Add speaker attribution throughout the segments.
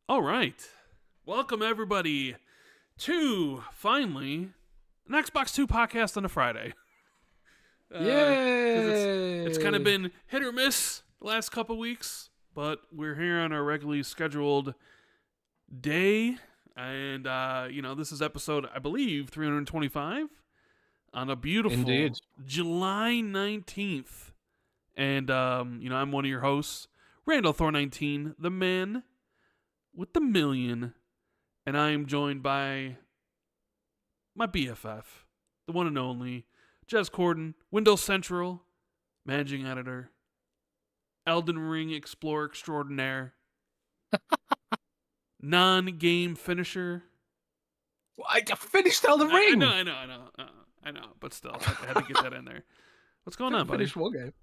Speaker 1: All right. Welcome, everybody, to finally an Xbox 2 podcast on a Friday. It's kind of
Speaker 2: Yay!
Speaker 1: been hit or miss the last couple weeks, but we're here on our regularly scheduled day. And, this is episode, I believe, 325 on a beautiful
Speaker 2: Indeed.
Speaker 1: July 19th. And, I'm one of your hosts, Randall Thor19, the man with the million, and I am joined by my BFF, the one and only Jez Corden, Windows Central, managing editor, Elden Ring explorer extraordinaire, non-game finisher.
Speaker 2: Well, I finished Elden Ring.
Speaker 1: I know, but still, I had to get that in there. What's going on, buddy?
Speaker 2: Finished one game.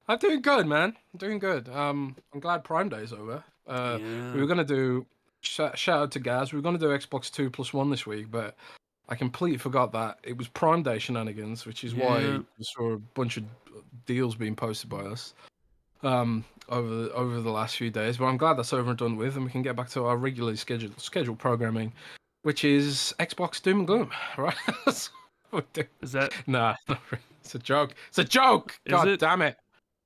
Speaker 2: I'm doing good, man. I'm doing good. I'm glad Prime Day is over. We were gonna do shout out to Gaz. We were gonna do Xbox 2+1 this week, but I completely forgot that it was Prime Day shenanigans, which is why you saw a bunch of deals being posted by us over the last few days. But I'm glad that's over and done with, and we can get back to our regularly scheduled programming, which is Xbox Doom and Gloom, right?
Speaker 1: Is that?
Speaker 2: Nah, it's a joke. It's a joke. God damn it!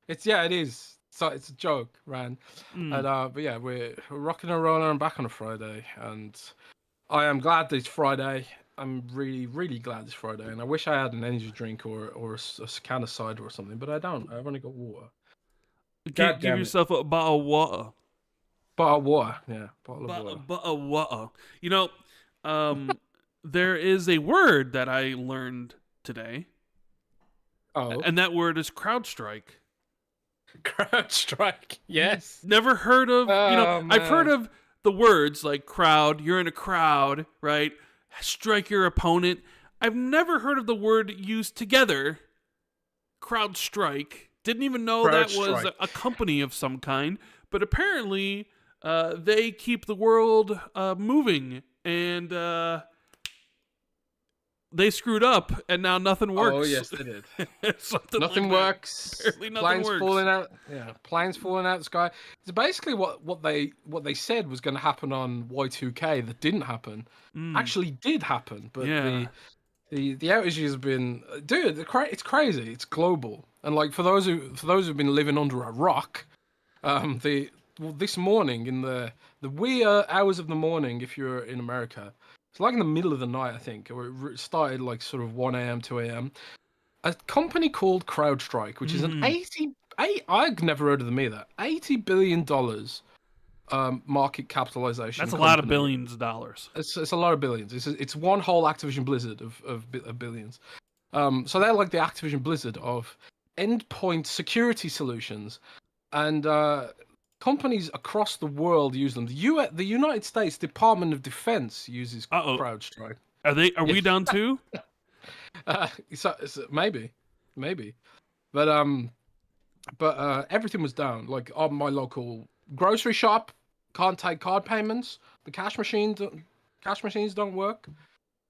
Speaker 2: It is. So it's a joke, Rand. And but yeah, we're rocking and rolling. I'm back on a Friday, and I am glad that it's Friday. I'm really, really glad it's Friday, and I wish I had an energy drink or a can of cider or something, but I don't. I've only got water.
Speaker 1: Give yourself a bottle of water.
Speaker 2: Bottle of water, yeah. Bottle
Speaker 1: of water. There is a word that I learned today.
Speaker 2: Oh.
Speaker 1: And that word is CrowdStrike.
Speaker 2: CrowdStrike, yes.
Speaker 1: Never heard of, I've heard of the words like crowd, you're in a crowd, right? Strike your opponent. I've never heard of the word used together, CrowdStrike. Didn't even know that was a company of some kind, but apparently they keep the world moving, and they screwed up, and now nothing works.
Speaker 2: Oh yes, they did.
Speaker 1: Nothing
Speaker 2: works.
Speaker 1: Apparently nothing
Speaker 2: planes
Speaker 1: works.
Speaker 2: Falling out. Yeah, planes falling out of the sky. It's basically what they said was going to happen on Y2K that didn't happen. Actually, did happen, but the outages have been, dude. It's crazy. It's global, and like for those who've been living under a rock, this morning in the wee hours of the morning, if you're in America. It's like in the middle of the night, I think, or it started like sort of 1 a.m., 2 a.m. A company called CrowdStrike, which is an I've never heard of them either. $80 billion market capitalization.
Speaker 1: That's a lot of billions of dollars.
Speaker 2: It's a lot of billions. It's one whole Activision Blizzard of billions. So they're like the Activision Blizzard of endpoint security solutions, and companies across the world use them. The United States Department of Defense uses CrowdStrike.
Speaker 1: Are we down too?
Speaker 2: So maybe, but everything was down. Like on my local grocery shop, can't take card payments. The cash machines don't work.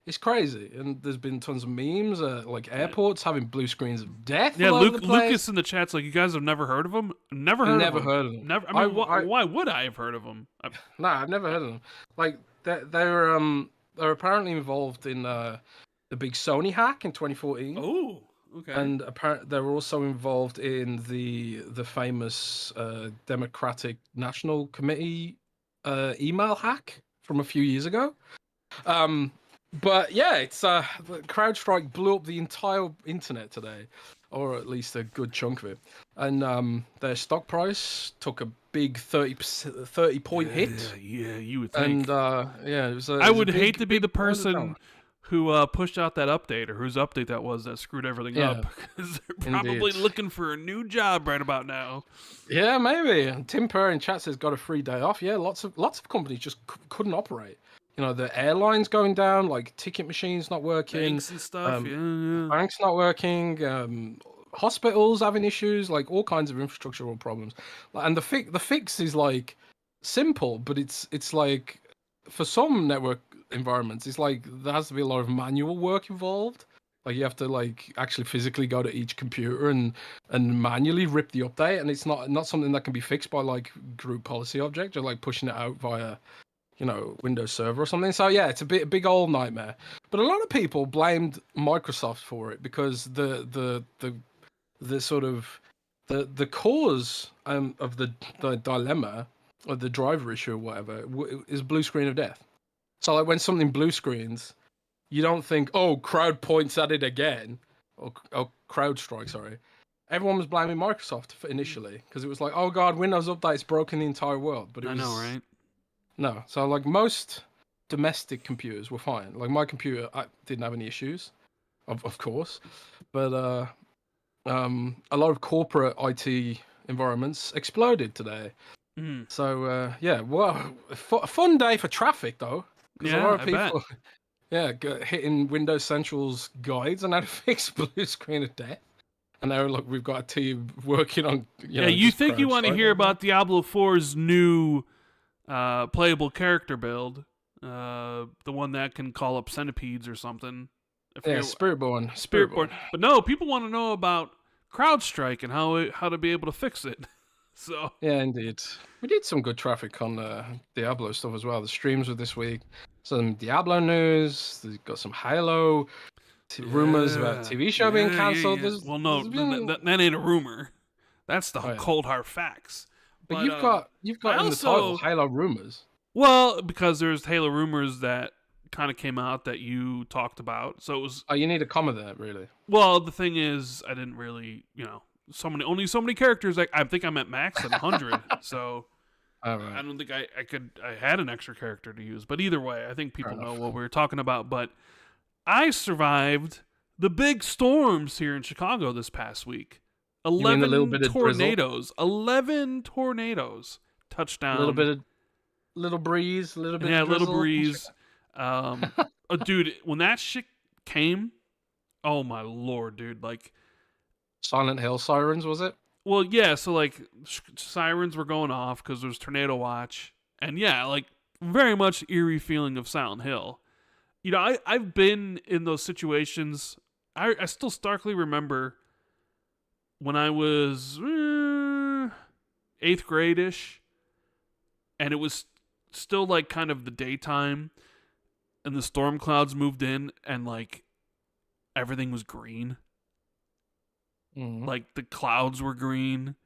Speaker 2: It's crazy, and there's been tons of memes, like airports having blue screens of death.
Speaker 1: Yeah,
Speaker 2: all over the place.
Speaker 1: Lucas in the chat's like, you guys have never heard of them? Never heard of them. Never. I mean, why would I have heard of them?
Speaker 2: I've never heard of them. Like they're apparently involved in the big Sony hack in 2014.
Speaker 1: Oh, okay.
Speaker 2: And apparently they're also involved in the famous Democratic National Committee email hack from a few years ago. But yeah, it's CrowdStrike blew up the entire internet today, or at least a good chunk of it. And their stock price took a big 30 point hit.
Speaker 1: Yeah, you would think.
Speaker 2: And it was.
Speaker 1: I would hate to be the person who pushed out that update, or whose update that was that screwed everything up, because they're probably looking for a new job right about now.
Speaker 2: Yeah, maybe. And Tim Purr in chat says got a free day off. Yeah, lots of companies just couldn't operate. You know, the airlines going down, like ticket machines not working,
Speaker 1: banks and stuff.
Speaker 2: Banks not working. Hospitals having issues, like all kinds of infrastructural problems. And the fix is like simple, but it's like for some network environments, it's like there has to be a lot of manual work involved. Like you have to like actually physically go to each computer and manually rip the update, and it's not something that can be fixed by like group policy object or like pushing it out via Windows Server or something. So yeah, it's a big old nightmare. But a lot of people blamed Microsoft for it because the sort of the cause of the dilemma or the driver issue or whatever is blue screen of death. So like when something blue screens, you don't think, oh, crowd points at it again, or CrowdStrike, sorry. Everyone was blaming Microsoft initially because it was like, oh god, Windows Update's broken the entire world. But I
Speaker 1: know, right?
Speaker 2: No, so like most domestic computers were fine. Like my computer, I didn't have any issues, of course, but a lot of corporate IT environments exploded today. So yeah, well, a fun day for traffic though, because a lot of people, hitting Windows Central's guides on how to fix blue screen of death. And now look, we've got a team working on.
Speaker 1: You think you want to hear about Diablo 4's new playable character build, the one that can call up centipedes or something.
Speaker 2: Spiritborn.
Speaker 1: But no, people want to know about CrowdStrike and how to be able to fix it. So
Speaker 2: yeah, indeed, we did some good traffic on Diablo stuff as well. The streams were this week. Some Diablo news. They've got some Halo rumors about TV show being cancelled.
Speaker 1: Yeah. Well, no, that ain't a rumor. That's the cold hard facts.
Speaker 2: But you've got in the title Halo rumors.
Speaker 1: Well, because there's Halo rumors that kind of came out that you talked about. So it was.
Speaker 2: Oh, you need a comma there, really.
Speaker 1: Well, the thing is, I didn't really, only so many characters. I think I'm at max at 100. So
Speaker 2: right.
Speaker 1: I don't think I had an extra character to use. But either way, I think people know what we were talking about. But I survived the big storms here in Chicago this past week. 11 tornadoes. 11 tornadoes. Touchdown.
Speaker 2: Little breeze.
Speaker 1: Little breeze. Dude, when that shit came, oh my lord, dude! Like
Speaker 2: Silent Hill sirens, was it?
Speaker 1: Well, yeah. So like sirens were going off because there was tornado watch, and yeah, like very much eerie feeling of Silent Hill. I've been in those situations. I still starkly remember when I was 8th grade-ish, and it was still like kind of the daytime, and the storm clouds moved in, and like everything was green. Like the clouds were green.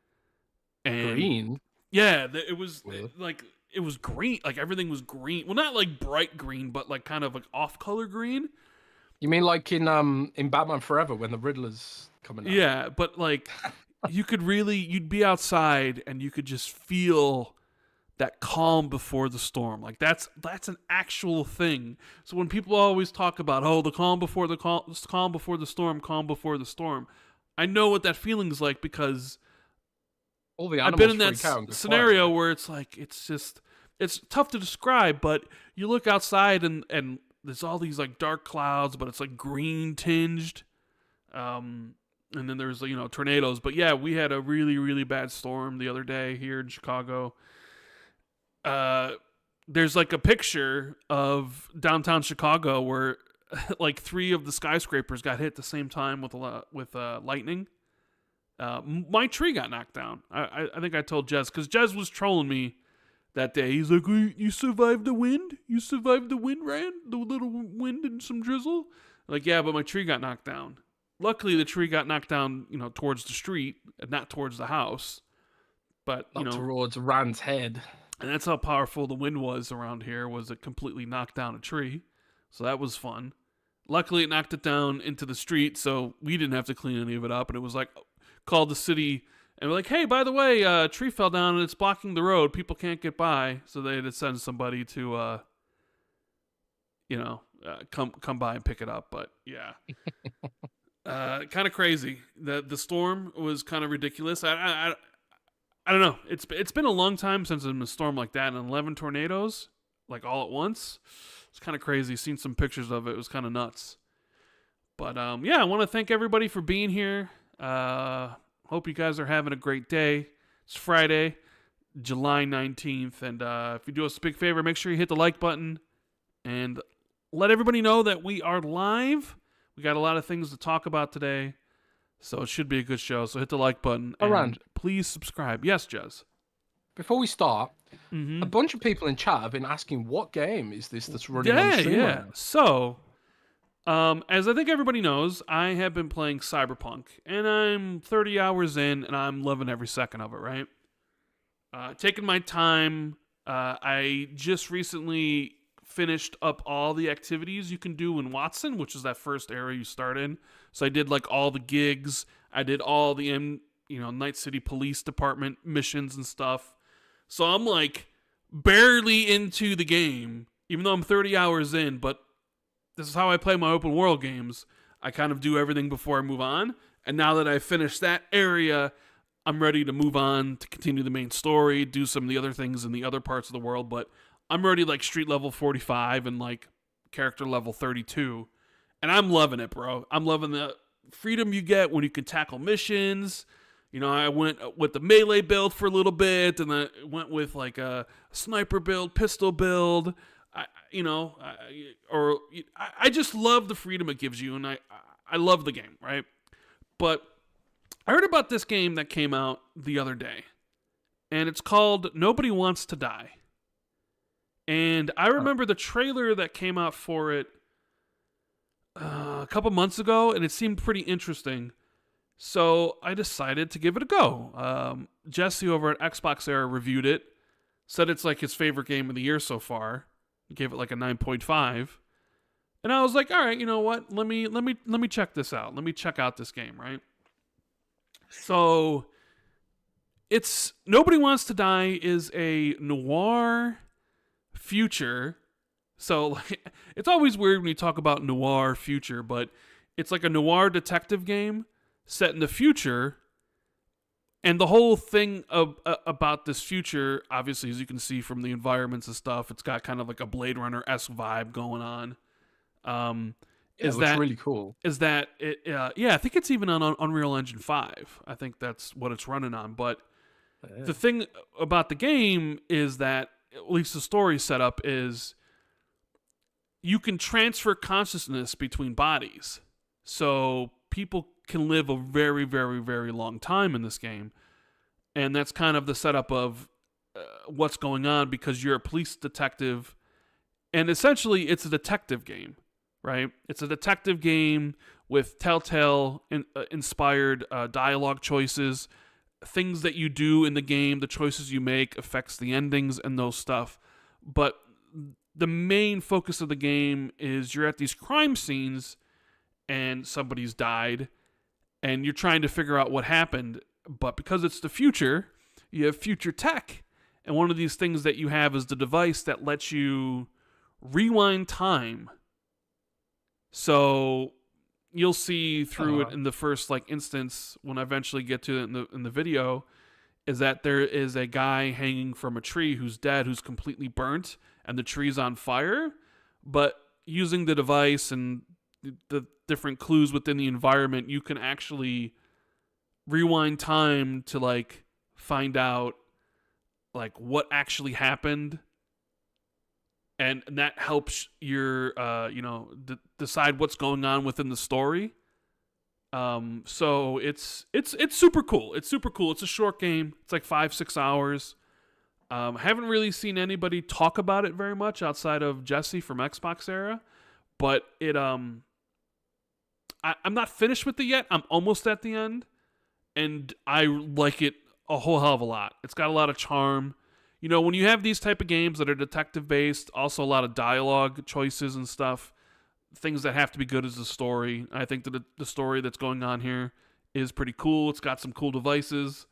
Speaker 1: And
Speaker 2: green?
Speaker 1: Yeah, it was like it was green. Like everything was green. Well, not like bright green, but like kind of like off-color green.
Speaker 2: You mean like in Batman Forever when the Riddler's coming out?
Speaker 1: Yeah, but like you'd be outside and you could just feel that calm before the storm. Like that's an actual thing. So when people always talk about, the calm before the storm, I know what that feeling's like because
Speaker 2: all the animals
Speaker 1: I've been in that scenario where it's like it's tough to describe, but you look outside and there's all these like dark clouds, but it's like green tinged. And then there's tornadoes. But yeah, we had a really, really bad storm the other day here in Chicago. There's like a picture of downtown Chicago where like 3 of the skyscrapers got hit at the same time with lightning. My tree got knocked down. I think I told Jez, because Jez was trolling me that day. He's like, you survived the wind? You survived the wind, Rand? The little wind and some drizzle? Like, yeah, but my tree got knocked down. Luckily, the tree got knocked down, towards the street, and not towards the house. But,
Speaker 2: not towards Rand's head.
Speaker 1: And that's how powerful the wind was around here, was it completely knocked down a tree. So that was fun. Luckily, it knocked it down into the street, so we didn't have to clean any of it up. And it was like, called the city, and we're like, hey, by the way, a tree fell down and it's blocking the road. People can't get by. So they had to send somebody to, come by and pick it up. But yeah, kind of crazy. The storm was kind of ridiculous. I don't know. It's been a long time since there's been a storm like that, and 11 tornadoes, like all at once. It's kind of crazy. Seen some pictures of it. It was kind of nuts. But yeah, I want to thank everybody for being here. Hope you guys are having a great day. It's Friday, July 19th. And if you do us a big favor, make sure you hit the like button and let everybody know that we are live. We got a lot of things to talk about today, so it should be a good show. So hit the like button and please subscribe. Yes, Jez.
Speaker 2: Before we start, A bunch of people in chat have been asking, what game is this that's running on the stream right now?
Speaker 1: So, as I think everybody knows, I have been playing Cyberpunk, and I'm 30 hours in, and I'm loving every second of it, right? Taking my time. I just recently finished up all the activities you can do in Watson, which is that first area you start in. So I did like all the gigs. I did all the Night City Police Department missions and stuff. So I'm like barely into the game, even though I'm 30 hours in, but this is how I play my open world games. I kind of do everything before I move on. And now that I've finished that area, I'm ready to move on to continue the main story, do some of the other things in the other parts of the world, but I'm already like street level 45 and like character level 32. And I'm loving it, bro. I'm loving the freedom you get when you can tackle missions. I went with the melee build for a little bit, and then went with like a sniper build, pistol build. I just love the freedom it gives you, and I love the game, right? But I heard about this game that came out the other day, and it's called Nobody Wants to Die. And I remember the trailer that came out for it a couple months ago, and it seemed pretty interesting. So I decided to give it a go. Jesse over at Xbox Era reviewed it, said it's like his favorite game of the year so far. He gave it like a 9.5. And I was like, all right, you know what? Let me check this out. Let me check out this game, right? So it's Nobody Wants to Die is a noir future. So like, it's always weird when you talk about noir future, but it's like a noir detective game set in the future. And the whole thing about this future, obviously, as you can see from the environments and stuff, it's got kind of like a Blade Runner-esque vibe going on.
Speaker 2: It looks really cool.
Speaker 1: Is that it? I think it's even on Unreal Engine 5. I think that's what it's running on. But the thing about the game is that, at least the story setup is, you can transfer consciousness between bodies. So people can live a very, very, very long time in this game. And that's kind of the setup of what's going on, because you're a police detective. And essentially, it's a detective game, right? It's a detective game with Telltale-inspired dialogue choices. Things that you do in the game, the choices you make affects the endings and those stuff. But the main focus of the game is you're at these crime scenes and somebody's died, and you're trying to figure out what happened. But because it's the future, you have future tech. And one of these things that you have is the device that lets you rewind time. So you'll see through it in the first instance, when I eventually get to it in the video, is that there is a guy hanging from a tree who's dead, who's completely burnt, and the tree's on fire. But using the device and the different clues within the environment, you can actually rewind time to find out what actually happened, and that helps your decide what's going on within the story. So it's super cool. It's super cool. It's a short game. It's like 5-6 hours. Haven't really seen anybody talk about it very much outside of Jesse from Xbox Era, but I'm not finished with it yet. I'm almost at the end, and I like it a whole hell of a lot. It's got a lot of charm. When you have these type of games that are detective based, also a lot of dialogue choices and stuff, things that have to be good is the story. I think that the story that's going on here is pretty cool. It's got some cool devices,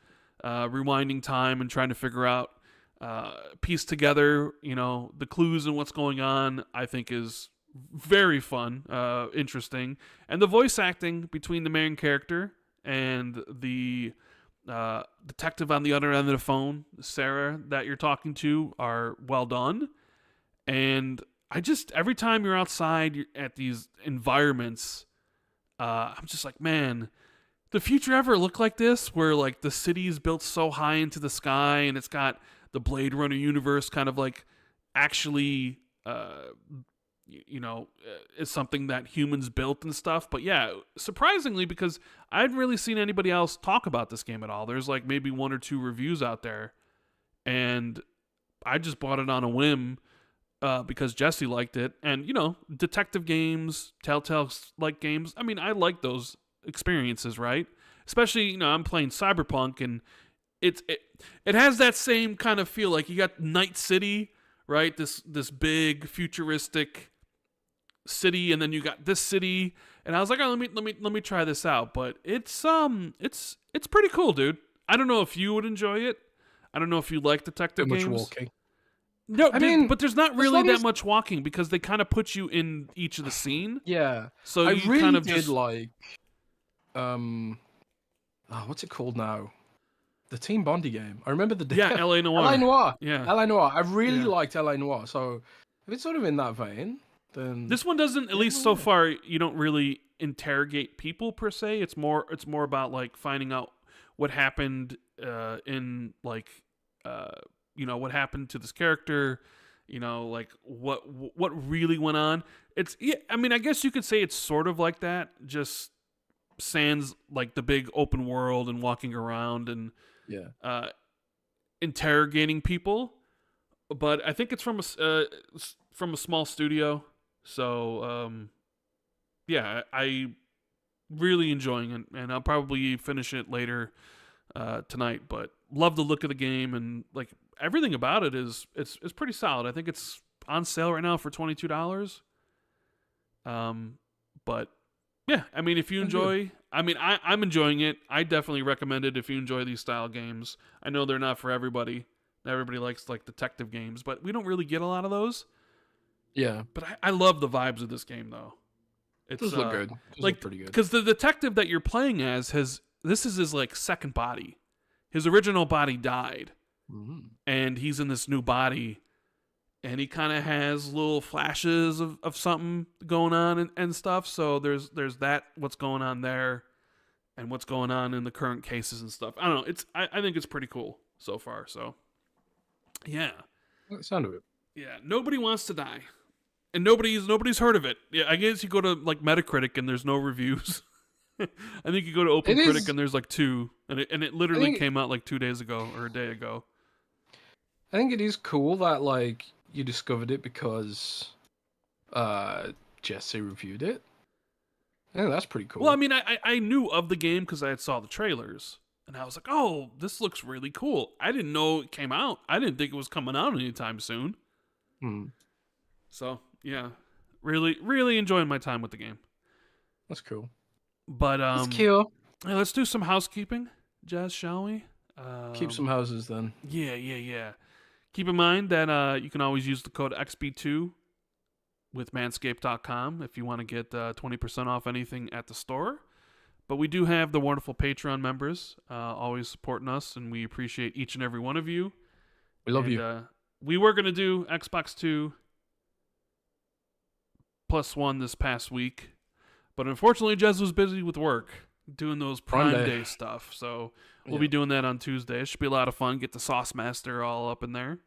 Speaker 1: rewinding time and trying to figure out, piece together, the clues and what's going on, I think is very fun, interesting. And the voice acting between the main character and the detective on the other end of the phone, Sarah, that you're talking to, are well done. And every time you're outside, you're at these environments, I'm just like, man, the future ever look like this, where the city is built so high into the sky, and it's got the Blade Runner universe kind of actually is something that humans built and stuff. But yeah, surprisingly, because I hadn't really seen anybody else talk about this game at all. There's maybe 1 or 2 reviews out there, and I just bought it on a whim because Jesse liked it. And, detective games, Telltale-like games, I mean, I like those experiences, right? Especially, I'm playing Cyberpunk, and it has that same kind of feel. Like, you got Night City, right? This big futuristic city, and then you got this city, and I was like, oh, let me try this out. But it's pretty cool, dude. I don't know if you would enjoy it. I don't know if you like detective games.
Speaker 2: Too much walking.
Speaker 1: No, but there's not really that much walking because they kind of put you in each of the scene.
Speaker 2: Yeah.
Speaker 1: So
Speaker 2: I
Speaker 1: you
Speaker 2: really
Speaker 1: kind of
Speaker 2: did
Speaker 1: just
Speaker 2: like what's it called now? The Team Bondi game. I remember the
Speaker 1: LA Noire.
Speaker 2: LA Noire.
Speaker 1: Yeah.
Speaker 2: LA Noire. I really liked LA Noire. So if it's sort of in that vein, then
Speaker 1: this one doesn't. At least so far, you don't really interrogate people per se. It's more about like finding out what happened in like what happened to this character. Like what really went on. I mean, I guess you could say it's sort of like that. Just sans like the big open world and walking around and interrogating people. But I think it's from a small studio. So, I really enjoying it, and I'll probably finish it later tonight. But love the look of the game, and like everything about it is it's pretty solid. I think it's on sale right now for $22. But yeah, I mean, if you enjoy, I'm enjoying it. I definitely recommend it if you enjoy these style games. I know they're not for everybody. Everybody likes like detective games, but we don't really get a lot of those.
Speaker 2: Yeah,
Speaker 1: but I love the vibes of this game, though. It
Speaker 2: does look good.
Speaker 1: Look pretty good. Because the detective that you're playing as this is his like second body. His original body died, and he's in this new body, and he kind of has little flashes of something going on and stuff. So there's that what's going on there, and what's going on in the current cases and stuff. I don't know. I think it's pretty cool so far. So yeah,
Speaker 2: the sound of it.
Speaker 1: Yeah, nobody wants to die. And nobody's heard of it. Yeah, I guess you go to like Metacritic and there's no reviews. I think you go to OpenCritic and there's like 2, and it literally came out like 2 days ago or a day ago.
Speaker 2: I think it is cool that like you discovered it because Jesse reviewed it. Yeah, that's pretty cool.
Speaker 1: Well, I mean, I knew of the game because I had saw the trailers, and I was like, oh, this looks really cool. I didn't know it came out. I didn't think it was coming out anytime soon. So yeah, really, really enjoying my time with the game.
Speaker 2: That's cool.
Speaker 1: But
Speaker 2: that's cool.
Speaker 1: Hey, let's do some housekeeping, Jez, shall we?
Speaker 2: Keep some houses then.
Speaker 1: Yeah. Keep in mind that you can always use the code XB2 with manscaped.com if you want to get 20% off anything at the store. But we do have the wonderful Patreon members always supporting us, and we appreciate each and every one of you.
Speaker 2: We love you.
Speaker 1: We were going to do Xbox 2 +1 this past week, but unfortunately Jez was busy with work doing those Prime Day stuff, so we'll be doing that on Tuesday. It should be a lot of fun. Get the Sauce Master all up in there.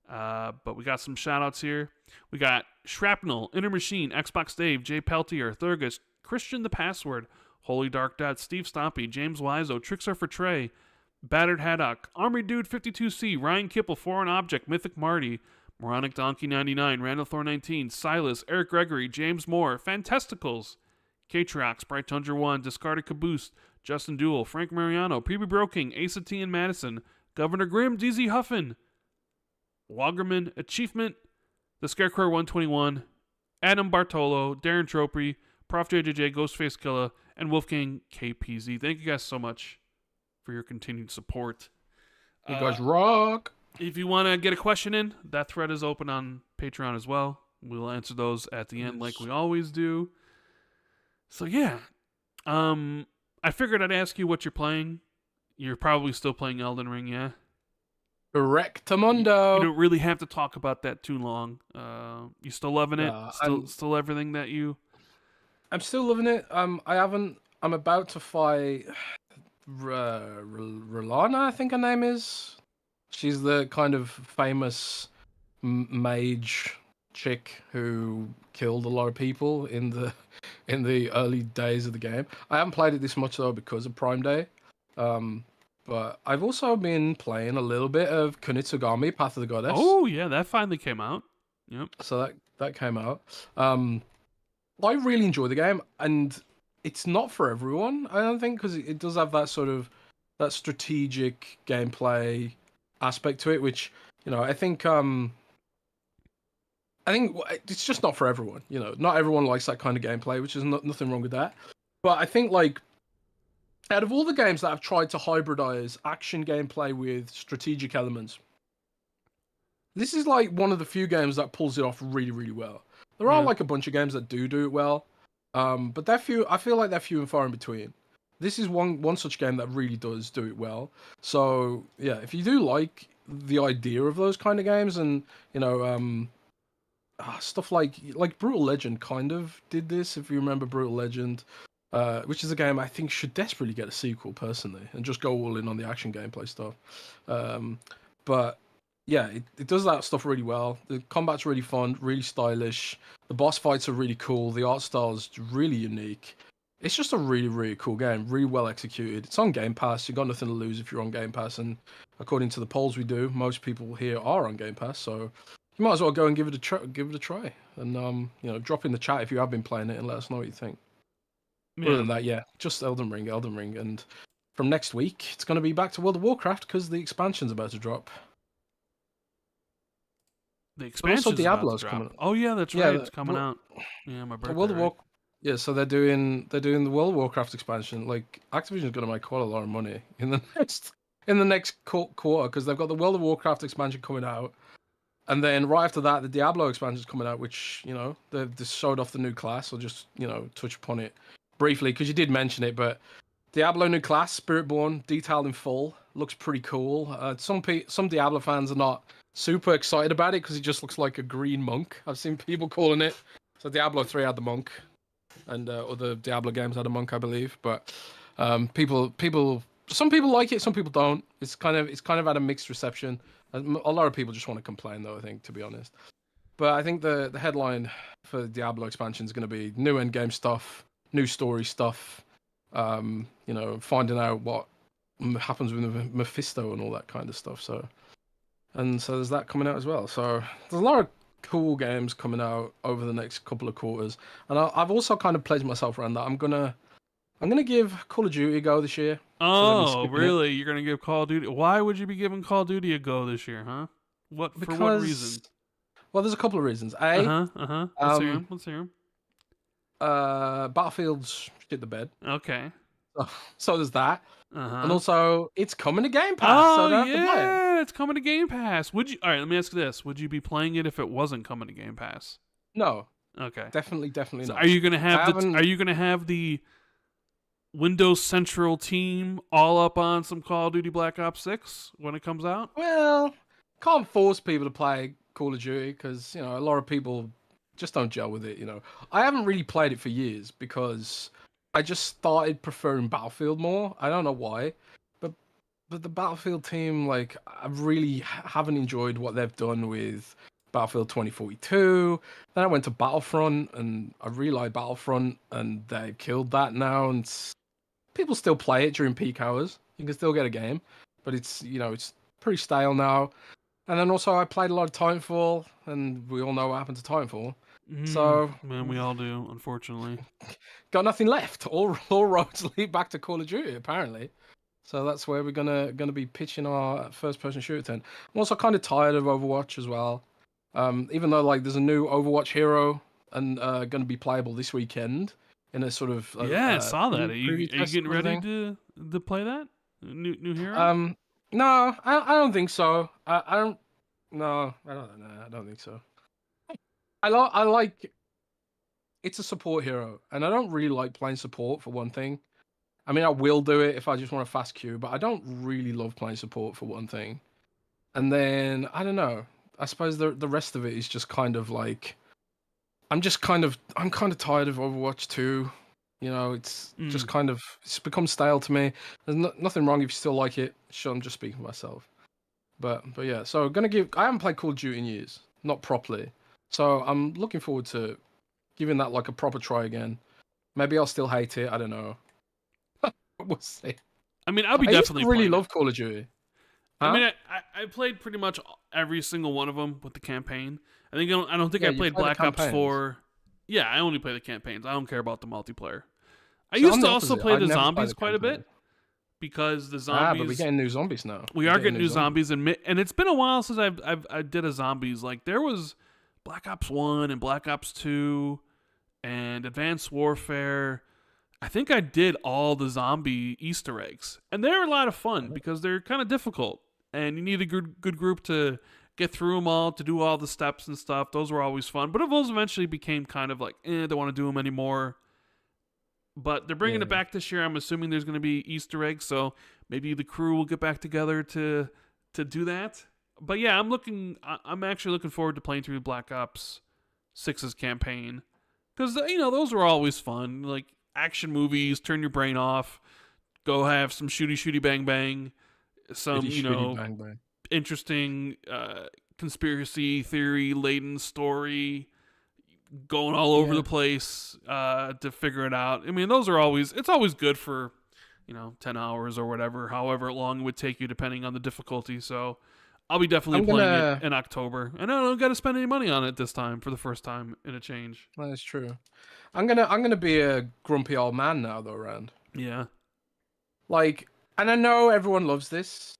Speaker 1: But we got some shout-outs here. We got Shrapnel, Inner Machine, Xbox Dave, Jay Peltier, Thurgus, Christian the Password, Holy Dark Dad, Steve Stompy, James Wiseau, Trickster for Trey, Battered Haddock, Armory Dude 52C, Ryan Kipple, Foreign Object, Mythic Marty, Moronic Donkey 99, Randall Thor 19, Silas, Eric Gregory, James Moore, Fantasticals, K-Trox, Bright Tundra 1, Discarded Caboose, Justin Duell, Frank Mariano, PB Broking, Asa T and Madison, Governor Grimm, DZ Huffin, Wagerman, Achievement, The Scarecrow 121, Adam Bartolo, Darren Tropri, Prof JJJ, Ghostface Killa, and Wolfgang KPZ. Thank you guys so much for your continued support.
Speaker 2: You guys rock.
Speaker 1: If you want to get a question in, that thread is open on Patreon as well. We'll answer those at the end like we always do. So yeah, I figured I'd ask you what you're playing. You're probably still playing Elden Ring, yeah?
Speaker 2: Correctamundo.
Speaker 1: You don't really have to talk about that too long. You still loving it? Still everything that you...
Speaker 2: I'm still loving it. I'm about to fight Rolana, I think her name is. She's the kind of famous mage chick who killed a lot of people in the early days of the game. I haven't played it this much though because of Prime Day. But I've also been playing a little bit of Kunitsugami, Path of the Goddess.
Speaker 1: Oh yeah, that finally came out. Yep.
Speaker 2: So that came out. I really enjoy the game, and it's not for everyone, I don't think, because it does have that sort of that strategic gameplay aspect to it, which I think it's just not for everyone. Not everyone likes that kind of gameplay, which is nothing wrong with that. But I think like out of all the games that have tried to hybridize action gameplay with strategic elements, this is like one of the few games that pulls it off really, really well. There are like a bunch of games that do it well, but they're few. I feel like they're few and far in between. This is one such game that really does do it well. So yeah, if you do like the idea of those kind of games, and stuff like Brutal Legend kind of did this. If you remember Brutal Legend, which is a game I think should desperately get a sequel personally, and just go all in on the action gameplay stuff. But yeah, it does that stuff really well. The combat's really fun, really stylish. The boss fights are really cool. The art style's really unique. It's just a really, really cool game. Really well executed. It's on Game Pass. You've got nothing to lose if you're on Game Pass. And according to the polls we do, most people here are on Game Pass. So you might as well go and give it a try. And drop in the chat if you have been playing it and let us know what you think. Yeah. Other than that, yeah, just Elden Ring. And from next week, it's going to be back to World of Warcraft because the expansion's about to drop.
Speaker 1: The expansion.
Speaker 2: Diablo's coming.
Speaker 1: Oh yeah, that's right. It's coming out. Yeah, my birthday.
Speaker 2: Yeah, so they're doing the World of Warcraft expansion. Like Activision's going to make quite a lot of money in the next quarter because they've got the World of Warcraft expansion coming out, and then right after that, the Diablo expansion's coming out. Which they've just showed off the new class. I'll just touch upon it briefly because you did mention it, but Diablo new class, Spiritborn, detailed in full, looks pretty cool. Some Diablo fans are not super excited about it because it just looks like a green monk. I've seen people calling it. So Diablo 3 had the monk, and other Diablo games had a monk, I believe. But some people like it, some people don't. It's kind of had a mixed reception. A lot of people just want to complain, though, I think, to be honest. But I think the headline for the Diablo expansion is going to be new endgame stuff, new story stuff. Finding out what happens with Mephisto and all that kind of stuff. So there's that coming out as well. So there's a lot of cool games coming out over the next couple of quarters, and I've also kind of pledged myself around that. I'm gonna give Call of Duty a go this year.
Speaker 1: Oh, really? You're gonna give Call of Duty? Why would you be giving Call of Duty a go this year, huh? For what reason?
Speaker 2: Well, there's a couple of reasons.
Speaker 1: Let's hear 'em.
Speaker 2: Battlefield's shit the bed.
Speaker 1: Okay.
Speaker 2: So there's that. And also, it's coming to Game Pass.
Speaker 1: Oh,
Speaker 2: so I don't have to play it.
Speaker 1: It's coming to Game Pass. Would you? All right, let me ask you this: would you be playing it if it wasn't coming to Game Pass?
Speaker 2: No.
Speaker 1: Okay.
Speaker 2: Definitely
Speaker 1: so
Speaker 2: not.
Speaker 1: Are you gonna have the Windows Central team all up on some Call of Duty Black Ops 6 when it comes out?
Speaker 2: Well, can't force people to play Call of Duty because a lot of people just don't gel with it. I haven't really played it for years because I just started preferring Battlefield more. I don't know why, but the Battlefield team, like, I really haven't enjoyed what they've done with Battlefield 2042. Then I went to Battlefront, and I really like Battlefront, and they've killed that now. And people still play it during peak hours. You can still get a game, but it's it's pretty stale now. And then also I played a lot of Titanfall, and we all know what happened to Titanfall. So
Speaker 1: man, we all do, unfortunately.
Speaker 2: Got nothing left. All roads lead back to Call of Duty, apparently. So that's where we're gonna be pitching our first-person shooter tent. I'm also kind of tired of Overwatch as well. Even though there's a new Overwatch hero and gonna be playable this weekend in a sort of
Speaker 1: I saw that. Are you getting ready to play that new hero?
Speaker 2: No, I don't think so. I don't. No, I don't think so. I like. It's a support hero, and I don't really like playing support for one thing. I mean, I will do it if I just want a fast queue, but I don't really love playing support for one thing. And then I don't know. I suppose the rest of it is just kind of like I'm kind of tired of Overwatch 2. It's just it's become stale to me. There's nothing wrong if you still like it. Sure, I'm just speaking for myself. But yeah, so I haven't played Call of Duty in years, not properly. So I'm looking forward to giving that like a proper try again. Maybe I'll still hate it. I don't know. We'll see.
Speaker 1: I mean, I'll be
Speaker 2: I
Speaker 1: definitely
Speaker 2: really
Speaker 1: playing
Speaker 2: love Call of Duty. Huh?
Speaker 1: I mean, I played pretty much every single one of them with the campaign. I don't think I
Speaker 2: you
Speaker 1: played
Speaker 2: play the
Speaker 1: Black Ops
Speaker 2: campaigns.
Speaker 1: 4. Yeah, I only play the campaigns. I don't care about the multiplayer. I
Speaker 2: See, I'm
Speaker 1: used to
Speaker 2: the
Speaker 1: also
Speaker 2: opposite.
Speaker 1: play
Speaker 2: I
Speaker 1: the
Speaker 2: never play
Speaker 1: zombies
Speaker 2: the
Speaker 1: quite a bit
Speaker 2: campaigns.
Speaker 1: because the
Speaker 2: But
Speaker 1: zombies.
Speaker 2: we're getting new zombies now.
Speaker 1: We are getting new zombies, and it's been a while since I did a zombies. Like there was Black Ops 1 and Black Ops 2 and Advanced Warfare. I think I did all the zombie Easter eggs, and they're a lot of fun because they're kind of difficult, and you need a good group to get through them all, to do all the steps and stuff. Those were always fun, but those eventually became kind of like, don't want to do them anymore. But they're bringing it back this year. I'm assuming there's going to be Easter eggs, so maybe the crew will get back together to do that. But yeah, I'm actually looking forward to playing through Black Ops 6's campaign because those were always fun, like action movies. Turn your brain off, go have some shooty bang bang, some
Speaker 2: bang, bang.
Speaker 1: interesting conspiracy theory laden story going all over the place to figure it out. I mean, it's always good for 10 hours or whatever, however long it would take you depending on the difficulty. So I'll be definitely playing it in October, and I don't got to spend any money on it this time for the first time in a change.
Speaker 2: That's true. I'm gonna be a grumpy old man now though, Rand.
Speaker 1: Yeah.
Speaker 2: Like, and I know everyone loves this.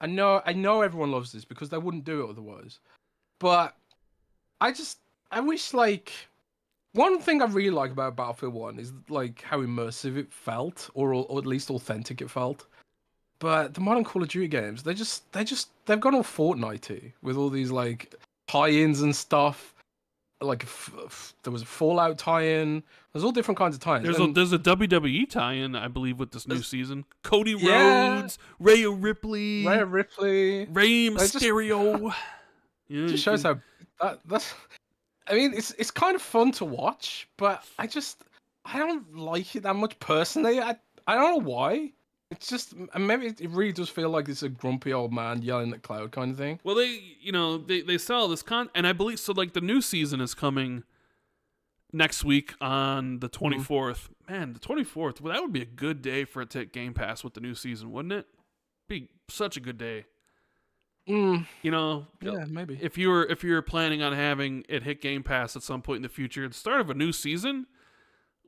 Speaker 2: I know everyone loves this because they wouldn't do it otherwise. But I wish, like, one thing I really like about Battlefield 1 is like how immersive it felt, or at least authentic it felt. But the modern Call of Duty games, they've gone all Fortnite-y with all these like tie-ins and stuff. Like there was a Fallout tie-in. There's all different kinds of tie-ins.
Speaker 1: There's a WWE tie-in, I believe, with this new season. Cody Rhodes, Rhea Ripley, Rey Mysterio.
Speaker 2: It just shows how that's. I mean, it's kind of fun to watch, but I don't like it that much personally. I don't know why. It's just, maybe it really does feel like it's a grumpy old man yelling at cloud kind of thing.
Speaker 1: Well, they sell this and I believe so. Like the new season is coming next week on the 24th. Man, the 24th. Well, that would be a good day for it to hit Game Pass with the new season, wouldn't it? Be such a good day.
Speaker 2: Yeah,
Speaker 1: maybe. If you were planning on having it hit Game Pass at some point in the future, the start of a new season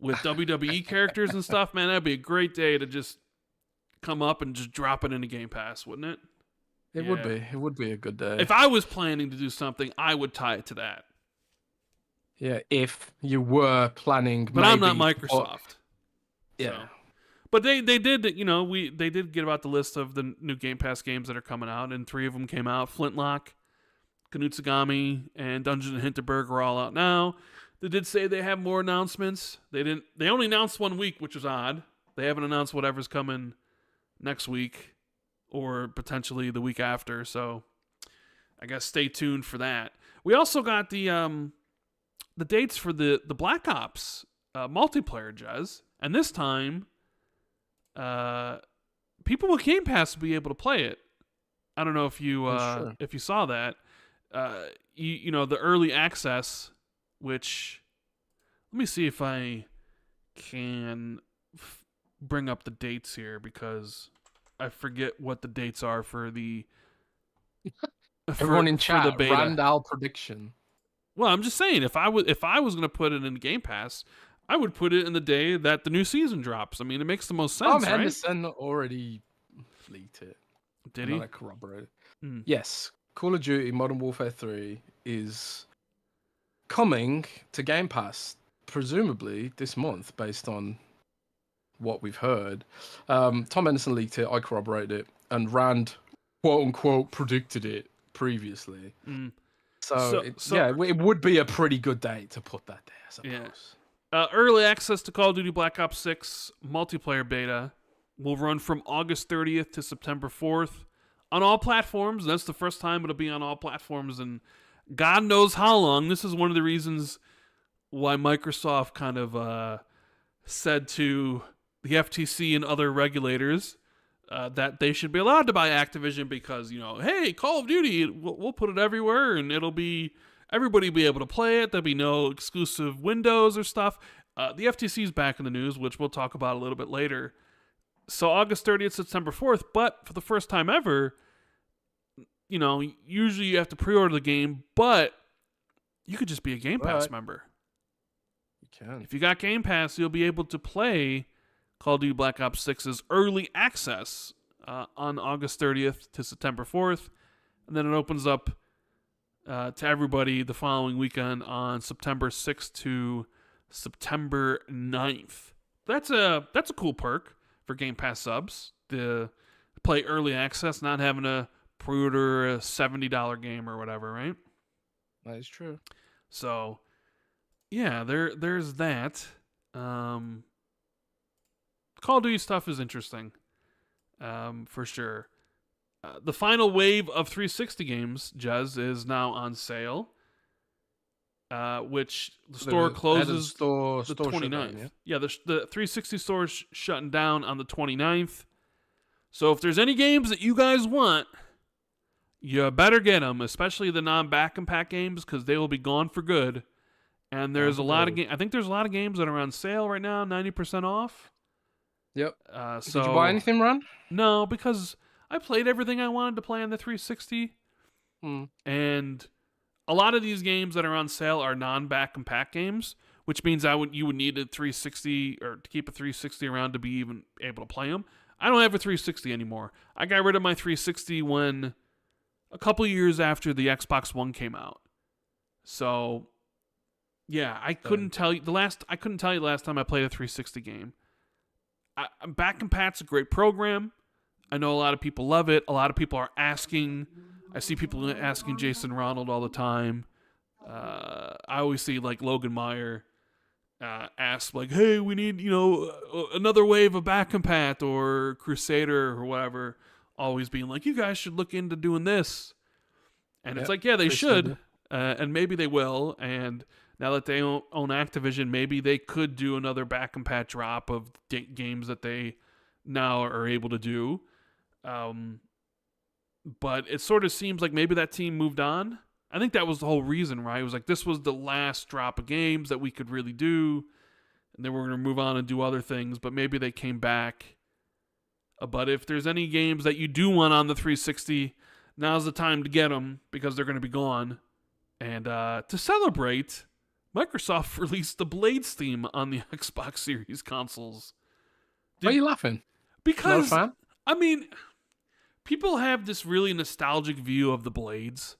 Speaker 1: with WWE characters and stuff, man, that'd be a great day to just come up and just drop it into Game Pass, wouldn't it?
Speaker 2: It would be. It would be a good day.
Speaker 1: If I was planning to do something, I would tie it to that.
Speaker 2: Yeah, if you were planning,
Speaker 1: but I'm not Microsoft.
Speaker 2: Yeah.
Speaker 1: So. But they did, they did get about the list of the new Game Pass games that are coming out, and 3 of them came out. Flintlock, Kanutsugami, and Dungeon and Hinterberg are all out now. They did say they have more announcements. They only announced 1 week, which is odd. They haven't announced whatever's coming next week or potentially the week after, so I guess stay tuned for that. We also got the dates for the Black Ops multiplayer, Jez, and this time people with Game Pass will be able to play it. I don't know if you if you saw that. The early access, which let me see if I can bring up the dates here because I forget what the dates are for the
Speaker 2: everyone in chat.
Speaker 1: For the beta.
Speaker 2: Randall prediction.
Speaker 1: Well, I'm just saying if I was going to put it in Game Pass, I would put it in the day that the new season drops. I mean, it makes the most sense,
Speaker 2: Tom
Speaker 1: right?
Speaker 2: Henderson already leaked it.
Speaker 1: Did he?
Speaker 2: I corroborated. Yes, Call of Duty Modern Warfare 3 is coming to Game Pass, presumably this month, based on what we've heard. Tom Henderson leaked it, I corroborated it, and Rand, quote unquote, predicted it previously. So it would be a pretty good day to put that there, I suppose.
Speaker 1: Yeah. Early access to Call of Duty Black Ops 6 multiplayer beta will run from August 30th to September 4th on all platforms. That's the first time it'll be on all platforms in God knows how long. This is one of the reasons why Microsoft kind of said to the FTC and other regulators that they should be allowed to buy Activision because, hey, Call of Duty, we'll put it everywhere and everybody will be able to play it. There'll be no exclusive windows or stuff. The FTC's back in the news, which we'll talk about a little bit later. So August 30th, September 4th, but for the first time ever, usually you have to pre-order the game, but you could just be a Game Pass member.
Speaker 2: You can.
Speaker 1: If you got Game Pass, you'll be able to play Call of Duty Black Ops 6's early access on August 30th to September 4th, and then it opens up to everybody the following weekend on September 6th to September 9th. That's a cool perk for Game Pass subs to play early access, not having to pre-order a $70 game or whatever, right?
Speaker 2: That is true.
Speaker 1: So, yeah, there's that. Call of Duty stuff is interesting, for sure. The final wave of 360 games, Jez, is now on sale, which the store closes the 29th. Yeah, the 360 store's shutting down on the 29th. So if there's any games that you guys want, you better get them, especially the non-back and pack games, because they will be gone for good. And there's a lot of games. I think there's a lot of games that are on sale right now, 90% off.
Speaker 2: Yep.
Speaker 1: So,
Speaker 2: did you buy anything, Ron?
Speaker 1: No, because I played everything I wanted to play on the 360. And a lot of these games that are on sale are non-back and pack games, which means you would need a 360 or to keep a 360 around to be even able to play them. I don't have a 360 anymore. I got rid of my 360 when a couple years after the Xbox One came out. So, yeah, I couldn't tell you the last time I played a 360 game. Back and Pat's a great program. I know a lot of people love it. A lot of people are asking. I see people asking Jason Ronald all the time. I always see like Logan Meyer ask like, "Hey, we need another wave of Back and Pat or Crusader or whatever." Always being like, "You guys should look into doing this," and it's like, yeah, they should, and maybe they will. And now that they own Activision, maybe they could do another Back and Pat drop of games that they now are able to do. But it sort of seems like maybe that team moved on. I think that was the whole reason, right? It was like this was the last drop of games that we could really do, and then we're going to move on and do other things, but maybe they came back. But if there's any games that you do want on the 360, now's the time to get them because they're going to be gone. And to celebrate, Microsoft released the Blades theme on the Xbox Series consoles.
Speaker 2: Why are you laughing?
Speaker 1: Because, not a fan? I mean, people have this really nostalgic view of the Blades.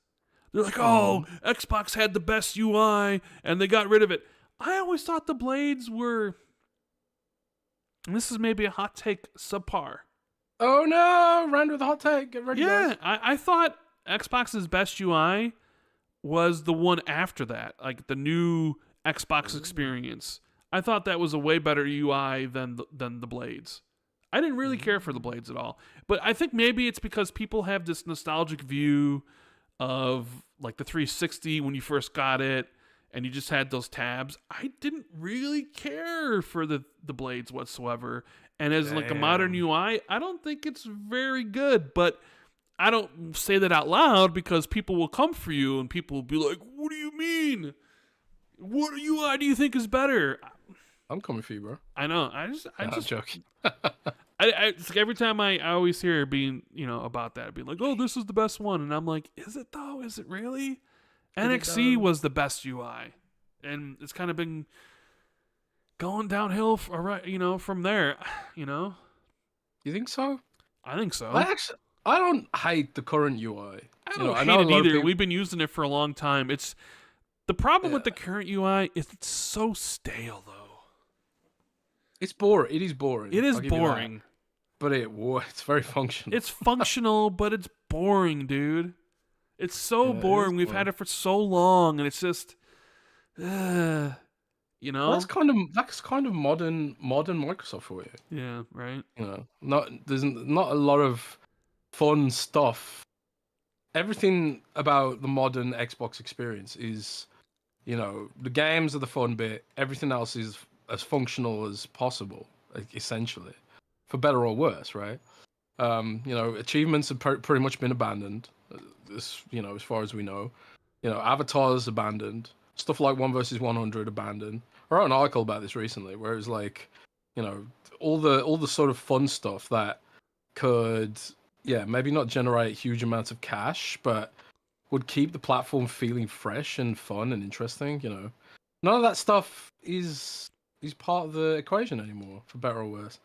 Speaker 1: They're like, oh, Xbox had the best UI, and they got rid of it. I always thought the Blades were, and this is maybe a hot take, subpar.
Speaker 2: Oh, no, Rand with a hot take. Get ready, guys.
Speaker 1: I thought Xbox's best UI was the one after that, like the new Xbox experience. I thought that was a way better UI than the Blades. I didn't really care for the Blades at all. But I think maybe it's because people have this nostalgic view of like the 360 when you first got it and you just had those tabs. I didn't really care for the Blades whatsoever. And as like a modern UI, I don't think it's very good. But I don't say that out loud because people will come for you and people will be like, what do you mean? What UI do you think is better?
Speaker 2: I'm coming for you, bro.
Speaker 1: I know. I'm
Speaker 2: joking.
Speaker 1: It's like every time I always hear being, about that, being like, oh, this is the best one. And I'm like, is it though? Is it really? NXC was the best UI. And it's kind of been going downhill, from there, You
Speaker 2: think so?
Speaker 1: I think so.
Speaker 2: I don't hate the current UI.
Speaker 1: I don't hate it either. We've been using it for a long time. It's the problem with the current UI is it's so stale, though.
Speaker 2: It's boring. It is boring.
Speaker 1: It is boring.
Speaker 2: But it's very functional.
Speaker 1: It's functional, but it's boring, dude. It's so boring. We've had it for so long, and it's just, Well,
Speaker 2: that's kind of modern Microsoft for you.
Speaker 1: Yeah, right.
Speaker 2: There's not a lot of fun stuff. Everything about the modern Xbox experience is, the games are the fun bit. Everything else is as functional as possible, essentially, for better or worse, right? Achievements have pretty much been abandoned, as far as we know. Avatars abandoned. Stuff like 1 versus 100 abandoned. I wrote an article about this recently, where it was like, You know, all the sort of fun stuff that could, maybe not generate huge amounts of cash, but would keep the platform feeling fresh and fun and interesting. You know, none of that stuff is part of the equation anymore, for better or worse.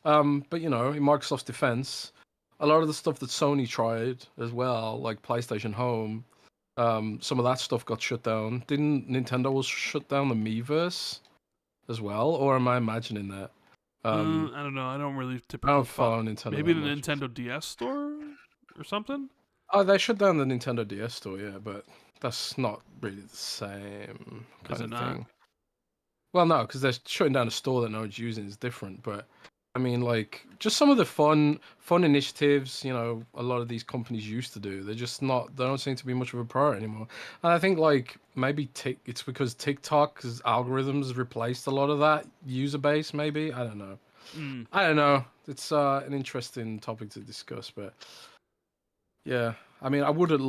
Speaker 2: But you know, in Microsoft's defense, a lot of the stuff that Sony tried as well, like PlayStation Home, some of that stuff got shut down. Didn't Nintendo was shut down the Miiverse as well, or am I imagining that?
Speaker 1: I don't know. I don't really
Speaker 2: I
Speaker 1: typically
Speaker 2: don't follow Nintendo.
Speaker 1: Maybe
Speaker 2: that
Speaker 1: the
Speaker 2: much.
Speaker 1: Nintendo DS store or something.
Speaker 2: Oh, they shut down the Nintendo DS store, yeah, but that's not really the same kind of thing. Well, no, because they're shutting down a store that no one's using is different. But I mean, like, just some of the fun initiatives, you know, a lot of these companies used to do. They're just not. They don't seem to be much of a priority anymore. And I think like maybe it's because TikTok's algorithms replaced a lot of that user base. Maybe I don't know. I don't know. It's an interesting topic to discuss, but yeah. I mean, I would at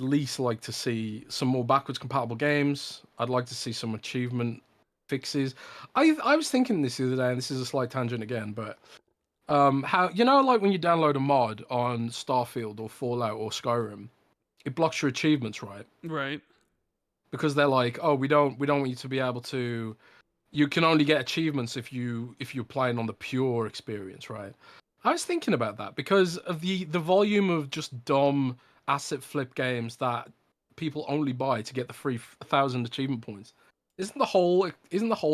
Speaker 2: least like to see some more backwards compatible games. I'd like to see some achievement fixes. I was thinking this the other day, and this is a slight tangent again, but how, you know, like when you download a mod on Starfield or Fallout or Skyrim, it blocks your achievements, right?
Speaker 1: Right.
Speaker 2: Because they're like, oh, we don't want you to be able to. You can only get achievements if you're playing on the pure experience, right? I was thinking about that because of the volume of just dumb asset flip games that people only buy to get the free 1,000 achievement points. Isn't the whole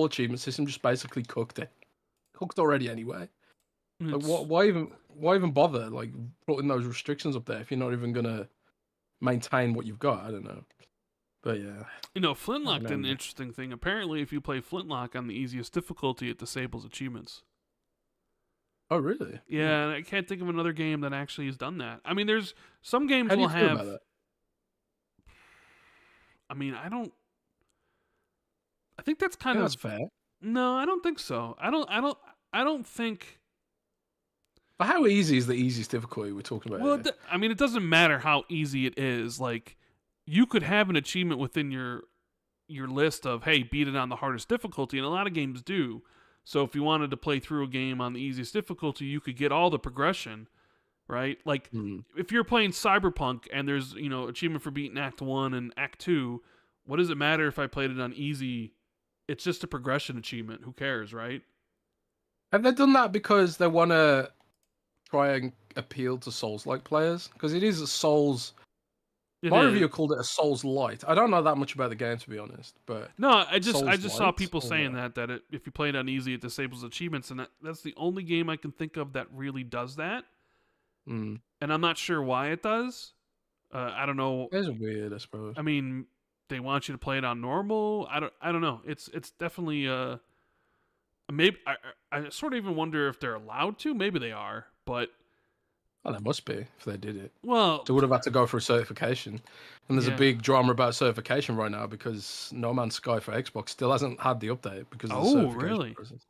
Speaker 2: achievement system just basically cooked already anyway? Like, why even bother like putting those restrictions up there if you're not even gonna maintain what you've got? I don't know, but yeah.
Speaker 1: You know, Flintlock did an interesting thing. Apparently, if you play Flintlock on the easiest difficulty, it disables achievements.
Speaker 2: Oh, really?
Speaker 1: Yeah, and I can't think of another game that actually has done that. I mean, there's some games
Speaker 2: How do you
Speaker 1: will
Speaker 2: feel
Speaker 1: have.
Speaker 2: about that?
Speaker 1: I mean, I think that's kind of
Speaker 2: that's fair.
Speaker 1: No, I don't think so. I don't think.
Speaker 2: But how easy is the easiest difficulty we're talking about?
Speaker 1: Well, I mean, it doesn't matter how easy it is. Like, you could have an achievement within your list of, hey, beat it on the hardest difficulty, and a lot of games do. So if you wanted to play through a game on the easiest difficulty, you could get all the progression, right? Like, if you're playing Cyberpunk and there's, you know, achievement for beating Act 1 and Act 2, what does it matter if I played it on easy? It's just a progression achievement. Who cares, right?
Speaker 2: Have they done that because they want to try and appeal to Souls-like players? Because it is a Souls. My reviewer called it a Souls Light. I don't know that much about the game, to be honest. But
Speaker 1: no, I just saw people saying that if you play it on easy, it disables achievements, and that's the only game I can think of that really does that. And I'm not sure why it does. I don't know.
Speaker 2: It's weird, I suppose.
Speaker 1: I mean, they want you to play it on normal. I don't know. It's definitely maybe I sort of even wonder if they're allowed to. Maybe they are, but.
Speaker 2: Oh, they must be if they did it.
Speaker 1: Well,
Speaker 2: they would have had to go for a certification, and there's a big drama about certification right now because No Man's Sky for Xbox still hasn't had the update because of the certification process.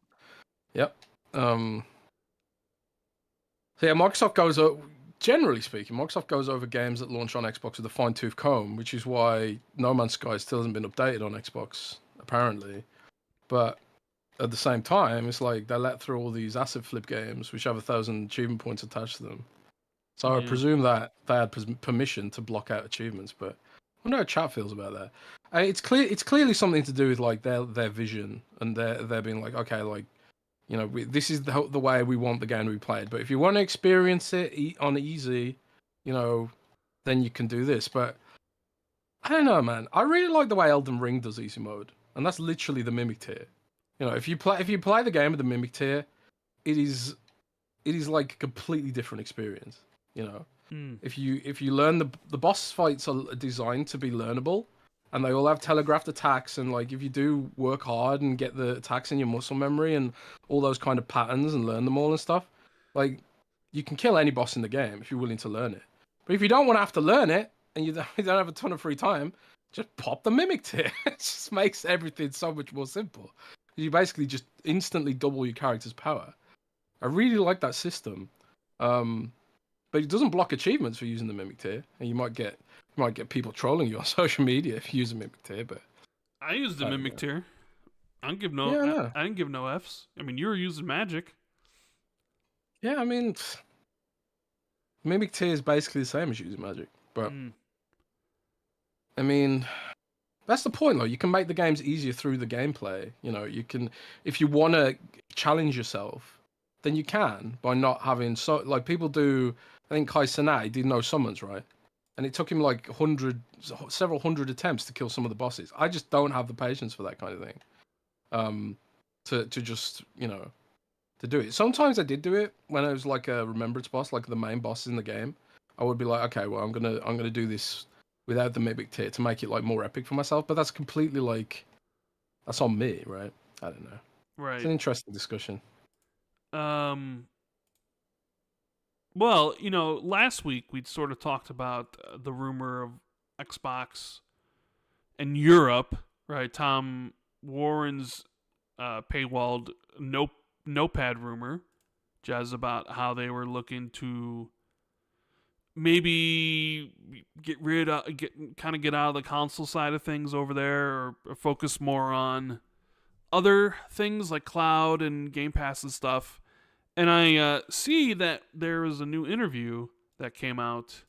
Speaker 2: Yep. So yeah, Microsoft goes. Generally speaking, Microsoft goes over games that launch on Xbox with a fine-tooth comb, which is why No Man's Sky still hasn't been updated on Xbox apparently. But at the same time, it's like they let through all these asset flip games which have 1,000 achievement points attached to them. So I presume that they had permission to block out achievements, but I wonder how chat feels about that. It's clearly something to do with like their vision, and they're being like, okay, like, you know, this is the way we want the game to be played. But if you want to experience it on easy, you know, then you can do this. But I don't know, man. I really like the way Elden Ring does easy mode, and that's literally the Mimic tier. You know, if you play the game with the Mimic tier, it is like a completely different experience. You know, if you learn the boss fights are designed to be learnable, and they all have telegraphed attacks, and like if you do work hard and get the attacks in your muscle memory and all those kind of patterns and learn them all and stuff, like you can kill any boss in the game if you're willing to learn it. But if you don't want to have to learn it and you don't have a ton of free time, just pop the Mimic tier. It just makes everything so much more simple. You basically just instantly double your character's power. I really like that system. But it doesn't block achievements for using the Mimic tier, and you might get people trolling you on social media if you use a Mimic tier. But
Speaker 1: I use the Mimic tier. I didn't give
Speaker 2: Yeah,
Speaker 1: I didn't give no Fs. I mean, you were using magic.
Speaker 2: yeah. I mean, Mimic Tier is basically the same as using magic, but I mean, that's the point. Though you can make the games easier through the gameplay. You know, you can if you want to challenge yourself, then you can by not having like people do. I think Kai Cenat did no summons, right? And it took him like several hundred attempts to kill some of the bosses. I just don't have the patience for that kind of thing. To just to do it. Sometimes I did do it when I was like a remembrance boss, like the main boss in the game. I would be like, okay, well, I'm gonna do this without the Mimic Tier to make it like more epic for myself. But that's completely like that's on me, right? I don't know.
Speaker 1: Right.
Speaker 2: It's an interesting discussion.
Speaker 1: Well, last week we'd sort of talked about the rumor of Xbox and Europe, right? Tom Warren's paywalled notepad rumor, Jez, about how they were looking to maybe get out of the console side of things over there, or focus more on other things like cloud and Game Pass and stuff. And I see that there was a new interview that came out.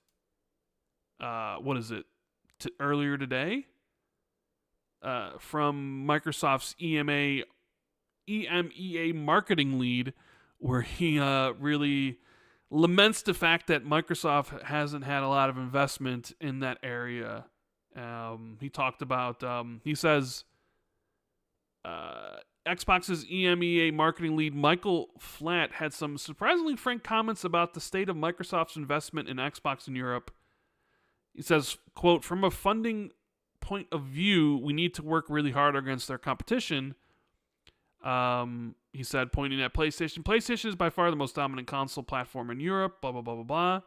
Speaker 1: What is it? Earlier today, from Microsoft's EMEA marketing lead, where he really laments the fact that Microsoft hasn't had a lot of investment in that area. He talked about. He says. Xbox's EMEA marketing lead Michael Flatt had some surprisingly frank comments about the state of Microsoft's investment in Xbox in Europe. He says, quote, "From a funding point of view, we need to work really hard against their competition." He said, pointing at PlayStation. PlayStation is by far the most dominant console platform in Europe, blah, blah, blah, blah, blah.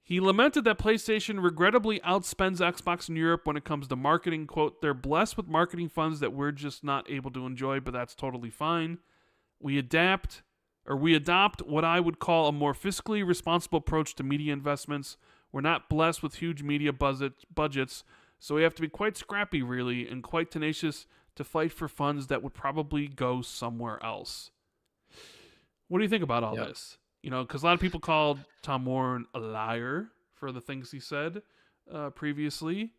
Speaker 1: He lamented that PlayStation regrettably outspends Xbox in Europe when it comes to marketing. Quote, "They're blessed with marketing funds that we're just not able to enjoy, but that's totally fine. We adopt what I would call a more fiscally responsible approach to media investments. We're not blessed with huge media budgets, so we have to be quite scrappy, really, and quite tenacious to fight for funds that would probably go somewhere else." What do you think about all this? Because a lot of people called Tom Warren a liar for the things he said previously.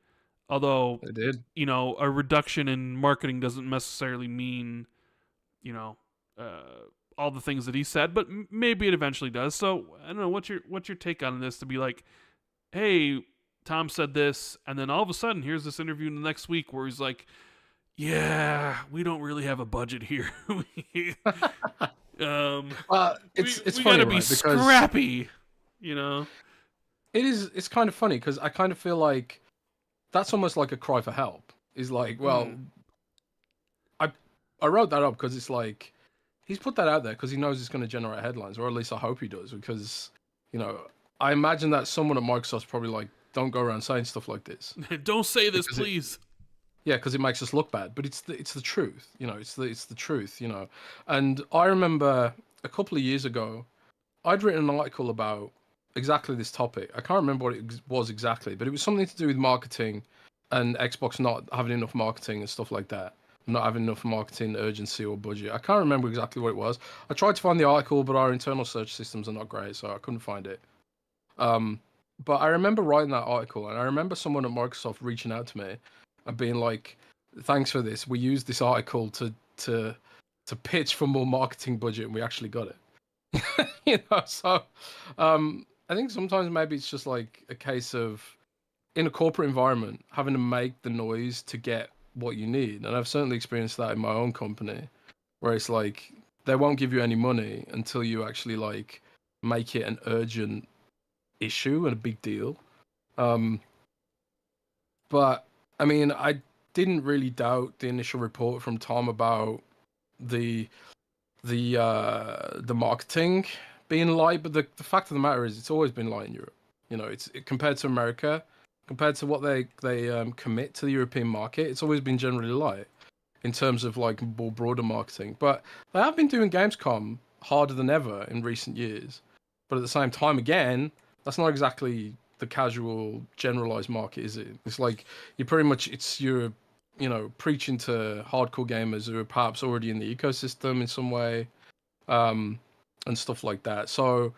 Speaker 1: Although,
Speaker 2: They did.
Speaker 1: A reduction in marketing doesn't necessarily mean, all the things that he said, but maybe it eventually does. So I don't know. What's your take on this? To be like, hey, Tom said this, and then all of a sudden, here's this interview in the next week where he's like, yeah, we don't really have a budget here.
Speaker 2: It's
Speaker 1: we
Speaker 2: funny,
Speaker 1: gotta be
Speaker 2: right?
Speaker 1: scrappy,
Speaker 2: It's kind of funny because I kind of feel like that's almost like a cry for help. Is like, well, I wrote that up because it's like he's put that out there because he knows it's going to generate headlines, or at least I hope he does, because I imagine that someone at Microsoft's probably like, don't go around saying stuff like this.
Speaker 1: Don't say this, please.
Speaker 2: Yeah, because it makes us look bad, but it's the truth, it's the truth, And I remember a couple of years ago, I'd written an article about exactly this topic. I can't remember what it was exactly, but it was something to do with marketing and Xbox not having enough marketing and stuff like that, not having enough marketing urgency or budget. I can't remember exactly what it was. I tried to find the article, but our internal search systems are not great, so I couldn't find it. But I remember writing that article, and I remember someone at Microsoft reaching out to me and being like, "Thanks for this. We used this article to pitch for more marketing budget, and we actually got it." So I think sometimes maybe it's just like a case of, in a corporate environment, having to make the noise to get what you need. And I've certainly experienced that in my own company, where it's like they won't give you any money until you actually like make it an urgent issue and a big deal. But I mean, I didn't really doubt the initial report from Tom about the marketing being light, but the fact of the matter is, it's always been light in Europe. It's compared to America, compared to what they commit to the European market, it's always been generally light in terms of like more broader marketing. But they have been doing Gamescom harder than ever in recent years. But at the same time, again, that's not exactly the casual generalized market, is it? It's like it's your preaching to hardcore gamers who are perhaps already in the ecosystem in some way, and stuff like that. So,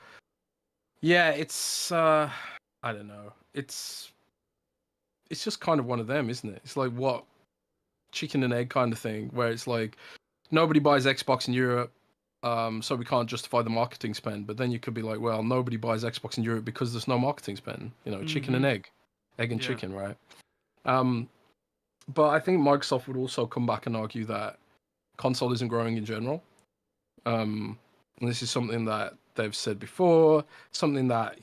Speaker 2: yeah, it's I don't know. It's just kind of one of them, isn't it? It's like what chicken and egg kind of thing, where it's like nobody buys Xbox in Europe, so we can't justify the marketing spend. But then you could be like, well, nobody buys Xbox in Europe because there's no marketing spend. Chicken and egg and chicken, right? But I think Microsoft would also come back and argue that console isn't growing in general. And this is something that they've said before, something that,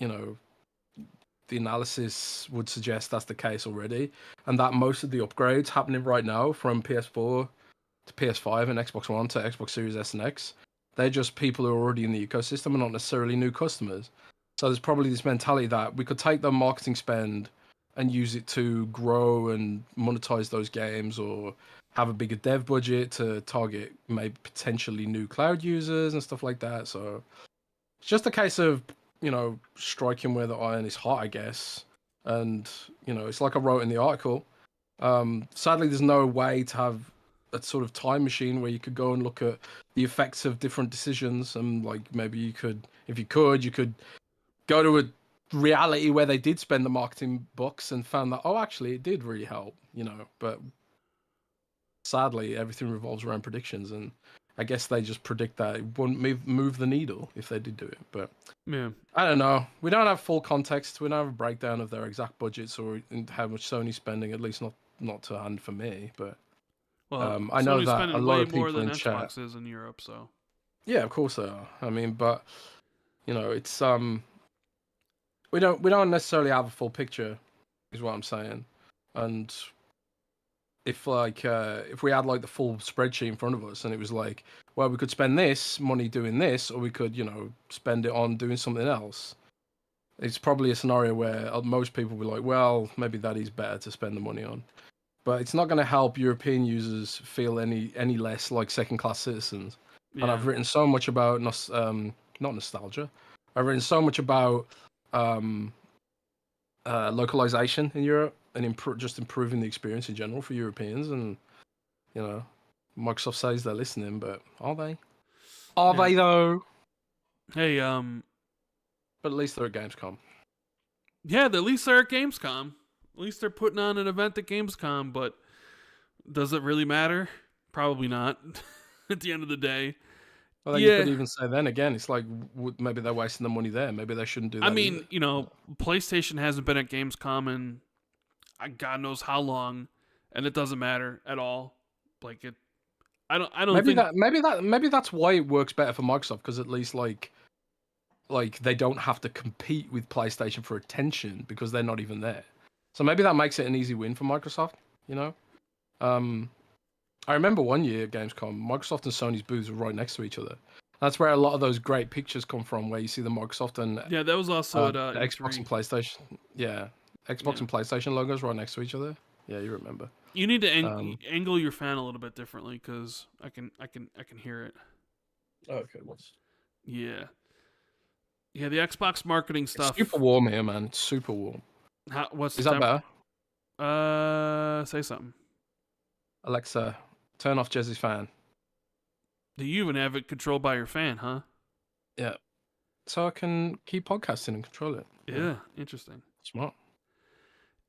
Speaker 2: the analysis would suggest that's the case already, and that most of the upgrades happening right now from PS4 to PS5 and Xbox One to Xbox Series S and X, they're just people who are already in the ecosystem and not necessarily new customers. So there's probably this mentality that we could take the marketing spend and use it to grow and monetize those games, or have a bigger dev budget to target maybe potentially new cloud users and stuff like that. So it's just a case of, striking where the iron is hot, I guess. And, it's like I wrote in the article. Sadly, there's no way to have a sort of time machine where you could go and look at the effects of different decisions. And like, maybe you could go to a reality where they did spend the marketing bucks and found that, oh, actually it did really help, but sadly everything revolves around predictions, and I guess they just predict that it wouldn't move the needle if they did do it. But
Speaker 1: yeah,
Speaker 2: I don't know. We don't have full context. We don't have a breakdown of their exact budgets or how much Sony's spending, at least not to hand for me. But I know
Speaker 1: Sony's
Speaker 2: that a lot of people in chat
Speaker 1: Xbox is in Europe, so
Speaker 2: yeah, of course they are. I mean, but it's we don't necessarily have a full picture, is what I'm saying. And if we had like the full spreadsheet in front of us and it was like, well, we could spend this money doing this, or we could, spend it on doing something else. It's probably a scenario where most people will be like, well, maybe that is better to spend the money on. But it's not going to help European users feel any less like second-class citizens. Yeah. And I've written so much about not nostalgia. I've written so much about localization in Europe and just improving the experience in general for Europeans. And Microsoft says they're listening, but are they? Are they though?
Speaker 1: Hey,
Speaker 2: but at least they're at Gamescom.
Speaker 1: Yeah, at least they're at Gamescom. At least they're putting on an event at Gamescom. But does it really matter? Probably not. At the end of the day.
Speaker 2: Well, you could even say then again, it's like maybe they're wasting the money there. Maybe they shouldn't do that.
Speaker 1: I mean, either. PlayStation hasn't been at Gamescom in God knows how long, and it doesn't matter at all. Like it, I don't think
Speaker 2: maybe that's why it works better for Microsoft, because at least like they don't have to compete with PlayStation for attention because they're not even there. So maybe that makes it an easy win for Microsoft. I remember one year at Gamescom, Microsoft and Sony's booths were right next to each other. That's where a lot of those great pictures come from, where you see the Microsoft and
Speaker 1: that was also at
Speaker 2: Xbox and PlayStation. Yeah, Xbox and PlayStation logos right next to each other. Yeah, you remember.
Speaker 1: You need to angle your fan a little bit differently, because I can hear it.
Speaker 2: Okay,
Speaker 1: Yeah, the Xbox marketing stuff.
Speaker 2: It's super warm here, man. It's super warm.
Speaker 1: Is
Speaker 2: that
Speaker 1: better? Say something.
Speaker 2: Alexa, turn off Jez's fan.
Speaker 1: Do you even have it controlled by your fan, huh?
Speaker 2: Yeah. So I can keep podcasting and control it.
Speaker 1: Yeah, interesting.
Speaker 2: Smart.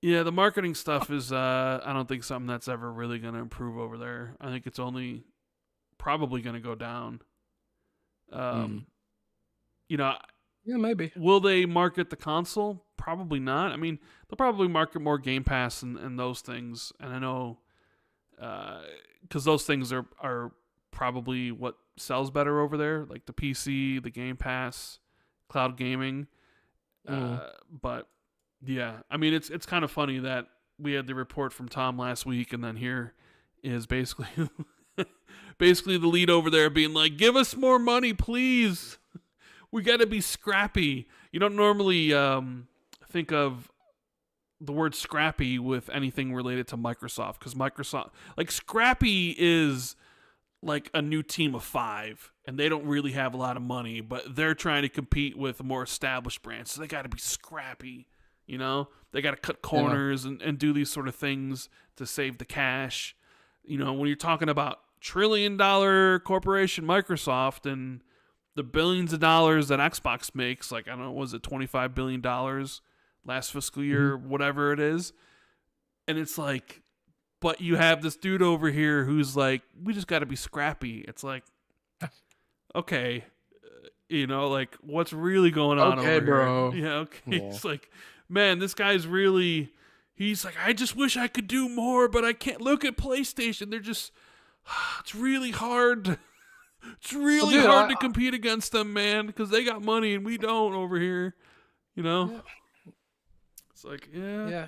Speaker 1: Yeah, the marketing stuff is, I don't think something that's ever really going to improve over there. I think it's only probably going to go down.
Speaker 2: Yeah, maybe.
Speaker 1: Will they market the console? Probably not. I mean, they'll probably market more Game Pass and those things. And I know, because those things are probably what sells better over there, like the PC, the Game Pass, cloud gaming. But yeah, I mean, it's kind of funny that we had the report from Tom last week, and then here is basically the lead over there being like, give us more money, please. We got to be scrappy. You don't normally think of the word scrappy with anything related to Microsoft, because Microsoft, like, scrappy is like a new team of 5, and they don't really have a lot of money, but they're trying to compete with a more established brands, so they got to be scrappy, You know, they got to cut corners and do these sort of things to save the cash. You know, when you're talking about $1 trillion corporation Microsoft and the billions of dollars that Xbox makes, like, I don't know, was it $25 billion last fiscal year, whatever it is. And it's like, but you have this dude over here who's like, we just got to be scrappy. It's like, okay, you know, like, what's really going on over
Speaker 2: bro.
Speaker 1: here? Yeah, okay. Yeah. It's like, man, this guy's really, he's like, I just wish I could do more, but I can't. Look at PlayStation. They're just, it's really hard. It's really hard to compete against them, man, because they got money and we don't over here, you know? Yeah. It's like, yeah.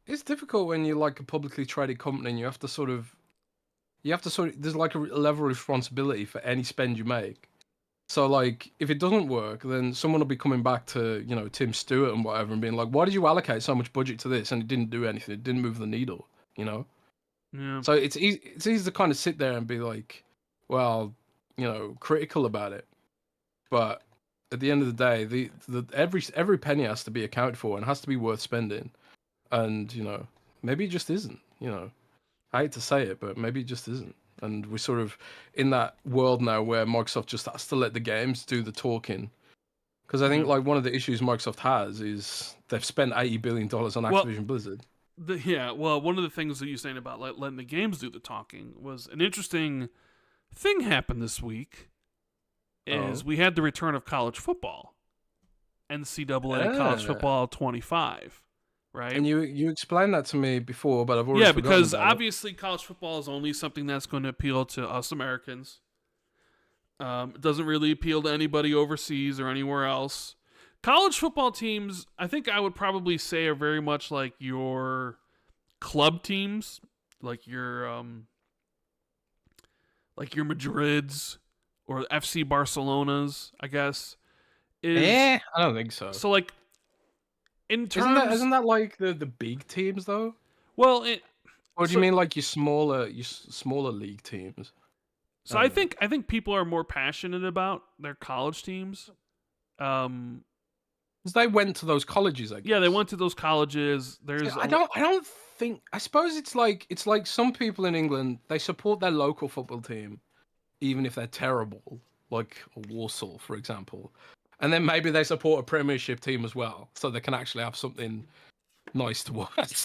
Speaker 2: It's difficult when you're like a publicly traded company and you have to sort of, there's like a level of responsibility for any spend you make. So, like, if it doesn't work, then someone will be coming back to, you know, Tim Stewart and whatever and being like, why did you allocate so much budget to this and it didn't do anything? It didn't move the needle, you know?
Speaker 1: Yeah.
Speaker 2: So it's easy to kind of sit there and be like, well, you know, critical about it. But at the end of the day, every penny has to be accounted for and has to be worth spending. And, you know, maybe it just isn't, you know. I hate to say it, but maybe it just isn't. And we're sort of in that world now where Microsoft just has to let the games do the talking. Because I think like one of the issues Microsoft has is they've spent $80 billion on Activision Blizzard.
Speaker 1: One of the things that you're saying about letting the games do the talking was an interesting thing happened this week. We had the return of college football. NCAA College Football 25. Right.
Speaker 2: And you explained that to me before, but I've already forgotten
Speaker 1: because
Speaker 2: about
Speaker 1: obviously college football is only something that's going to appeal to us Americans. It doesn't really appeal to anybody overseas or anywhere else. College football teams, I think I would probably say, are very much like your club teams, like your Madrids or FC Barcelonas, I guess.
Speaker 2: I don't think so.
Speaker 1: So like. In terms,
Speaker 2: isn't that like the big teams though?
Speaker 1: Well,
Speaker 2: or do you mean like your smaller league teams?
Speaker 1: So I think people are more passionate about their college teams.
Speaker 2: Because they went to those colleges, I guess.
Speaker 1: Yeah, they went to those colleges.
Speaker 2: I don't think. I suppose it's like some people in England, they support their local football team, even if they're terrible, like Walsall, for example. And then maybe they support a Premiership team as well, so they can actually have something nice to watch.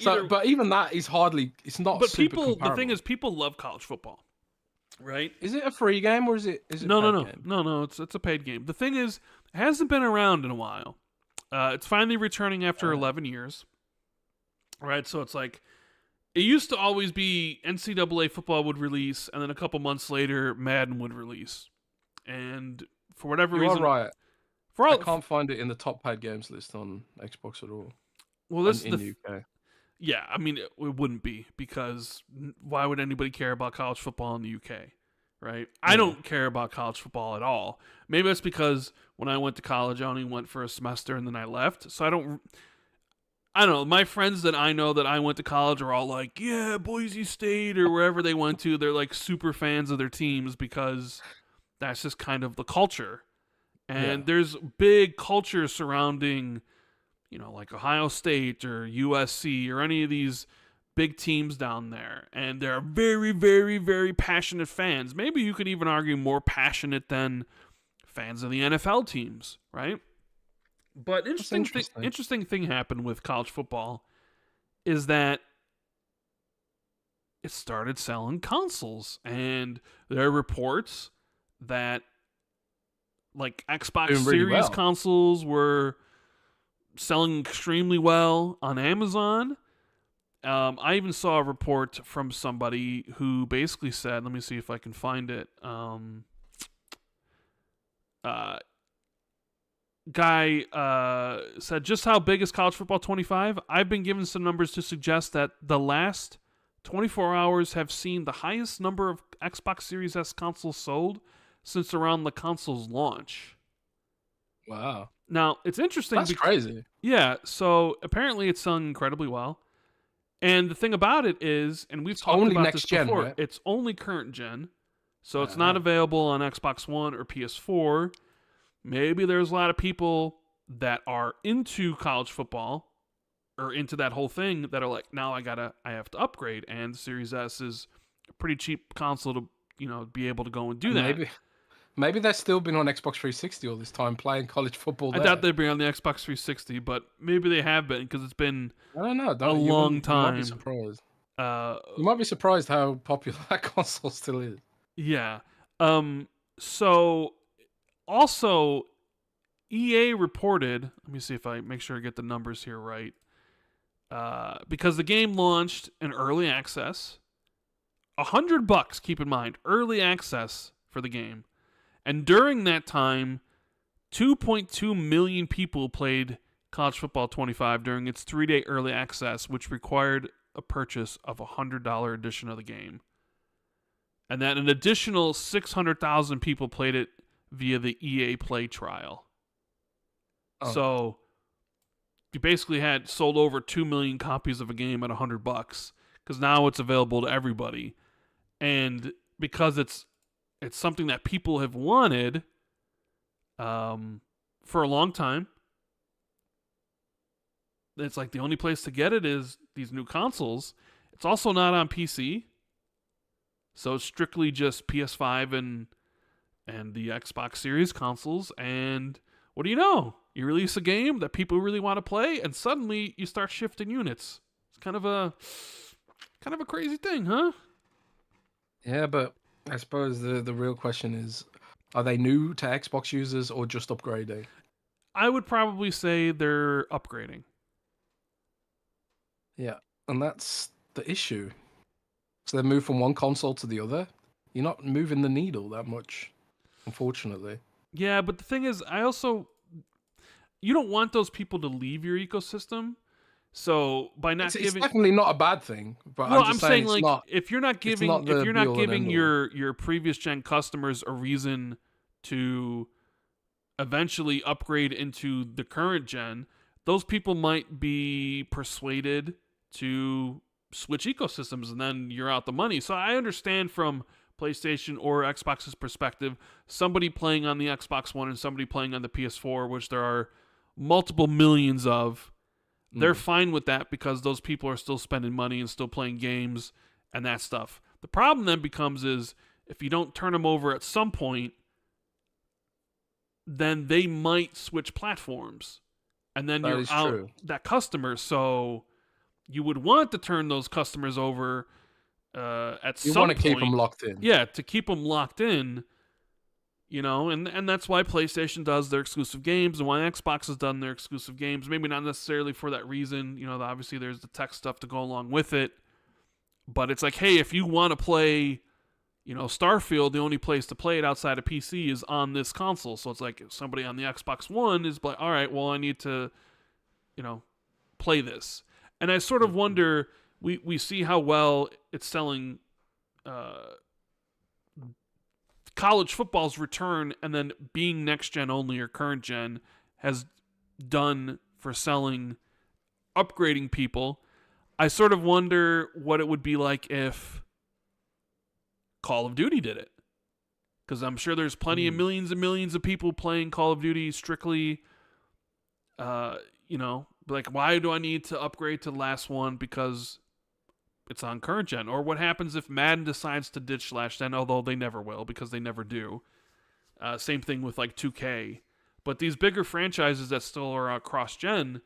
Speaker 2: But even that is hardly. It's not. But super comparable.
Speaker 1: The thing is, people love college football, right?
Speaker 2: Is it a free game or is it?
Speaker 1: No. It's a paid game. The thing is, it hasn't been around in a while. It's finally returning after 11 years, right? So it's like it used to always be NCAA football would release, and then a couple months later, Madden would release, and for whatever reason,
Speaker 2: right. I can't find it in the top paid games list on Xbox at all.
Speaker 1: Well, this
Speaker 2: in the UK.
Speaker 1: Yeah, I mean, it wouldn't be, because why would anybody care about college football in the UK, right? Yeah. I don't care about college football at all. Maybe that's because when I went to college, I only went for a semester and then I left. So I don't know. My friends that I know that I went to college are all like, yeah, Boise State or wherever they went to. They're like super fans of their teams because that's just kind of the culture. And there's big culture surrounding, you know, like Ohio State or USC or any of these big teams down there. And they're very, very, very passionate fans. Maybe you could even argue more passionate than fans of the NFL teams, right? But interesting thing happened with college football is that it started selling consoles. And there are reports that like Xbox Series consoles were selling extremely well on Amazon. I even saw a report from somebody who basically said, let me see if I can find it. Guy said, just how big is College Football 25? I've been given some numbers to suggest that the last 24 hours have seen the highest number of Xbox Series S consoles sold since around the console's launch.
Speaker 2: Wow.
Speaker 1: Now, it's interesting.
Speaker 2: That's crazy.
Speaker 1: Yeah, so apparently it's selling incredibly well. And the thing about it is, and we've talked about this before, right? It's only current gen. So it's not available on Xbox One or PS4. Maybe there's a lot of people that are into college football or into that whole thing that are like, now I have to upgrade, and the Series S is a pretty cheap console to, be able to go and do that.
Speaker 2: Maybe they've still been on Xbox 360 all this time playing college football there.
Speaker 1: I doubt they'd be on the Xbox 360, but maybe they have been, because it's been
Speaker 2: I don't know.
Speaker 1: a long time.
Speaker 2: You might be surprised. You might be surprised how popular that console still is.
Speaker 1: Yeah. So, also, EA reported, let me see if I make sure I get the numbers here right, because the game launched in early access, $100, keep in mind, early access for the game. And during that time, 2.2 million people played College Football 25 during its 3-day early access, which required a purchase of a $100 edition of the game. And then an additional 600,000 people played it via the EA Play trial. Oh. So you basically had sold over 2 million copies of a game at $100, because now it's available to everybody. And because it's something that people have wanted for a long time, it's like the only place to get it is these new consoles. It's also not on PC, so it's strictly just PS5 and the Xbox Series consoles. And what do you know? You release a game that people really want to play, and suddenly you start shifting units. It's kind of a crazy thing, huh?
Speaker 2: Yeah, but I suppose the real question is, are they new to Xbox users or just upgrading?
Speaker 1: I would probably say they're upgrading.
Speaker 2: Yeah, and that's the issue. So they move from one console to the other. You're not moving the needle that much, unfortunately.
Speaker 1: Yeah, but the thing is, you don't want those people to leave your ecosystem. So by not
Speaker 2: it's definitely not a bad thing. But
Speaker 1: well,
Speaker 2: I'm saying like,
Speaker 1: if you're not giving your previous gen customers a reason to eventually upgrade into the current gen, those people might be persuaded to switch ecosystems, and then you're out the money. So I understand from PlayStation or Xbox's perspective, somebody playing on the Xbox One and somebody playing on the PS4, which there are multiple millions of, they're fine with that because those people are still spending money and still playing games and that stuff. The problem then becomes is if you don't turn them over at some point, then they might switch platforms. And then you're out that customer. So you would want to turn those customers over at some point. You want to
Speaker 2: keep them locked in.
Speaker 1: Yeah, to keep them locked in. And that's why PlayStation does their exclusive games and why Xbox has done their exclusive games. Maybe not necessarily for that reason. Obviously there's the tech stuff to go along with it. But it's like, hey, if you want to play, Starfield, the only place to play it outside of PC is on this console. So it's like if somebody on the Xbox One is like, all right, well, I need to, play this. And I sort of wonder, we see how well it's selling college football's return, and then being next gen only or current gen has done for selling, upgrading people. I sort of wonder what it would be like if Call of Duty did it, because I'm sure there's plenty of millions and millions of people playing Call of Duty strictly, like, why do I need to upgrade to the last one because it's on current gen? Or what happens if Madden decides to ditch last gen, although they never will because they never do. Same thing with like 2K. But these bigger franchises that still are cross gen,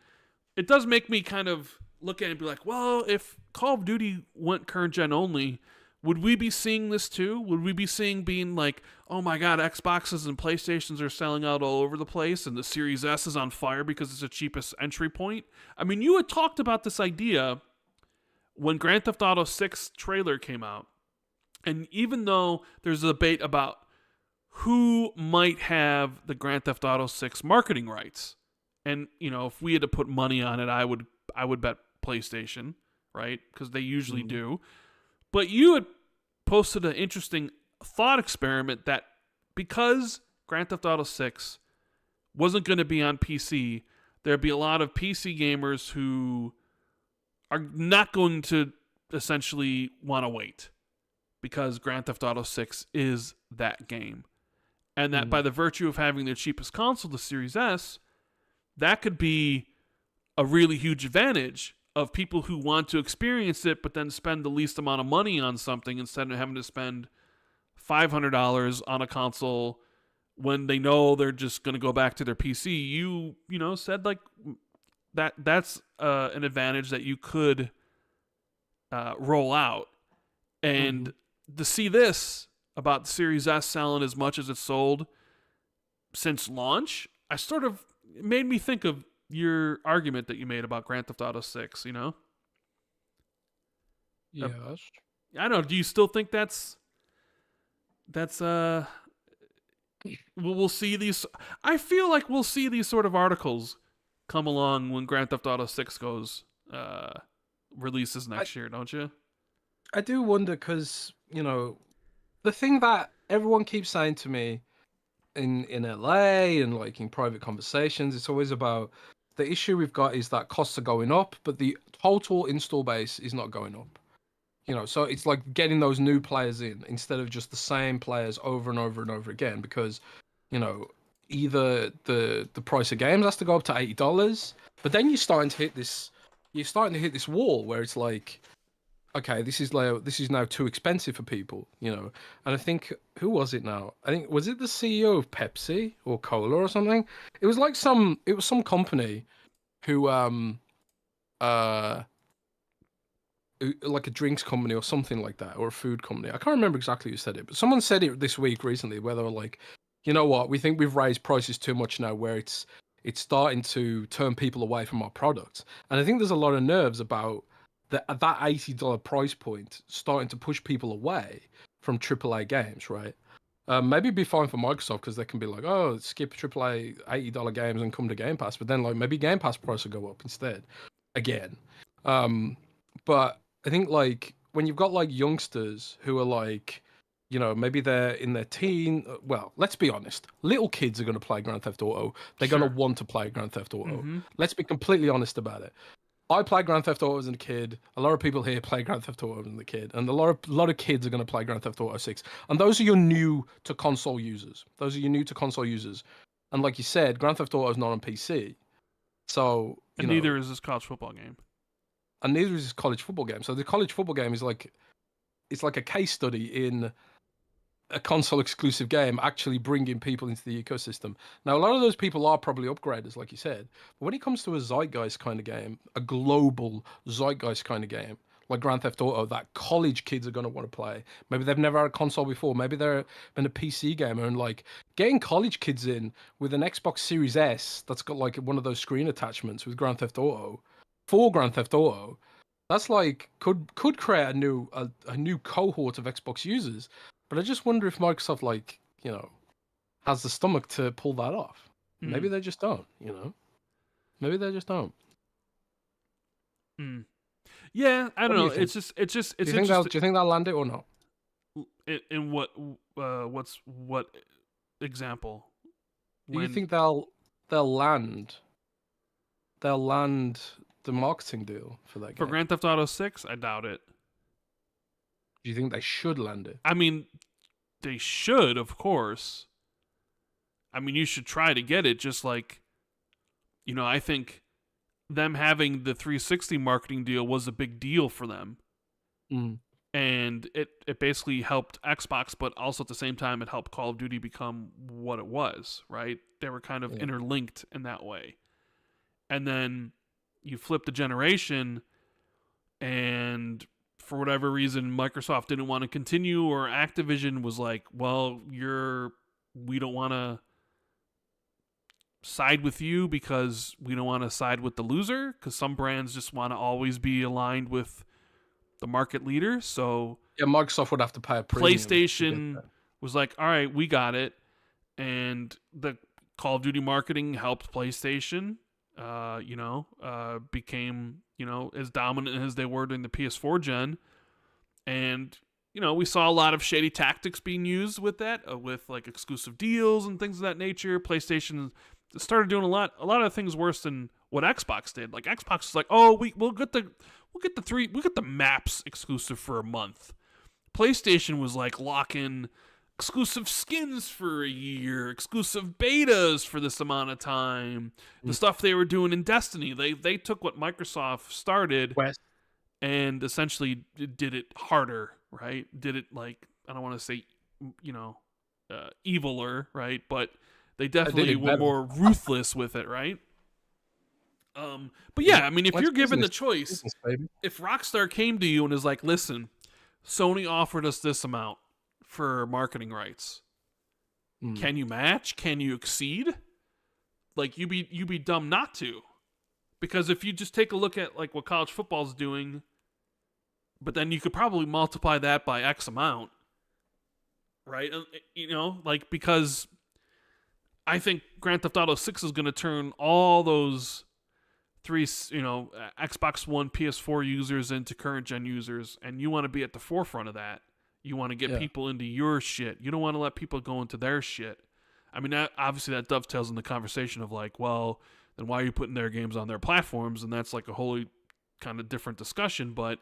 Speaker 1: it does make me kind of look at it and be like, well, if Call of Duty went current gen only, would we be seeing this too? Would we be being like, oh my god, Xboxes and PlayStations are selling out all over the place and the Series S is on fire because it's the cheapest entry point? I mean, you had talked about this idea when Grand Theft Auto 6 trailer came out. And even though there's a debate about who might have the Grand Theft Auto 6 marketing rights, and, if we had to put money on it, I would bet PlayStation, right? Because they usually do. But you had posted an interesting thought experiment that because Grand Theft Auto 6 wasn't going to be on PC, there'd be a lot of PC gamers who are not going to essentially want to wait because Grand Theft Auto 6 is that game. And that by the virtue of having their cheapest console, the Series S, that could be a really huge advantage of people who want to experience it, but then spend the least amount of money on something instead of having to spend $500 on a console when they know they're just going to go back to their PC. You said like that's an advantage that you could roll out. And to see this about the Series S selling as much as it's sold since launch, it made me think of your argument that you made about Grand Theft Auto 6,
Speaker 2: Yes.
Speaker 1: I don't know. Do you still think that's we'll see these? I feel like we'll see these sort of articles come along when Grand Theft Auto 6 goes releases next year, don't you?
Speaker 2: I do wonder because the thing that everyone keeps saying to me in LA and like in private conversations, it's always about the issue we've got is that costs are going up, but the total install base is not going up. So it's like getting those new players in instead of just the same players over and over and over again, because either the price of games has to go up to $80, but then you're starting to hit this wall where it's like, okay, this is now too expensive for people, And I think, who was it now? I think, was it the CEO of Pepsi or Cola or something? It was some company who like a drinks company or something like that, or a food company. I can't remember exactly who said it, but someone said it this week recently where they were like, you know what, we think we've raised prices too much now, where it's starting to turn people away from our products. And I think there's a lot of nerves about that $80 price point starting to push people away from AAA games, right? Maybe it'd be fine for Microsoft because they can be like, oh, skip AAA $80 games and come to Game Pass, but then like maybe Game Pass price will go up instead again. But I think like when you've got like youngsters who are like, maybe they're in their teen. Well, let's be honest. Little kids are going to play Grand Theft Auto. They're going to want to play Grand Theft Auto.
Speaker 1: Mm-hmm.
Speaker 2: Let's be completely honest about it. I played Grand Theft Auto as a kid. A lot of people here play Grand Theft Auto as a kid, and a lot of kids are going to play Grand Theft Auto 6. And those are your new to console users. And like you said, Grand Theft Auto is not on PC, so
Speaker 1: neither is this college football game.
Speaker 2: And neither is this college football game. So the college football game is like, it's like a case study in a console exclusive game actually bringing people into the ecosystem. Now, a lot of those people are probably upgraders, like you said. But when it comes to a zeitgeist kind of game, a global zeitgeist kind of game, like Grand Theft Auto, that college kids are going to want to play. Maybe they've never had a console before. Maybe they've been a PC gamer, and like getting college kids in with an Xbox Series S that's got like one of those screen attachments with Grand Theft Auto, for Grand Theft Auto, that's like could create a new cohort of Xbox users. But I just wonder if Microsoft has the stomach to pull that off. Maybe they just don't. Maybe they just don't.
Speaker 1: Yeah, I don't know. It's just. Do
Speaker 2: you think they'll land it or not?
Speaker 1: In what? What example?
Speaker 2: Do you think they'll land? They'll land the marketing deal for that game.
Speaker 1: For Grand Theft Auto 6, I doubt it.
Speaker 2: Do you think they should land it?
Speaker 1: I mean, they should, of course. I mean, you should try to get it, just like, I think them having the 360 marketing deal was a big deal for them. And it basically helped Xbox, but also at the same time, it helped Call of Duty become what it was, right? They were kind of interlinked in that way. And then you flip the generation, and for whatever reason, Microsoft didn't want to continue, or Activision was like, well, we don't want to side with you because we don't want to side with the loser, because some brands just want to always be aligned with the market leader. So
Speaker 2: yeah, Microsoft would have to pay a premium.
Speaker 1: PlayStation was like, all right, we got it. And the Call of Duty marketing helped PlayStation, became, as dominant as they were during the PS4 gen. And, we saw a lot of shady tactics being used with that, with like exclusive deals and things of that nature. PlayStation started doing a lot of things worse than what Xbox did. Like Xbox is like, oh, we'll get the maps exclusive for a month. PlayStation was like locking exclusive skins for a year, exclusive betas for this amount of time. The stuff they were doing in Destiny, they took what Microsoft started and essentially did it harder, right? Did it like, I don't want to say, eviler, right? But they definitely were more ruthless with it, right? But yeah, I mean, if you're given the choice, if Rockstar came to you and is like, listen, Sony offered us this amount for marketing rights. Can you match? Can you exceed? Like, you'd be dumb not to. Because if you just take a look at like what college football's doing, but then you could probably multiply that by X amount, right? Like, because I think Grand Theft Auto 6 is going to turn all those Xbox One, PS4 users into current gen users, and you want to be at the forefront of that. You want to get people into your shit. You don't want to let people go into their shit. I mean, obviously that dovetails in the conversation of like, well, then why are you putting their games on their platforms? And that's like a wholly kind of different discussion, but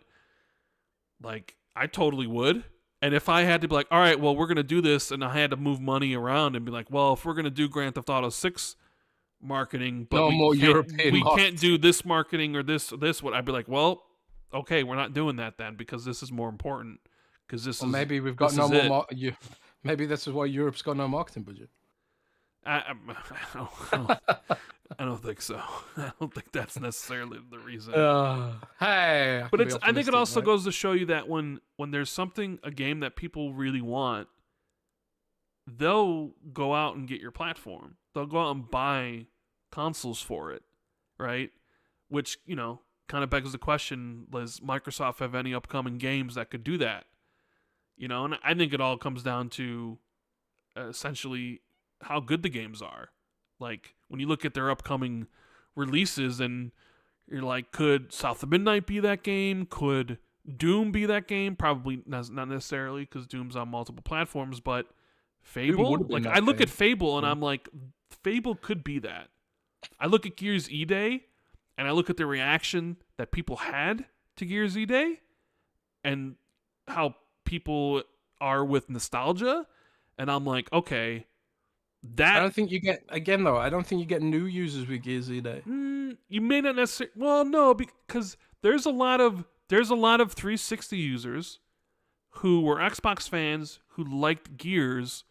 Speaker 1: like, I totally would. And if I had to be like, all right, well, we're going to do this, and I had to move money around and be like, well, if we're going to do Grand Theft Auto 6 marketing, but we can't do this marketing or this what, I'd be like, well, okay, we're not doing that then, because this is more important. Because
Speaker 2: maybe we've got no more. Maybe this is why Europe's got no marketing budget.
Speaker 1: I don't think so. I don't think that's necessarily the reason. But I think it also goes to show you that when there's a game that people really want, they'll go out and get your platform. They'll go out and buy consoles for it, right? Which, kind of begs the question, does Microsoft have any upcoming games that could do that? And I think it all comes down to essentially how good the games are. Like, when you look at their upcoming releases and you're like, could South of Midnight be that game? Could Doom be that game? Probably not necessarily, because Doom's on multiple platforms, but Fable? Like, I look at Fable and I'm like, Fable could be that. I look at Gears E-Day and I look at the reaction that people had to Gears E-Day and how people are with nostalgia, and I'm like, okay, I
Speaker 2: don't think you get, again though, I don't think you get new users with Gears E-Day.
Speaker 1: You may not necessarily, well, no, because there's a lot of 360 users who were Xbox fans who liked Gears,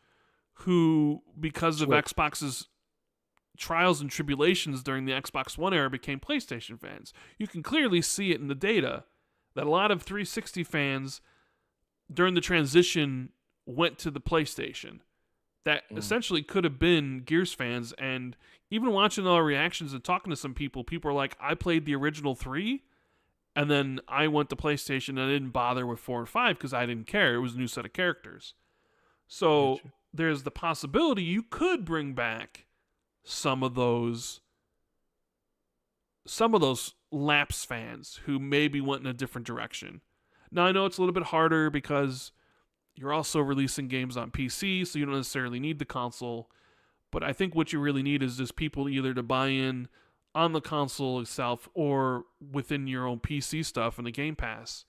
Speaker 1: who, because of Xbox's trials and tribulations during the Xbox One era, became PlayStation fans. You can clearly see it in the data that a lot of 360 fans during the transition went to the PlayStation. That essentially could have been Gears fans, and even watching all our reactions and talking to some people are like, I played the original 3, and then I went to PlayStation and I didn't bother with 4 and 5 because I didn't care. It was a new set of characters. So there's the possibility you could bring back some of those lapse fans who maybe went in a different direction. Now, I know it's a little bit harder because you're also releasing games on PC, so you don't necessarily need the console. But I think what you really need is just people either to buy in on the console itself or within your own PC stuff in the Game Pass.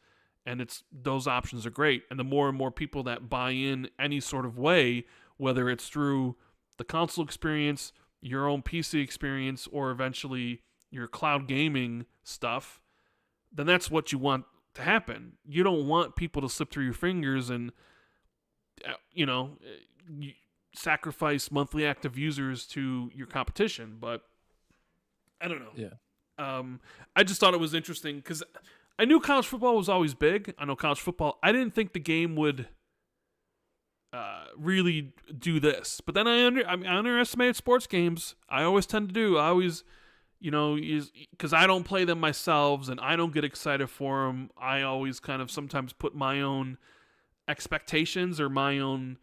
Speaker 1: And those options are great. And the more and more people that buy in any sort of way, whether it's through the console experience, your own PC experience, or eventually your cloud gaming stuff, then that's what you want to happen. You don't want people to slip through your fingers and sacrifice monthly active users to your competition. But I don't know. I just thought it was interesting because I knew college football was always big. I know college football. I didn't think the game would really do this. But then I underestimated sports games. I always tend to do. I always, because I don't play them myself and I don't get excited for them. I always kind of sometimes put my own expectations or my own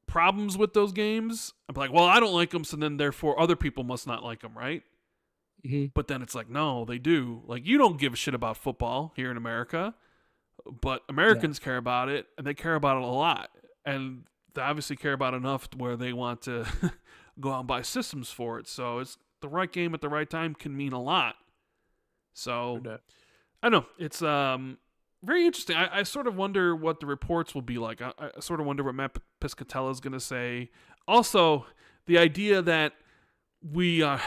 Speaker 1: problems with those games. I'm like, well, I don't like them, so then therefore other people must not like them, right? Mm-hmm. But then it's like, no, they do. Like, you don't give a shit about football here in America, but Americans care about it, and they care about it a lot. And they obviously care about it enough to where they want to go out and buy systems for it. So it's the right game at the right time can mean a lot. So I don't know. It's very interesting. I sort of wonder what the reports will be like. I sort of wonder what Matt Piscatella is going to say. Also, the idea that we, I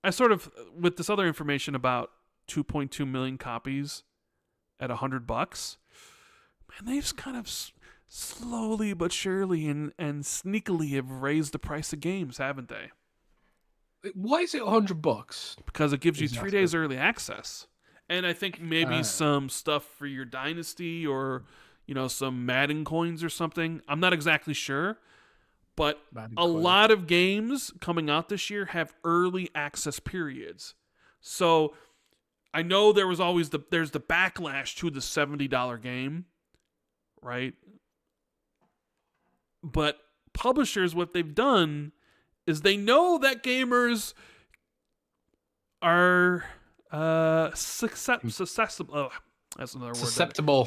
Speaker 1: sort of, with this other information about 2.2 million copies at $100, man, they've just kind of slowly but surely and sneakily have raised the price of games, haven't they?
Speaker 2: Why is it $100?
Speaker 1: Because it gives you 3 days early access. And I think maybe some stuff for your Dynasty or, some Madden coins or something. I'm not exactly sure. But lot of games coming out this year have early access periods. So I know there was always there's the backlash to the $70 game, right? But publishers, what they've done is they know that gamers are susceptible. Oh, that's another word. Susceptible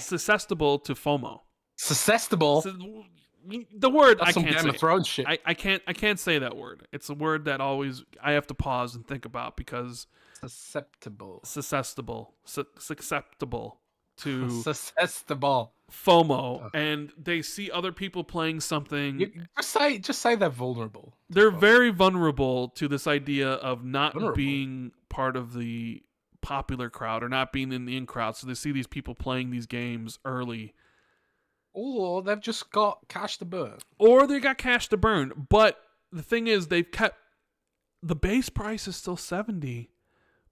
Speaker 1: to FOMO.
Speaker 2: Susceptible.
Speaker 1: The word
Speaker 2: that's
Speaker 1: I can't
Speaker 2: Game
Speaker 1: say.
Speaker 2: Of Thrones shit.
Speaker 1: I can't say that word. It's a word that always I have to pause and think about because
Speaker 2: susceptible to
Speaker 1: FOMO, and they see other people playing something.
Speaker 2: Just say they're vulnerable.
Speaker 1: They're very vulnerable to this idea of not being part of the popular crowd or not being in the in crowd. So they see these people playing these games early.
Speaker 2: Or they've just got cash to burn.
Speaker 1: But the thing is, they've kept the base price is still $70,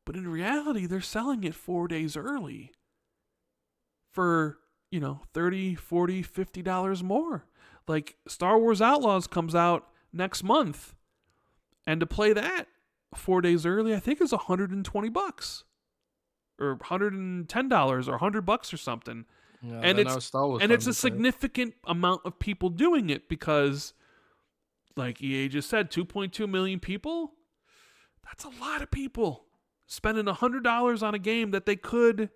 Speaker 1: but in reality, they're selling it 4 days early for, $30, $40, $50 more. Like Star Wars Outlaws comes out next month, and to play that 4 days early, I think is $120 or $110 or $100 or something.
Speaker 2: Yeah,
Speaker 1: and it's a significant amount of people doing it because, like EA just said, 2.2 million people. That's a lot of people spending $100 on a game that they could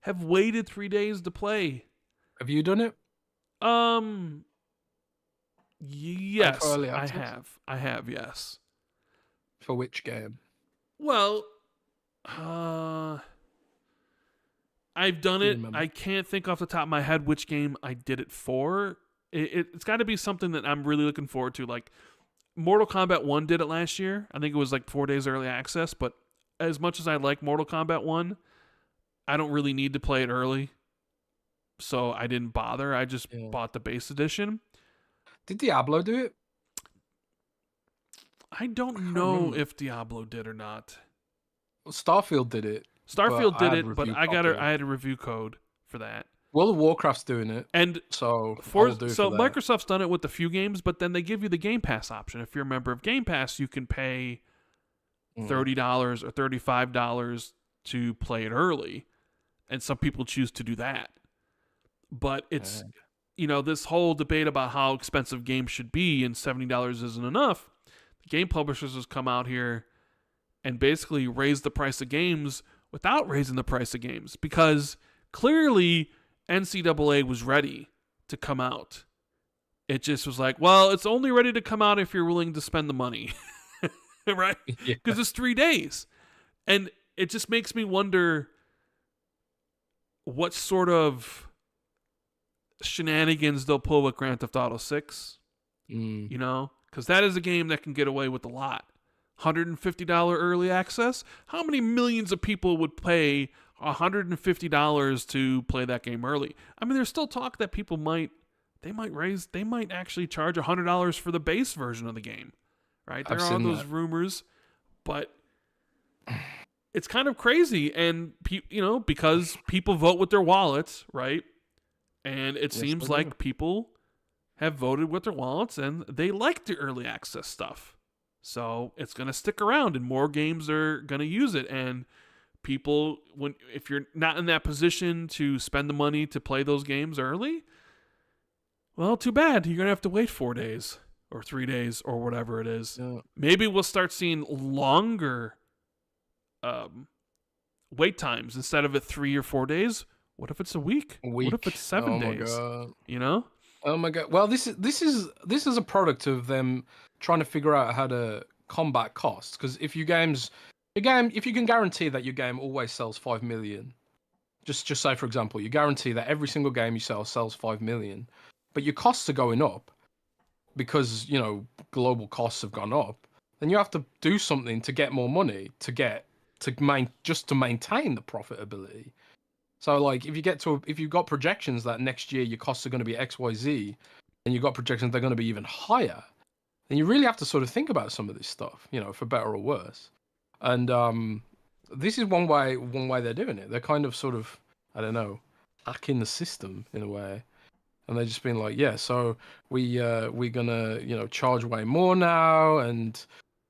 Speaker 1: have waited 3 days to play.
Speaker 2: Have you done it?
Speaker 1: Yes, I have. Yes.
Speaker 2: For which game?
Speaker 1: Well, I've done it. I can't think off the top of my head which game I did it for. It's got to be something that I'm really looking forward to. Like Mortal Kombat 1 did it last year. I think it was like 4 days early access. But as much as I like Mortal Kombat 1, I don't really need to play it early. So I didn't bother. I just bought the base edition.
Speaker 2: Did Diablo do it?
Speaker 1: I don't know if Diablo did or not.
Speaker 2: Well, Starfield did it.
Speaker 1: Starfield did it, but I had a review code for that.
Speaker 2: World of Warcraft's doing it,
Speaker 1: and
Speaker 2: so
Speaker 1: Microsoft's done it with a few games, but then they give you the Game Pass option. If you're a member of Game Pass, you can pay $30 or $35 to play it early, and some people choose to do that. But it's this whole debate about how expensive games should be and $70 isn't enough. The game publishers has come out here and basically raised the price of games without raising the price of games because clearly NCAA was ready to come out. It just was like, well, it's only ready to come out if you're willing to spend the money, right? Because it's 3 days. And it just makes me wonder what sort of shenanigans they'll pull with Grand Theft Auto 6, because that is a game that can get away with a lot. $150 early access. How many millions of people would pay $150 to play that game early? I mean, there's still talk that people might actually charge $100 for the base version of the game, right? There are those rumors, but it's kind of crazy, and because people vote with their wallets, right? And it seems like people have voted with their wallets, and they like the early access stuff. So it's going to stick around and more games are going to use it. And people, if you're not in that position to spend the money to play those games early, well, too bad. You're going to have to wait 4 days or 3 days or whatever it is. Yeah. Maybe we'll start seeing longer wait times instead of 3 or 4 days. What if it's a week? What if it's 7 days? God.
Speaker 2: Oh my God. Well, this is a product of them trying to figure out how to combat costs. Because if you can guarantee that your game always sells 5 million, Just say, for example, you guarantee that every single game you sell sells 5 million, but your costs are going up because, you know, global costs have gone up, then you have to do something to get more money just to maintain the profitability. So, like, if you've got projections that next year your costs are going to be XYZ, and you've got projections they're going to be even higher, then you really have to sort of think about some of this stuff, you know, for better or worse. And this is one way they're doing it. They're kind of sort of, I don't know, hacking the system in a way. And they're just being like, yeah, so we're gonna, you know, charge way more now, and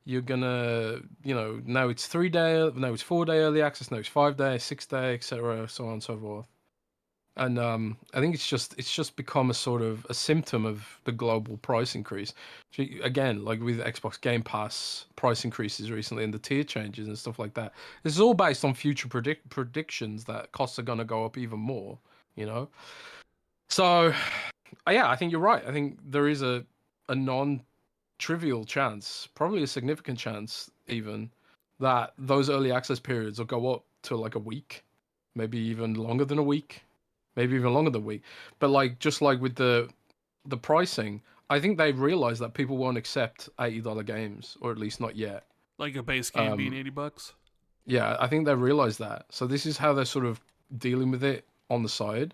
Speaker 2: you're gonna, you know, now it's 4-day early access, now it's 5-day, 6-day, etc., so on and so forth. And I think it's just become a sort of a symptom of the global price increase. Again, like with Xbox Game Pass price increases recently and the tier changes and stuff like that. This is all based on future predictions that costs are going to go up even more, you know? So, yeah, I think you're right. I think there is a non-trivial chance, probably a significant chance even, that those early access periods will go up to like a week, maybe even longer than a week. Maybe even longer than a week. But like, just like with the pricing, I think they've realized that people won't accept $80 games, or at least not yet.
Speaker 1: Like a base game being $80.
Speaker 2: Yeah, I think they've realized that. So this is how they're sort of dealing with it on the side.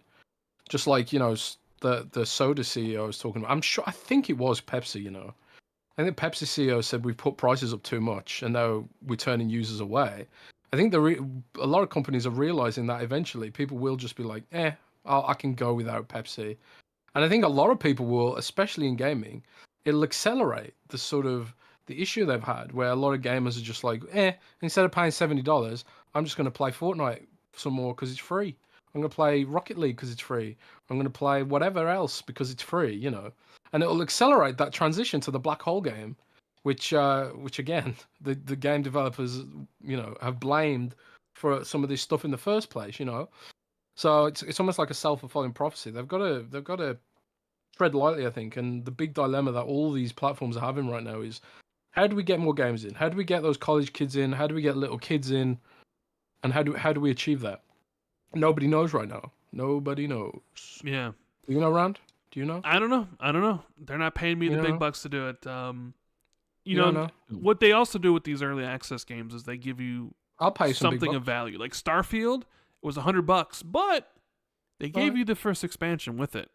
Speaker 2: Just like, you know, the soda CEO I was talking about. I think it was Pepsi, you know. I think Pepsi CEO said we've put prices up too much and now we're turning users away. I think a lot of companies are realizing that eventually people will just be like, I can go without Pepsi. And I think a lot of people will, especially in gaming, it'll accelerate the issue they've had where a lot of gamers are just like, instead of paying $70, I'm just going to play Fortnite some more because it's free. I'm going to play Rocket League because it's free. I'm going to play whatever else because it's free, you know. And it'll accelerate that transition to the black hole game, which again, the game developers, you know, have blamed for some of this stuff in the first place, you know. So it's almost like a self-fulfilling prophecy. They've got to tread lightly, I think. And the big dilemma that all these platforms are having right now is, how do we get more games in? How do we get those college kids in? How do we get little kids in? And how do we achieve that? Nobody knows right now. Nobody knows.
Speaker 1: Yeah.
Speaker 2: You know, Rand? Do you know?
Speaker 1: I don't know. They're not paying me the big bucks to do it. You know what they also do with these early access games is they give you
Speaker 2: I'll pay
Speaker 1: something of value. Like Starfield was $100, but they gave you the first expansion with it.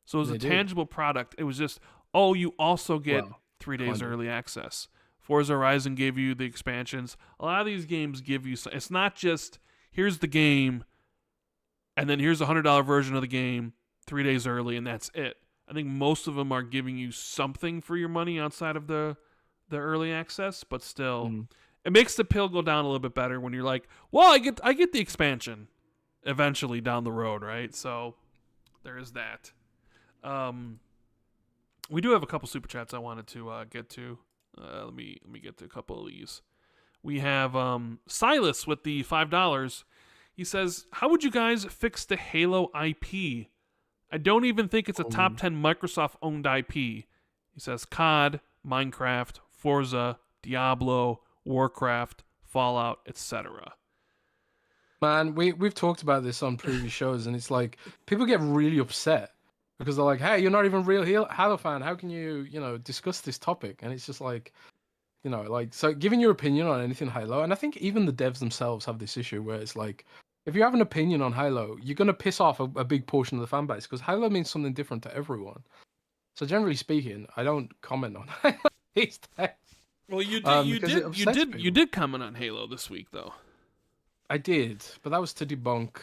Speaker 1: So it was a tangible product. It was just, you also get 3 days early access. Forza Horizon gave you the expansions. A lot of these games give you, it's not just, here's the game, and then here's a $100 version of the game 3 days early, and that's it. I think most of them are giving you something for your money outside of the early access, but still, it makes the pill go down a little bit better when you're like, well, I get the expansion eventually down the road, right? So there is that. We do have a couple super chats I wanted to get to. Let me get to a couple of these. We have Silas with the $5. He says, how would you guys fix the Halo IP? I don't even think it's a top 10 Microsoft-owned IP. He says COD, Minecraft, Forza, Diablo, Warcraft, Fallout, etc.
Speaker 2: Man, we've talked about this on previous shows, and it's like, people get really upset because they're like, hey, you're not even a real Halo fan. How can you discuss this topic? And it's just like, so giving your opinion on anything Halo, and I think even the devs themselves have this issue where it's like, if you have an opinion on Halo, you're going to piss off a big portion of the fan base because Halo means something different to everyone. So generally speaking, I don't comment on Halo these days.
Speaker 1: Well, you did comment on Halo this week, though.
Speaker 2: I did, but that was to debunk.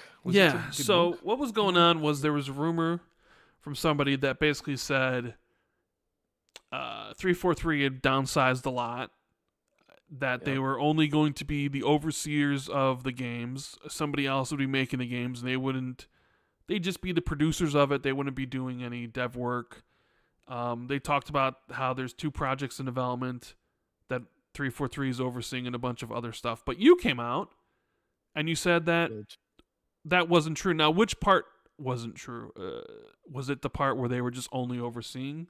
Speaker 1: So what was going on was there was a rumor from somebody that basically said 343 had downsized a lot, that they were only going to be the overseers of the games. Somebody else would be making the games, and they'd just be the producers of it. They wouldn't be doing any dev work. They talked about how there's 2 projects in development that 343 is overseeing and a bunch of other stuff. But you came out and you said that wasn't true. Now, which part wasn't true? Was it the part where they were just only overseeing?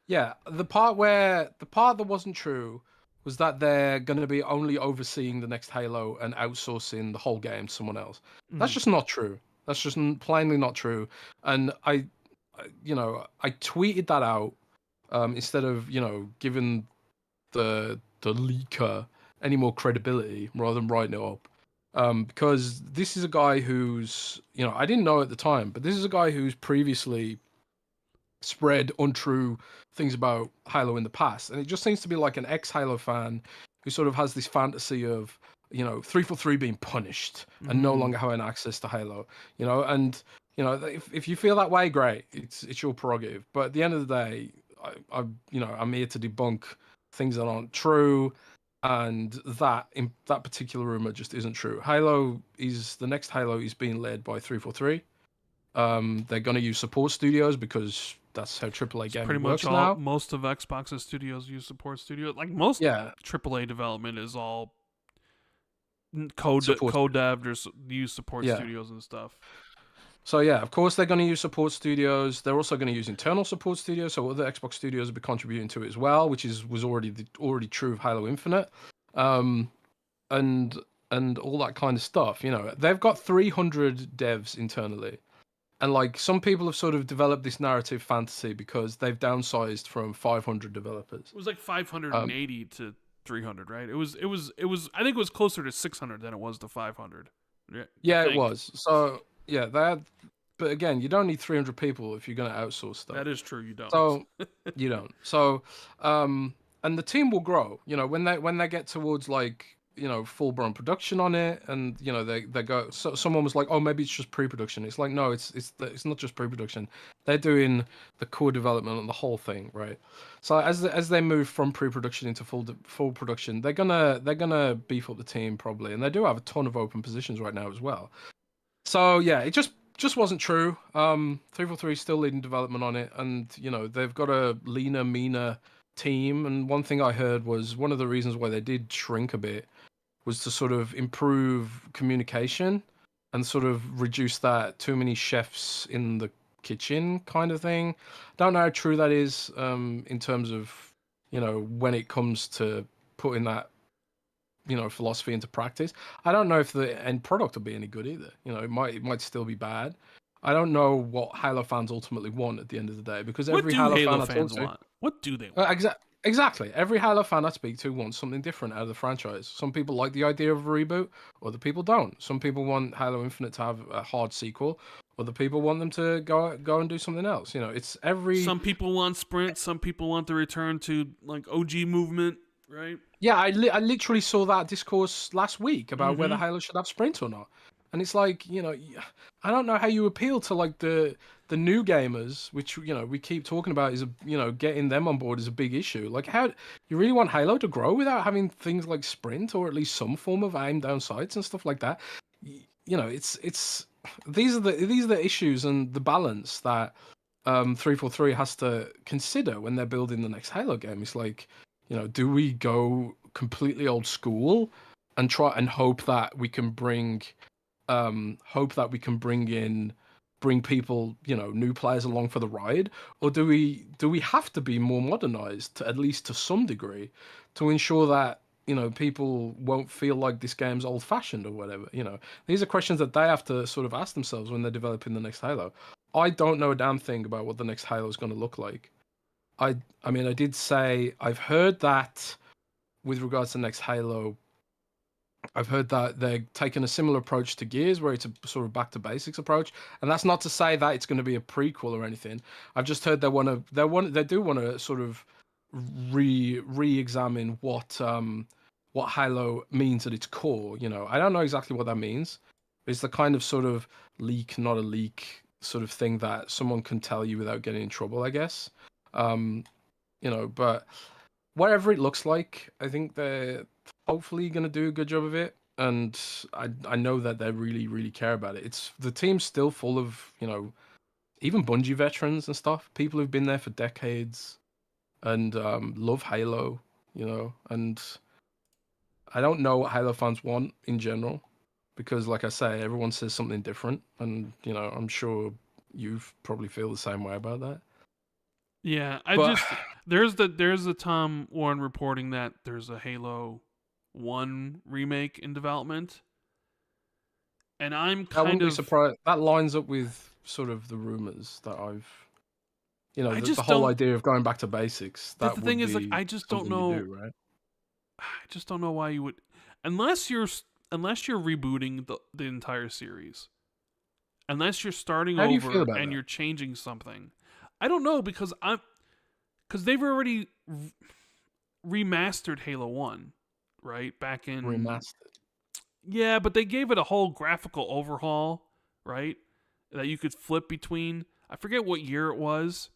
Speaker 2: Yeah, the part that wasn't true was that they're going to be only overseeing the next Halo and outsourcing the whole game to someone else. That's just not true. That's just plainly not true. And I tweeted that out instead of giving the leaker any more credibility rather than writing it up. Because this is a guy who's, I didn't know at the time, but this is a guy who's previously spread untrue things about Halo in the past. And it just seems to be like an ex-Halo fan who sort of has this fantasy of, 343 being punished and no longer having access to Halo, and, if you feel that way, great. It's your prerogative. But at the end of the day, I'm here to debunk things that aren't true. And that particular rumor just isn't true. The next Halo is being led by 343. They're going to use support studios because that's how AAA gaming works now.
Speaker 1: Most of Xbox's studios use support studios. Like most AAA development is all co-dev or use support studios and stuff.
Speaker 2: So yeah, of course they're going to use support studios. They're also going to use internal support studios, so other Xbox studios will be contributing to it as well, which was already true of Halo Infinite, and all that kind of stuff. They've got 300 devs internally, and like some people have sort of developed this narrative fantasy because they've downsized from 500 developers.
Speaker 1: It was like 580 to 300, right? It was. I think it was closer to 600 than it was to 500.
Speaker 2: Yeah, it was. So. Yeah, but again, you don't need 300 people if you're going to outsource stuff.
Speaker 1: That is true, you don't.
Speaker 2: So, you don't. So, and the team will grow, when they get towards like, full-blown production on it, and, they go, so someone was like, oh, maybe it's just pre-production. It's like, no, it's not just pre-production. They're doing the core development and the whole thing, right? So as they move from pre-production into full production, they're gonna beef up the team probably, and they do have a ton of open positions right now as well. So yeah, it just wasn't true. 343 is still leading development on it, and they've got a leaner, meaner team. And one thing I heard was one of the reasons why they did shrink a bit was to sort of improve communication and sort of reduce that too many chefs in the kitchen kind of thing. Don't know how true that is in terms of when it comes to putting that philosophy into practice. I don't know if the end product will be any good either. It might still be bad. I don't know what Halo fans ultimately want at the end of the day, because every Halo fans want?
Speaker 1: What do they want?
Speaker 2: Exactly. Every Halo fan I speak to wants something different out of the franchise. Some people like the idea of a reboot, other people don't. Some people want Halo Infinite to have a hard sequel. Other people want them to go and do something else. It's every.
Speaker 1: Some people want sprint. Some people want the return to like OG movement. Right?
Speaker 2: Yeah, I literally saw that discourse last week about whether Halo should have sprint or not, and it's like I don't know how you appeal to like the new gamers, which we keep talking about is getting them on board is a big issue. Like, how you really want Halo to grow without having things like sprint or at least some form of aim down sights and stuff like that? It's these are the issues and the balance that 343 has to consider when they're building the next Halo game. It's like, do we go completely old school and try and hope that we can bring people, new players along for the ride, or do we have to be more modernized at least to some degree to ensure that people won't feel like this game's old fashioned or whatever? These are questions that they have to sort of ask themselves when they're developing the next Halo. I don't know a damn thing about what the next Halo is going to look like. I did say I've heard that with regards to next Halo, I've heard that they're taking a similar approach to Gears, where it's a sort of back to basics approach, and that's not to say that it's going to be a prequel or anything. I've just heard they do want to sort of re-examine what Halo means at its core. I don't know exactly what that means. It's the kind of sort of leak, not a leak sort of thing that someone can tell you without getting in trouble, I guess. But whatever it looks like, I think they're hopefully going to do a good job of it. And I know that they really, really care about it. The team's still full of, even Bungie veterans and stuff, people who've been there for decades and love Halo, and I don't know what Halo fans want in general, because like I say, everyone says something different, and I'm sure you probably feel the same way about that.
Speaker 1: Yeah, there's the Tom Warren reporting that there's a Halo 1 remake in development. And I'm kind of... I wouldn't be
Speaker 2: surprised. That lines up with sort of the rumors that I've... the whole idea of going back to basics.
Speaker 1: The thing is, like, I just don't know...
Speaker 2: right?
Speaker 1: I just don't know why you would... Unless you're rebooting the entire series. Unless you're starting over and you're changing something. I don't know, because they've already remastered Halo 1, right? Back in...
Speaker 2: Remastered?
Speaker 1: Yeah, but they gave it a whole graphical overhaul, right? That you could flip between. I forget what year it was.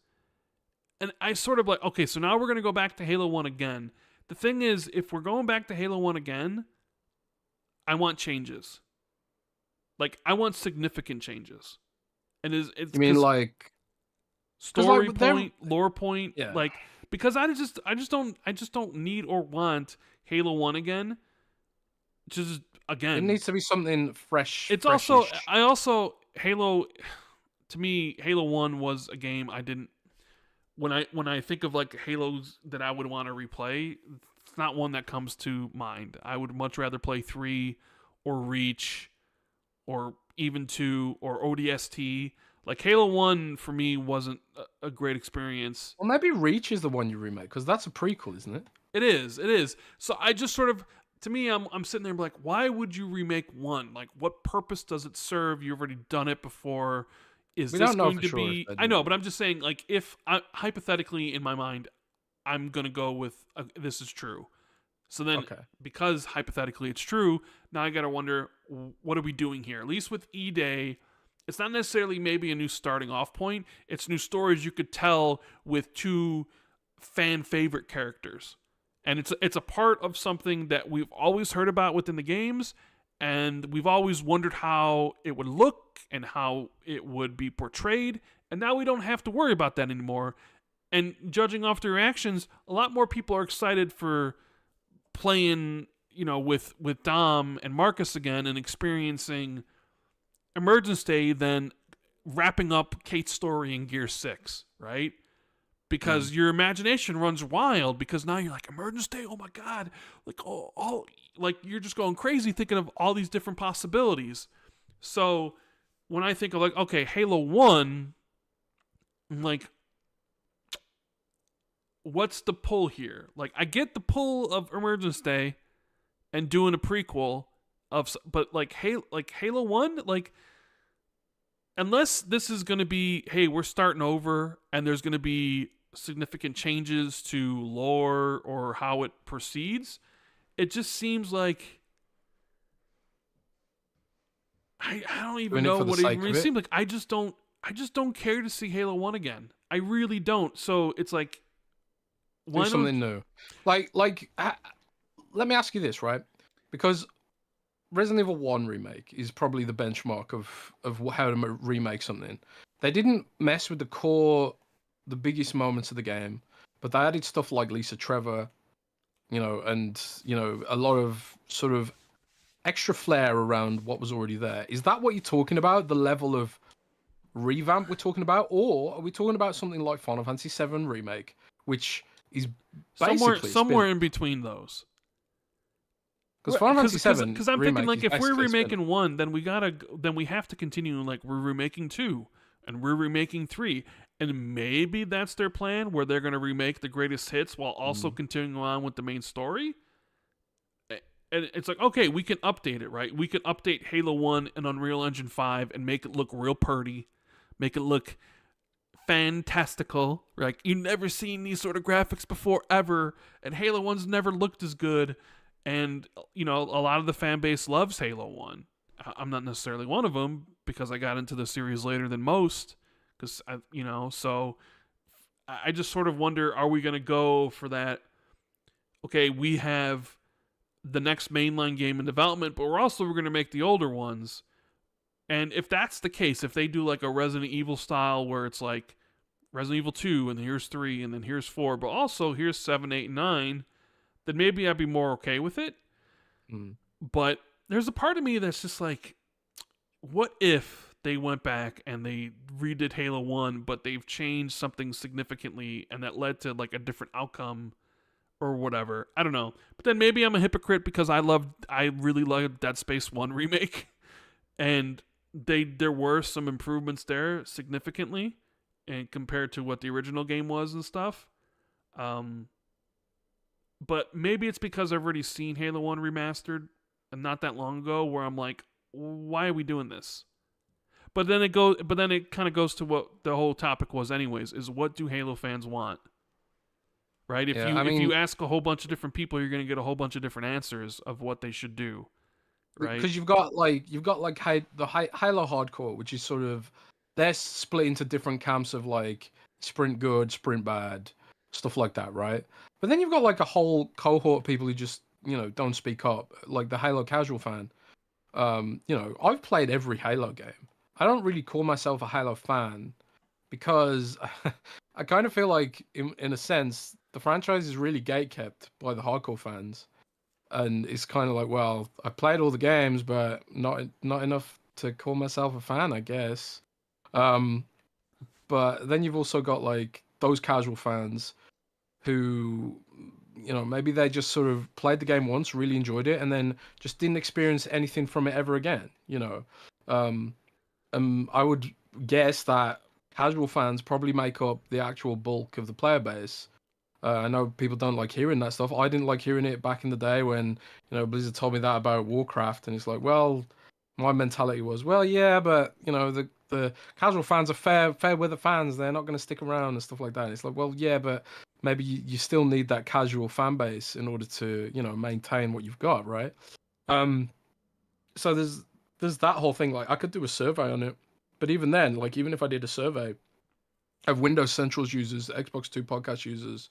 Speaker 1: And I sort of like, okay, so now we're going to go back to Halo 1 again. The thing is, if we're going back to Halo 1 again, I want changes. Like, I want significant changes. And it's
Speaker 2: you mean like
Speaker 1: story point, lore point, like, because I just don't need or want Halo 1 again. Just again,
Speaker 2: it needs to be something fresh.
Speaker 1: It's also Halo. To me, Halo 1 was a game I didn't. When I think of like Halos that I would want to replay, it's not one that comes to mind. I would much rather play 3 or Reach or even 2 or ODST. Like Halo 1 for me wasn't a great experience.
Speaker 2: Well, maybe Reach is the one you remake because that's a prequel, isn't it?
Speaker 1: It is. So I just sort of, to me, I'm sitting there and be like, why would you remake 1? Like, what purpose does it serve? You've already done it before. Is this going to be? I know, but I'm just saying, like, if hypothetically in my mind, I'm gonna go with this is true. So then, because hypothetically it's true, now I gotta wonder, what are we doing here? At least with E-Day, it's not necessarily maybe a new starting off point. It's new stories you could tell with 2 fan favorite characters, and it's a part of something that we've always heard about within the games. And we've always wondered how it would look and how it would be portrayed. And now we don't have to worry about that anymore. And judging off the reactions, a lot more people are excited for playing, with Dom and Marcus again and experiencing Emergence Day than wrapping up Kate's story in Gear 6, right? Because your imagination runs wild, because now you're like, Emergence Day, oh my God. Like, like you're just going crazy thinking of all these different possibilities. So when I think of like, okay, Halo 1, I'm like, what's the pull here? Like, I get the pull of Emergence Day and doing a prequel but like Halo 1, like, unless this is going to be, hey, we're starting over and there's going to be significant changes to lore or how it proceeds, it just seems like I don't even know what it really seems like. I just don't care to see Halo 1 again. I really don't. So it's like,
Speaker 2: why do something new? Like let me ask you this, right? Because Resident Evil 1 remake is probably the benchmark of how to remake something. They didn't mess with the biggest moments of the game, but they added stuff like Lisa Trevor, and a lot of sort of extra flair around what was already there. Is that what you're talking about? The level of revamp we're talking about, or are we talking about something like Final Fantasy VII remake, which is basically
Speaker 1: somewhere in between those?
Speaker 2: Because Final Fantasy VII,
Speaker 1: because I'm thinking like if we're remaking 1, then we have to continue, like we're remaking 2 and we're remaking 3. And maybe that's their plan, where they're going to remake the greatest hits while also continuing on with the main story. And it's like, okay, we can update it, right? We can update Halo 1 and Unreal Engine 5 and make it look real pretty, make it look fantastical. Like, you've never seen these sort of graphics before, ever. And Halo 1's never looked as good. And, a lot of the fan base loves Halo 1. I'm not necessarily one of them, because I got into the series later than most. So I just sort of wonder, are we going to go for that? Okay, we have the next mainline game in development, but we're going to make the older ones. And if that's the case, if they do like a Resident Evil style where it's like Resident Evil 2 and here's 3 and then here's 4, but also here's 7, 8, 9, then maybe I'd be more okay with it. But there's a part of me that's just like, what if they went back and they redid Halo 1, but they've changed something significantly, and that led to like a different outcome or whatever. I don't know. But then maybe I'm a hypocrite because I really loved Dead Space 1 remake, and there were some improvements there significantly, and compared to what the original game was and stuff. But maybe it's because I've already seen Halo 1 remastered and not that long ago, where I'm like, why are we doing this? But then it kind of goes to what the whole topic was anyways, is what do Halo fans want? Right? If you ask a whole bunch of different people, you're going to get a whole bunch of different answers of what they should do. Right?
Speaker 2: Because you've got like the Halo hardcore, which is sort of, they're split into different camps of like sprint good, sprint bad, stuff like that, right? But then you've got like a whole cohort of people who just, don't speak up, like the Halo casual fan. I've played every Halo game. I don't really call myself a Halo fan because I kind of feel like, in a sense, the franchise is really gatekept by the hardcore fans, and it's kind of like, well, I played all the games, but not enough to call myself a fan, I guess. But then you've also got like those casual fans who, maybe they just sort of played the game once, really enjoyed it, and then just didn't experience anything from it ever again. I would guess that casual fans probably make up the actual bulk of the player base. I know people don't like hearing that stuff. I didn't like hearing it back in the day when, Blizzard told me that about Warcraft, and it's like, well, my mentality was, well, yeah, but the casual fans are fair weather fans. They're not going to stick around and stuff like that. And it's like, well, yeah, but maybe you still need that casual fan base in order to, maintain what you've got, right? So there's that whole thing. Like, I could do a survey on it, but even then, like, even if I did a survey of Windows Central's users, Xbox 2 podcast users,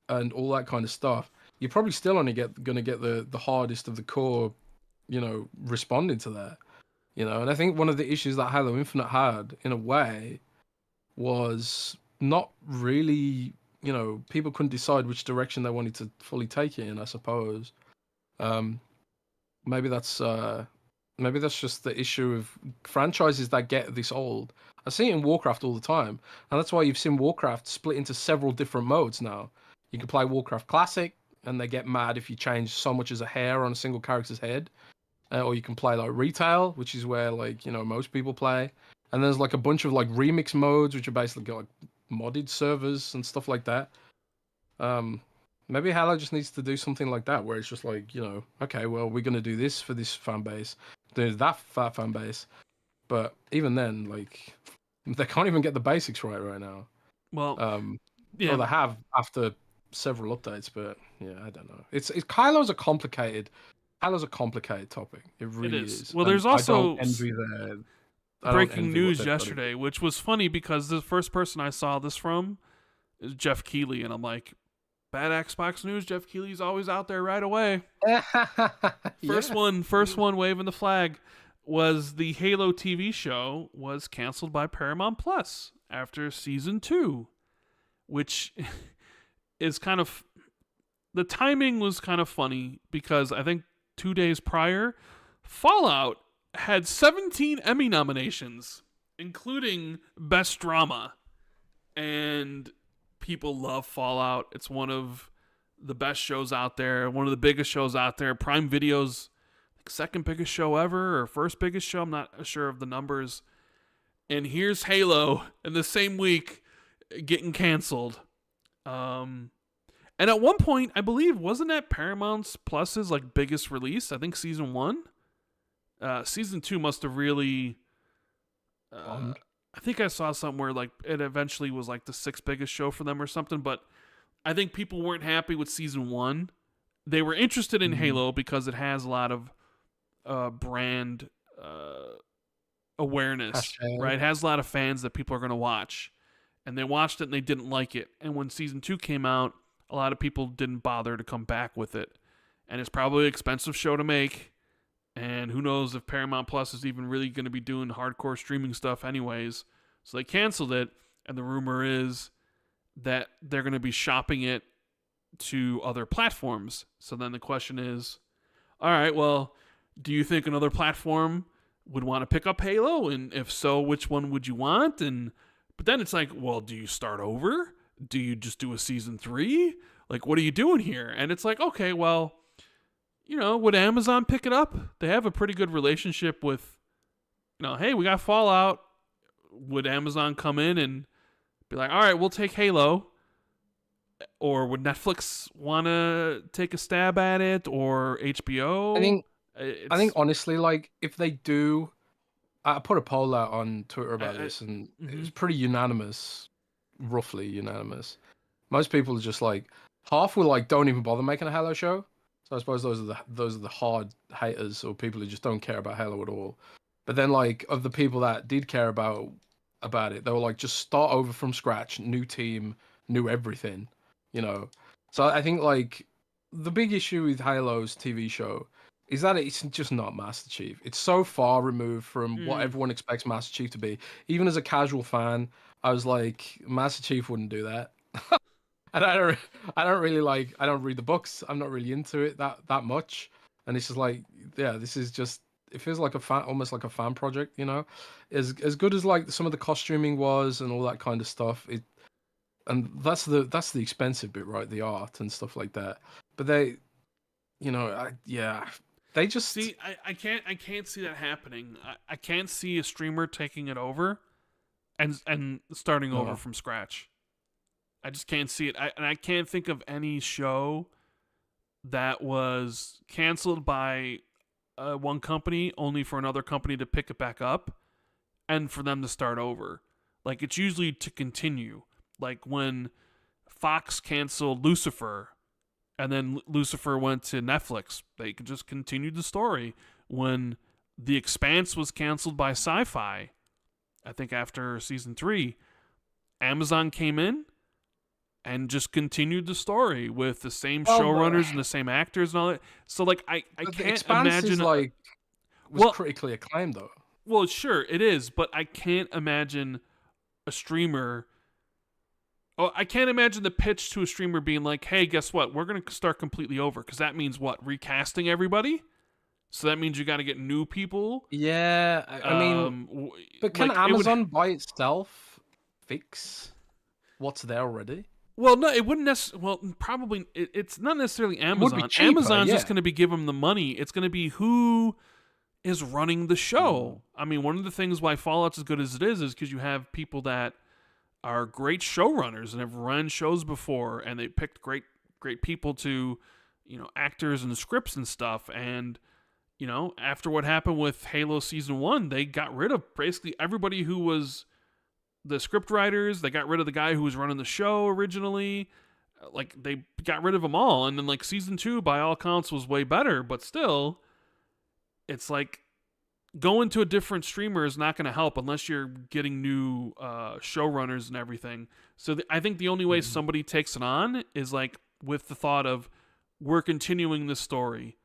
Speaker 2: and all that kind of stuff, you're probably still only gonna get the hardest of the core, responding to that. And I think one of the issues that Halo Infinite had, in a way, was not really, people couldn't decide which direction they wanted to fully take it in, I suppose. Maybe that's just the issue of franchises that get this old. I see it in Warcraft all the time, and that's why you've seen Warcraft split into several different modes now. You can play Warcraft Classic, and they get mad if you change so much as a hair on a single character's head. Or you can play like Retail, which is where like, most people play. And there's like a bunch of like remix modes, which are basically like modded servers and stuff like that. Maybe Halo just needs to do something like that, where it's just like, okay, well, we're going to do this for this fan base, do that for that fan base. But even then, like, they can't even get the basics right now.
Speaker 1: Well,
Speaker 2: yeah. Well, they have after several updates, but yeah, I don't know. Halo's a complicated topic. It really is.
Speaker 1: Well, there's also
Speaker 2: I don't envy
Speaker 1: breaking news yesterday, which was funny because the first person I saw this from is Jeff Keighley, and I'm like, bad Xbox news. Jeff Keighley's always out there right away. First one waving the flag was the Halo TV show was canceled by Paramount Plus after season 2, which is kind of, the timing was kind of funny because I think 2 days prior, Fallout had 17 Emmy nominations, including Best Drama. And people love Fallout. It's one of the best shows out there, one of the biggest shows out there. Prime Video's second biggest show ever, or first biggest show. I'm not sure of the numbers. And here's Halo in the same week getting canceled. And at one point, I believe, wasn't that Paramount Plus's like biggest release? I think season 1. Season 2 must have really. I think I saw somewhere like it eventually was like the 6th biggest show for them or something. But I think people weren't happy with season 1. They were interested in Halo because it has a lot of brand awareness, right? It has a lot of fans that people are going to watch, and they watched it and they didn't like it. And when season 2 came out, a lot of people didn't bother to come back with it. And it's probably an expensive show to make. And who knows if Paramount Plus is even really going to be doing hardcore streaming stuff anyways. So they canceled it. And the rumor is that they're going to be shopping it to other platforms. So then the question is, all right, well, do you think another platform would want to pick up Halo, and if so, which one would you want? But then it's like, well, do you start over? Do you just do a season 3? Like, what are you doing here? And it's like, okay, well, would Amazon pick it up? They have a pretty good relationship with, hey, we got Fallout. Would Amazon come in and be like, all right, we'll take Halo? Or would Netflix want to take a stab at it, or HBO?
Speaker 2: I think honestly, like, if they do, I put a poll out on Twitter about this, and it was pretty unanimous, roughly unanimous. Most people are just like, half were like, don't even bother making a Halo show. So I suppose those are the hard haters, or people who just don't care about Halo at all. But then, like, of the people that did care about it, they were like, just start over from scratch, new team, new everything. So I think, like, the big issue with Halo's TV show is that it's just not Master Chief. It's so far removed from what everyone expects Master Chief to be. Even as a casual fan, I was like, Master Chief wouldn't do that. And I don't really like. I don't read the books. I'm not really into it that much. And it's just like, yeah, this is just. It feels like almost like a fan project. As good as like some of the costuming was and all that kind of stuff. And that's the expensive bit, right? The art and stuff like that. But they, they just
Speaker 1: see. I can't see that happening. I can't see a streamer taking it over, and starting over from scratch. I just can't see it. I can't think of any show that was canceled by one company only for another company to pick it back up, and for them to start over. Like, it's usually to continue. Like when Fox canceled Lucifer, and then Lucifer went to Netflix, they could just continue the story. When The Expanse was canceled by Sci-Fi, I think after season 3, Amazon came in and just continued the story with the same showrunners and the same actors and all that. So, like, I can't imagine.
Speaker 2: Is like, was critically acclaimed, though.
Speaker 1: Well, sure, it is, but I can't imagine a streamer. Oh, I can't imagine the pitch to a streamer being like, hey, guess what? We're going to start completely over. Because that means what? Recasting everybody? So that means you got to get new people?
Speaker 2: Yeah, I mean, but can Amazon by itself fix what's there already?
Speaker 1: Well, no, it wouldn't necessarily. Well, probably it's not necessarily Amazon.
Speaker 2: Would be cheaper,
Speaker 1: Amazon's just going to be giving them the money. It's going to be who is running the show. I mean, one of the things why Fallout's as good as it is because you have people that are great showrunners and have run shows before, and they picked great people to, actors and scripts and stuff. And, after what happened with Halo Season 1, they got rid of basically everybody who was the script writers. They got rid of the guy who was running the show originally. Like, they got rid of them all. And then, like, Season 2, by all accounts, was way better. But still, it's like, going to a different streamer is not going to help unless you're getting new showrunners and everything. So I think the only way somebody takes it on is like with the thought of, we're continuing this story,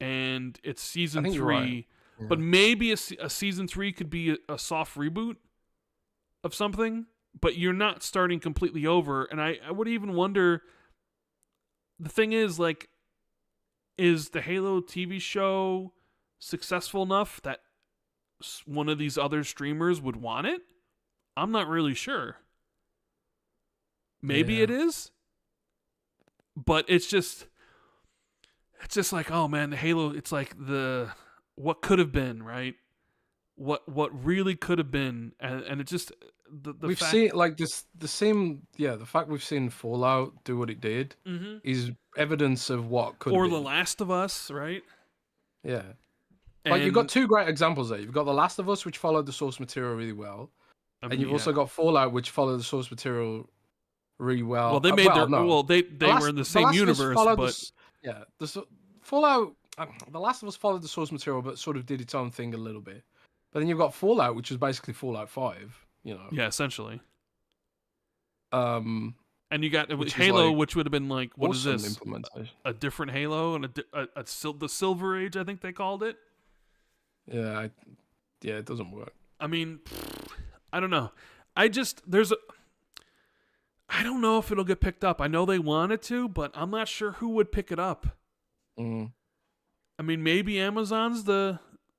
Speaker 1: and it's season 3. Right. Yeah. But maybe a season 3 could be a soft reboot of something, but you're not starting completely over. And I would even wonder, the thing is, like, is the Halo TV show successful enough that one of these other streamers would want it? I'm not really sure. Maybe it is, but it's just like, oh man, the Halo, it's like what could have been, right? What really could have been, and it just
Speaker 2: we've seen like this the same the fact we've seen Fallout do what it did is evidence of what could have been.
Speaker 1: Or The Last of Us, right?
Speaker 2: Yeah. Like, you've got two great examples there. You've got The Last of Us, which followed the source material really well, and you've also got Fallout, which followed the source material really well.
Speaker 1: Well, they made they were in the same universe, but
Speaker 2: Fallout, The Last of Us followed the source material, but sort of did its own thing a little bit. But then you've got Fallout, which is basically Fallout 5.
Speaker 1: Yeah, essentially.
Speaker 2: And
Speaker 1: you got Halo, which would have been like, what
Speaker 2: awesome
Speaker 1: is this?
Speaker 2: Implementation.
Speaker 1: A different Halo and the Silver Age, I think they called it.
Speaker 2: Yeah, it doesn't work.
Speaker 1: I mean, I don't know. I don't know if it'll get picked up. I know they want it to, but I'm not sure who would pick it up. I mean, maybe Amazon's the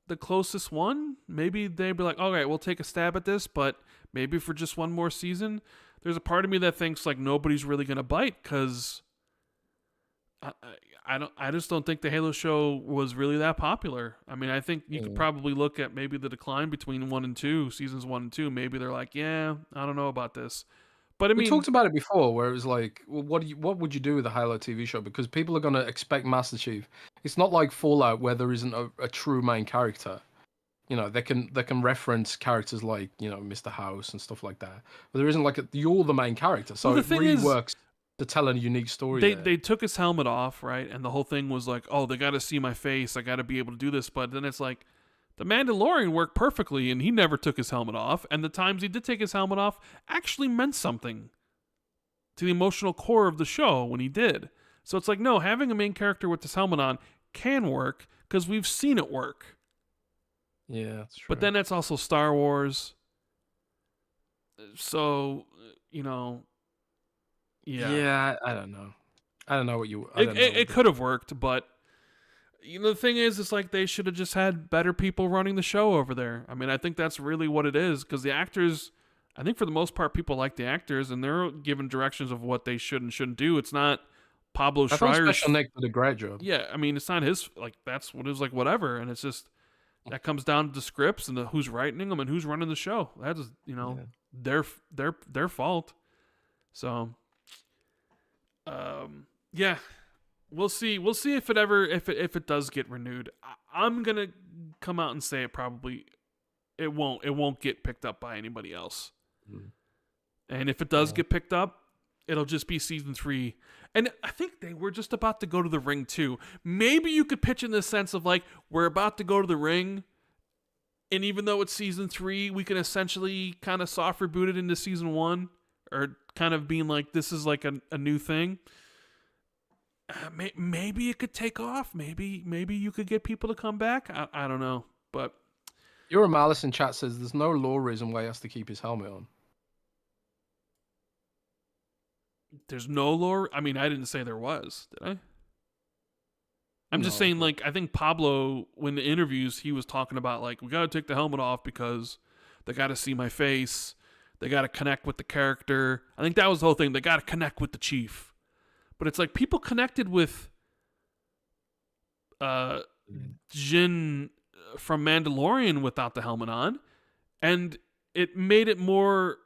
Speaker 1: the closest one. Maybe they'd be like, all right, we'll take a stab at this, but maybe for just one more season. There's a part of me that thinks like nobody's really gonna bite because I just don't think the Halo show was really that popular. I mean, I think you could probably look at maybe the decline between 1 and 2, seasons 1 and 2. Maybe they're like, yeah, I don't know about this. But I mean,
Speaker 2: we talked about it before, where it was like, well, what would you do with a Halo TV show? Because people are gonna expect Master Chief. It's not like Fallout where there isn't a true main character. You know, they can reference characters like, you know, Mr. House and stuff like that. But there isn't like you're the main character, so it really works to tell a unique story.
Speaker 1: They took his helmet off, right? And the whole thing was like, oh, they got to see my face. I got to be able to do this. But then it's like, the Mandalorian worked perfectly, and he never took his helmet off. And the times he did take his helmet off actually meant something to the emotional core of the show when he did. So it's like, no, having a main character with this helmet on can work because we've seen it work.
Speaker 2: Yeah, that's true.
Speaker 1: But then it's also Star Wars. So, you know,
Speaker 2: yeah, I don't know. I don't know what you.
Speaker 1: It could have worked, but you know, the thing is, it's like they should have just had better people running the show over there. I mean, I think that's really what it is because the actors, I think for the most part, people like the actors and they're given directions of what they should and shouldn't do. It's not Pablo Schreier's.
Speaker 2: Special Nick did a great job.
Speaker 1: Yeah, I mean, it's not his. Like that's what it was like. Whatever, and it's just that comes down to the scripts and who's writing them and who's running the show. That is, you know, their fault. So. Yeah, we'll see. We'll see if it does get renewed. I'm gonna come out and say it won't get picked up by anybody else. And if it does get picked up, it'll just be season 3. And I think they were just about to go to the ring too. Maybe you could pitch in the sense of like, we're about to go to the ring, and even though it's season 3, we can essentially kind of soft reboot it into season 1. Or kind of being like, this is like a new thing. Maybe it could take off. Maybe you could get people to come back. I don't know. But
Speaker 2: Your Malice in chat says there's no law reason why he has to keep his helmet on.
Speaker 1: There's no law. I mean, I didn't say there was, did I? I'm just saying, like, I think Pablo, when the interviews, he was talking about, like, we got to take the helmet off because they got to see my face. They got to connect with the character. I think that was the whole thing. They got to connect with the chief. But it's like people connected with Jin from Mandalorian without the helmet on. And it made it more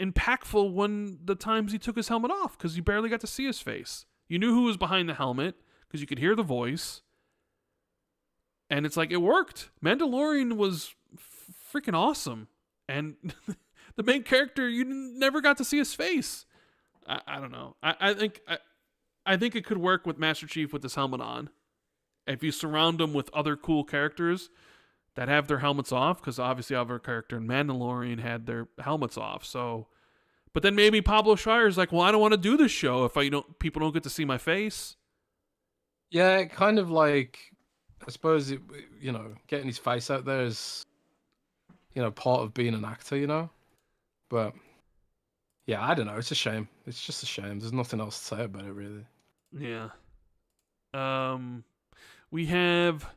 Speaker 1: impactful when the times he took his helmet off because you barely got to see his face. You knew who was behind the helmet because you could hear the voice. And it's like, it worked. Mandalorian was freaking awesome. And the main character, you never got to see his face. I don't know. I think it could work with Master Chief with his helmet on. If you surround him with other cool characters that have their helmets off, because obviously our character in Mandalorian had their helmets off. So, but then maybe Pablo Schreier's like, well, I don't want to do this show if people don't get to see my face.
Speaker 2: Yeah, kind of like, I suppose getting his face out there is, part of being an actor, But, yeah, I don't know. It's a shame. It's just a shame. There's nothing else to say about it, really.
Speaker 1: Yeah. We have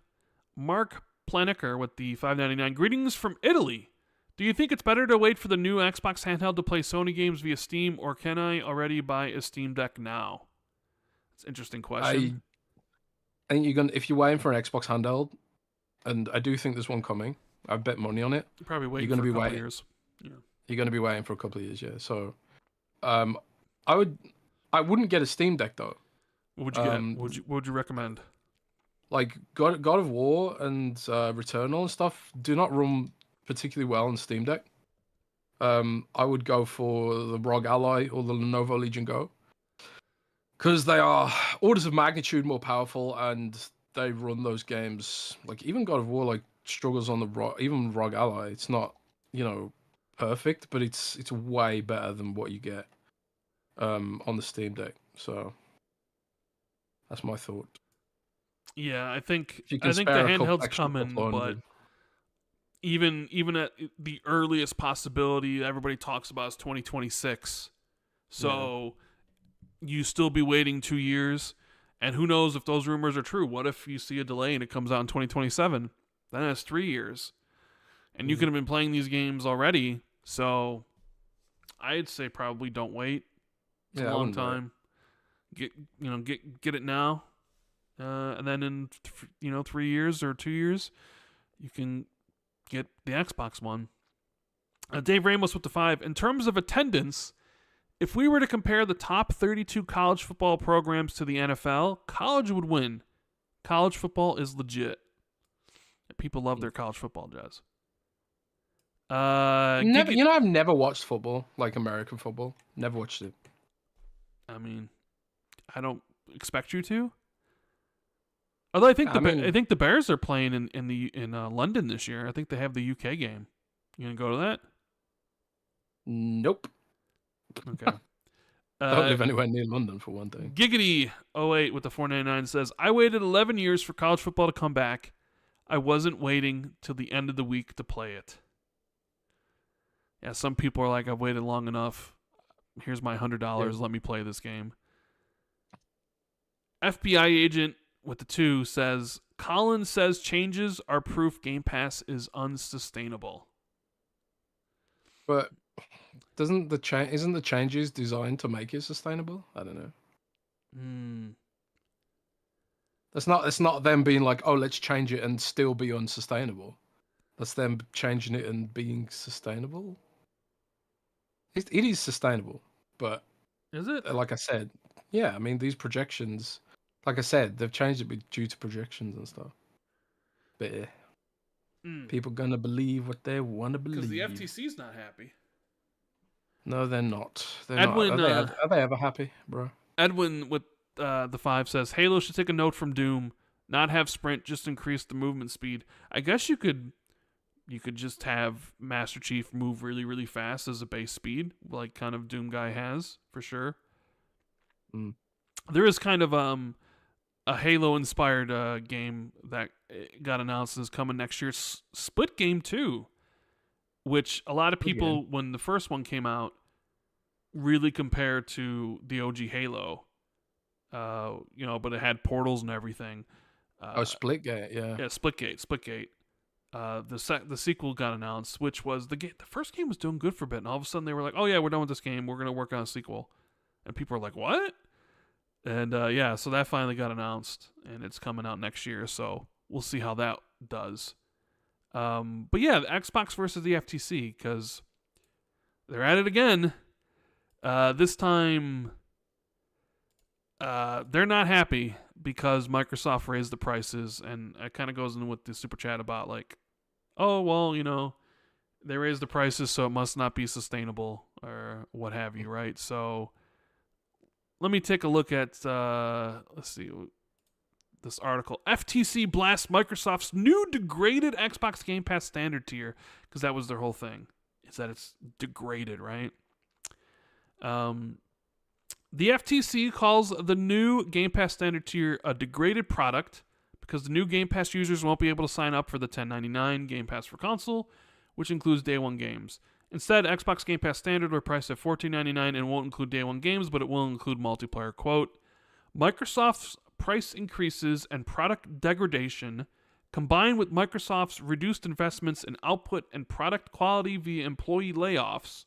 Speaker 1: Mark Planiker with the $5.99. Greetings from Italy. Do you think it's better to wait for the new Xbox handheld to play Sony games via Steam, or can I already buy a Steam Deck now? It's an interesting question.
Speaker 2: I think if you're waiting for an Xbox handheld, and I do think there's one coming, I bet money on it.
Speaker 1: You're probably waiting for a couple of years. Yeah.
Speaker 2: You're going to be waiting for a couple of years, yeah. So, I wouldn't get a Steam Deck though.
Speaker 1: What would you get? What would you recommend?
Speaker 2: Like God of War and Returnal and stuff do not run particularly well on Steam Deck. I would go for the ROG Ally or the Lenovo Legion Go, because they are orders of magnitude more powerful and they run those games. Like even God of War struggles on the ROG Ally. It's not perfect, but it's way better than what you get on the Steam Deck. So that's my thought.
Speaker 1: Yeah, I think the handheld's coming, but even at the earliest possibility everybody talks about is 2026. So you still be waiting 2 years, And who knows if those rumors are true? What if you see a delay and it comes out in 2027? Then that's 3 years. And you could have been playing these games already. So I'd say probably don't wait. It's a long time. Get it now. And then in 3 years or 2 years, you can get the Xbox One. Dave Ramos with the 5. In terms of attendance, if we were to compare the top 32 college football programs to the NFL, college would win. College football is legit. People love their college football, Jez.
Speaker 2: I've never watched football, like American football. Never watched it.
Speaker 1: I mean, I don't expect you to. Although I think the Bears are playing in London this year. I think they have the UK game. You gonna go to that?
Speaker 2: Nope.
Speaker 1: Okay.
Speaker 2: Don't live anywhere near London, for one thing.
Speaker 1: Giggity08 with the 499 says, I waited 11 years for college football to come back. I wasn't waiting till the end of the week to play it. Yeah, some people are like, I've waited long enough. Here's my $100. Let me play this game. FBI agent with the 2 says, Colin says changes are proof Game Pass is unsustainable.
Speaker 2: But isn't the changes designed to make it sustainable? I don't know. It's not them being like, oh, let's change it and still be unsustainable. That's them changing it and being sustainable. It is sustainable, but
Speaker 1: is it?
Speaker 2: Like I said, yeah. I mean, these projections, like I said, they've changed it due to projections and stuff. But people gonna believe what they want to believe.
Speaker 1: Because the FTC's not happy.
Speaker 2: No, they're not.
Speaker 1: Edwin,
Speaker 2: not. Are they ever happy, bro?
Speaker 1: Edwin with the 5 says, Halo should take a note from Doom. Not have sprint, just increase the movement speed. I guess you could just have Master Chief move really, really fast as a base speed, like kind of Doom guy has, for sure. There is kind of a Halo-inspired game that got announced is coming next year, Split Game 2, which a lot of people, when the first one came out, really compared to the OG Halo. But it had portals and everything.
Speaker 2: Splitgate, yeah.
Speaker 1: Yeah, Splitgate. The sequel got announced, which was the first game was doing good for a bit, and all of a sudden they were like, "Oh yeah, we're done with this game. We're gonna work on a sequel," and people were like, "What?" And so that finally got announced, and it's coming out next year. So we'll see how that does. But yeah, the Xbox versus the FTC, because they're at it again. This time, they're not happy because Microsoft raised the prices, and it kind of goes in with the super chat about like, oh, well, they raised the prices, so it must not be sustainable or what have you, right? So let me take a look at, let's see, this article. FTC blasts Microsoft's new degraded Xbox Game Pass standard tier, because that was their whole thing, is that it's degraded, right? The FTC calls the new Game Pass standard tier a degraded product because the new Game Pass users won't be able to sign up for the $10.99 Game Pass for console, which includes day one games. Instead, Xbox Game Pass standard will price at $14.99 and won't include day one games, but it will include multiplayer. Quote, Microsoft's price increases and product degradation, combined with Microsoft's reduced investments in output and product quality via employee layoffs,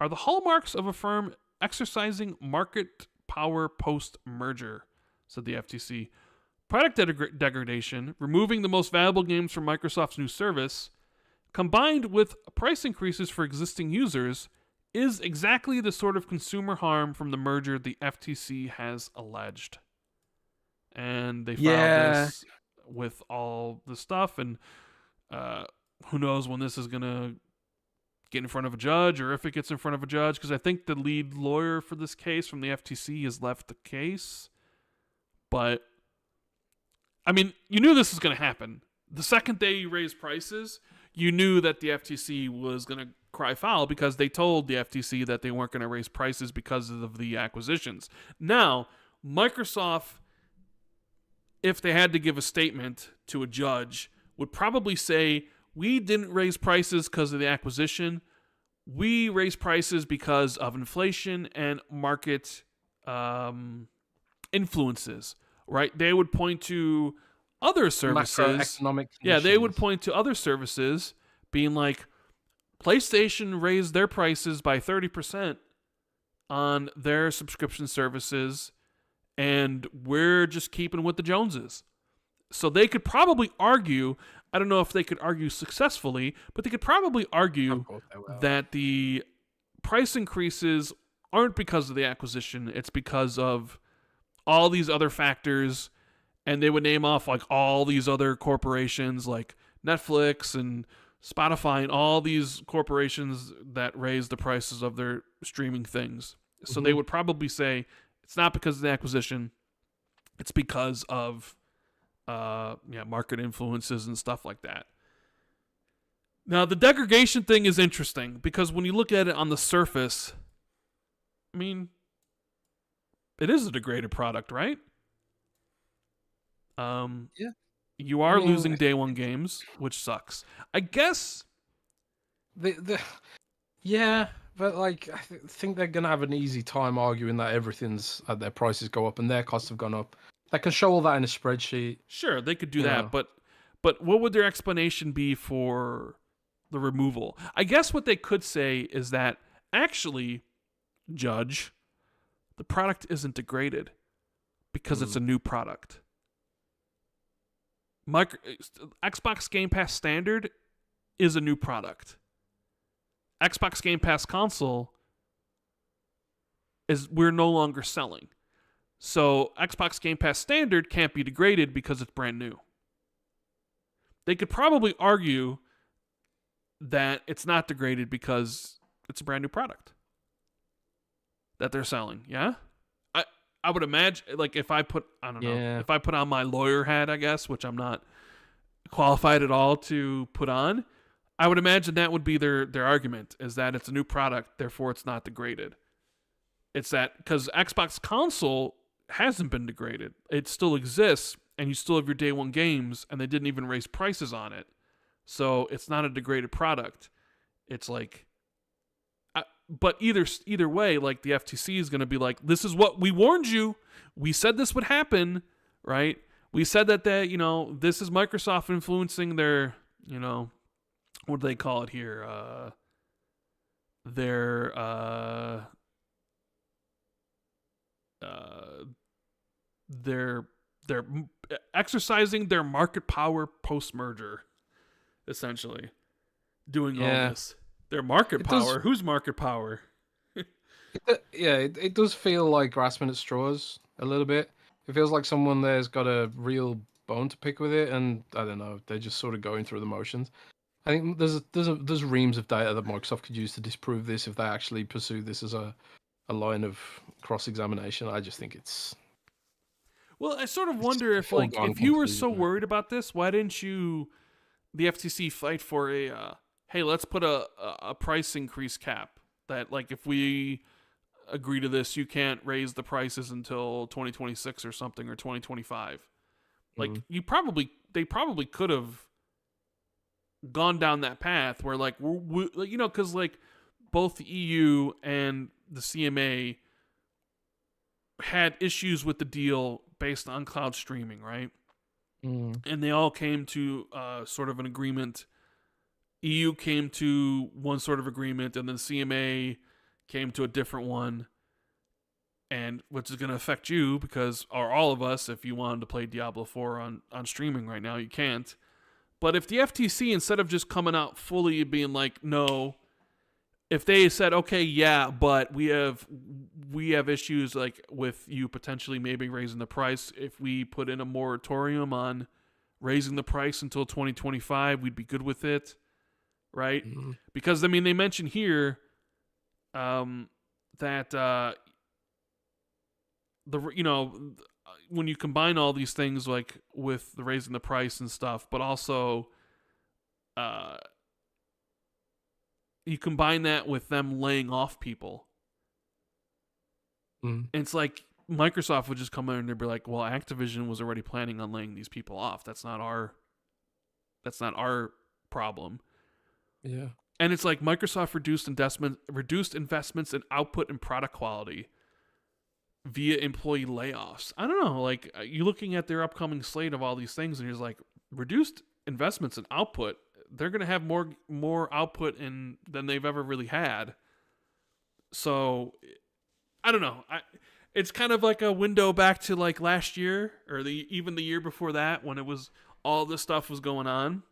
Speaker 1: are the hallmarks of a firm exercising market power post-merger, said the FTC. Product degradation, removing the most valuable games from Microsoft's new service, combined with price increases for existing users, is exactly the sort of consumer harm from the merger the FTC has alleged. And they filed this with all the stuff, and who knows when this is going to get in front of a judge, or if it gets in front of a judge, because I think the lead lawyer for this case from the FTC has left the case. But, I mean, you knew this was going to happen. The second day you raised prices, you knew that the FTC was going to cry foul, because they told the FTC that they weren't going to raise prices because of the acquisitions. Now, Microsoft, if they had to give a statement to a judge, would probably say, we didn't raise prices because of the acquisition. We raised prices because of inflation and market influences. right? They would point to other services.
Speaker 2: Macroeconomic
Speaker 1: yeah, they would
Speaker 2: conditions.
Speaker 1: point to other services being like, PlayStation raised their prices by 30% on their subscription services, and we're just keeping with the Joneses. So they could probably argue, I don't know if they could argue successfully, but they could probably argue that the price increases aren't because of the acquisition, it's because of all these other factors, and they would name off like all these other corporations like Netflix and Spotify and all these corporations that raise the prices of their streaming things. So they would probably say it's not because of the acquisition, it's because of market influences and stuff like that. Now, the degradation thing is interesting because when you look at it on the surface, I mean, it is a degraded product, right?
Speaker 2: Yeah.
Speaker 1: You are losing day one games, which sucks. I guess.
Speaker 2: Yeah, but like I think they're gonna have an easy time arguing that their prices go up and their costs have gone up. They can show all that in a spreadsheet.
Speaker 1: Sure, they could do that, but what would their explanation be for the removal? I guess what they could say is that actually, Judge, the product isn't degraded because it's a new product. Xbox Game Pass Standard is a new product. Xbox Game Pass Console we're no longer selling. So Xbox Game Pass Standard can't be degraded because it's brand new. They could probably argue that it's not degraded because it's a brand new product that they're selling. Yeah? I would imagine, like, if I put on my lawyer hat, I guess, which I'm not qualified at all to put on, I would imagine that would be their argument, is that it's a new product, therefore it's not degraded. It's that, because Xbox console hasn't been degraded. It still exists, and you still have your day one games, and they didn't even raise prices on it. So it's not a degraded product. It's like, but either way, like the FTC is going to be like, this is what we warned you. We said this would happen, right? We said that this is Microsoft influencing their, what do they call it here? They're exercising their market power post-merger, essentially, doing all this. Their market power? Whose market power?
Speaker 2: It does feel like grasping at straws a little bit. It feels like someone there's got a real bone to pick with it, and I don't know, they're just sort of going through the motions. I think there's reams of data that Microsoft could use to disprove this if they actually pursue this as a line of cross-examination. I just think it's...
Speaker 1: Well, I sort of wonder if you were so worried about this, why didn't the FTC fight for hey, let's put a price increase cap that, like, if we agree to this, you can't raise the prices until 2026 or something, or 2025. Like, they probably could have gone down that path where, like, because, like, both the EU and the CMA had issues with the deal based on cloud streaming, right? And they all came to sort of an agreement. EU came to one sort of agreement, and then CMA came to a different one, and which is going to affect you or all of us, if you wanted to play Diablo 4 on streaming right now, you can't. But if the FTC, instead of just coming out fully being like, no, if they said, okay, yeah, but we have issues like with you potentially maybe raising the price, if we put in a moratorium on raising the price until 2025, we'd be good with it. Right? Because, I mean, they mention here that when you combine all these things, like with the raising the price and stuff, but also you combine that with them laying off people. It's like Microsoft would just come in and they'd be like, well, Activision was already planning on laying these people off. That's not our problem.
Speaker 2: Yeah.
Speaker 1: And it's like Microsoft reduced investments in output and product quality. via employee layoffs. I don't know. Like, you're looking at their upcoming slate of all these things, and you're like, reduced investments in output. They're going to have more output than they've ever really had. So, I don't know. It's kind of like a window back to like last year or even the year before that when it was all this stuff was going on.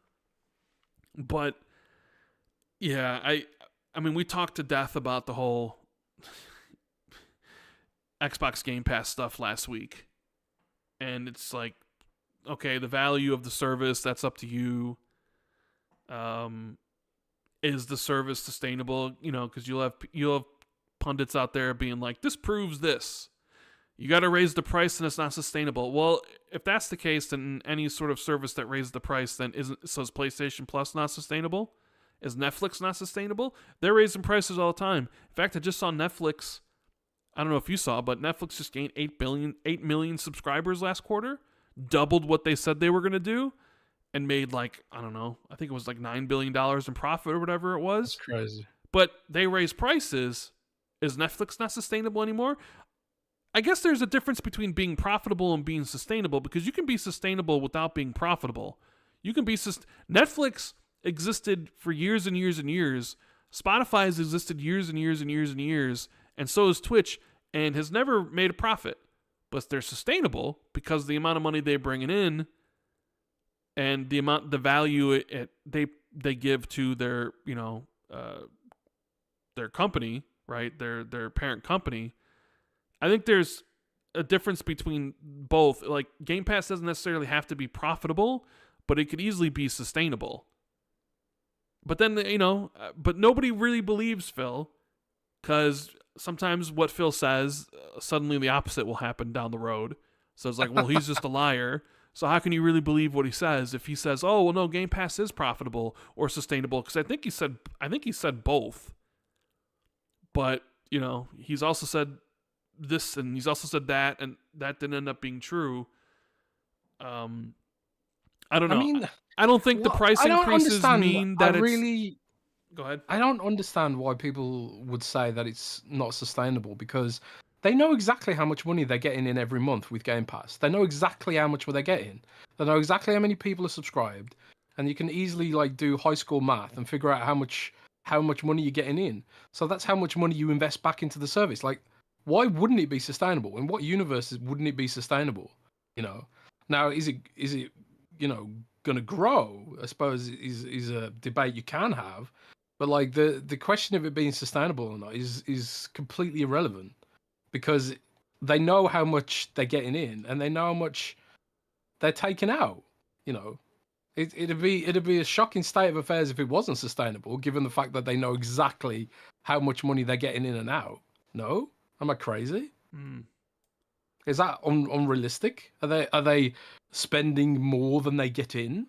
Speaker 1: But yeah, I mean, we talked to death about the whole Xbox Game Pass stuff last week. And it's like, okay, the value of the service, that's up to you. Is the service sustainable? You know, because you'll have pundits out there being like, this proves this. You got to raise the price and it's not sustainable. Well, if that's the case, then any sort of service that raises the price then is PlayStation Plus not sustainable? Is Netflix not sustainable? They're raising prices all the time. In fact, I just saw Netflix. I don't know if you saw, but Netflix just gained 8 million subscribers last quarter, doubled what they said they were going to do, and made like, I don't know, I think it was like $9 billion in profit or whatever it was.
Speaker 2: That's crazy.
Speaker 1: But they raised prices. Is Netflix not sustainable anymore? I guess there's a difference between being profitable and being sustainable, because you can be sustainable without being profitable. You can be Netflix existed for years and years and years. Spotify has existed years and years and years and years, and so has Twitch, and has never made a profit. But they're sustainable because of the amount of money they're bringing in, and the value they give to their their company, right? Their parent company. I think there's a difference between both. Like, Game Pass doesn't necessarily have to be profitable, but it could easily be sustainable. But then, but nobody really believes Phil, because sometimes what Phil says, suddenly the opposite will happen down the road. So it's like, well, he's just a liar. So how can you really believe what he says if he says, oh, well, no, Game Pass is profitable or sustainable? Because I think he said both. But, he's also said this and he's also said that, and that didn't end up being true. I don't know. I mean, I don't think the price increases mean that Go ahead.
Speaker 2: I don't understand why people would say that it's not sustainable, because they know exactly how much money they're getting in every month with Game Pass. They know exactly how much they're getting. They know exactly how many people are subscribed, and you can easily do high school math and figure out how much money you're getting in. So that's how much money you invest back into the service. Like, why wouldn't it be sustainable? In what universes wouldn't it be sustainable? Now is it going to grow? I suppose is a debate you can have, but like the question of it being sustainable or not is completely irrelevant, because they know how much they're getting in and they know how much they're taking out. It'd be a shocking state of affairs if it wasn't sustainable, given the fact that they know exactly how much money they're getting in and out. No? Am I crazy? Is that unrealistic? Are they spending more than they get in?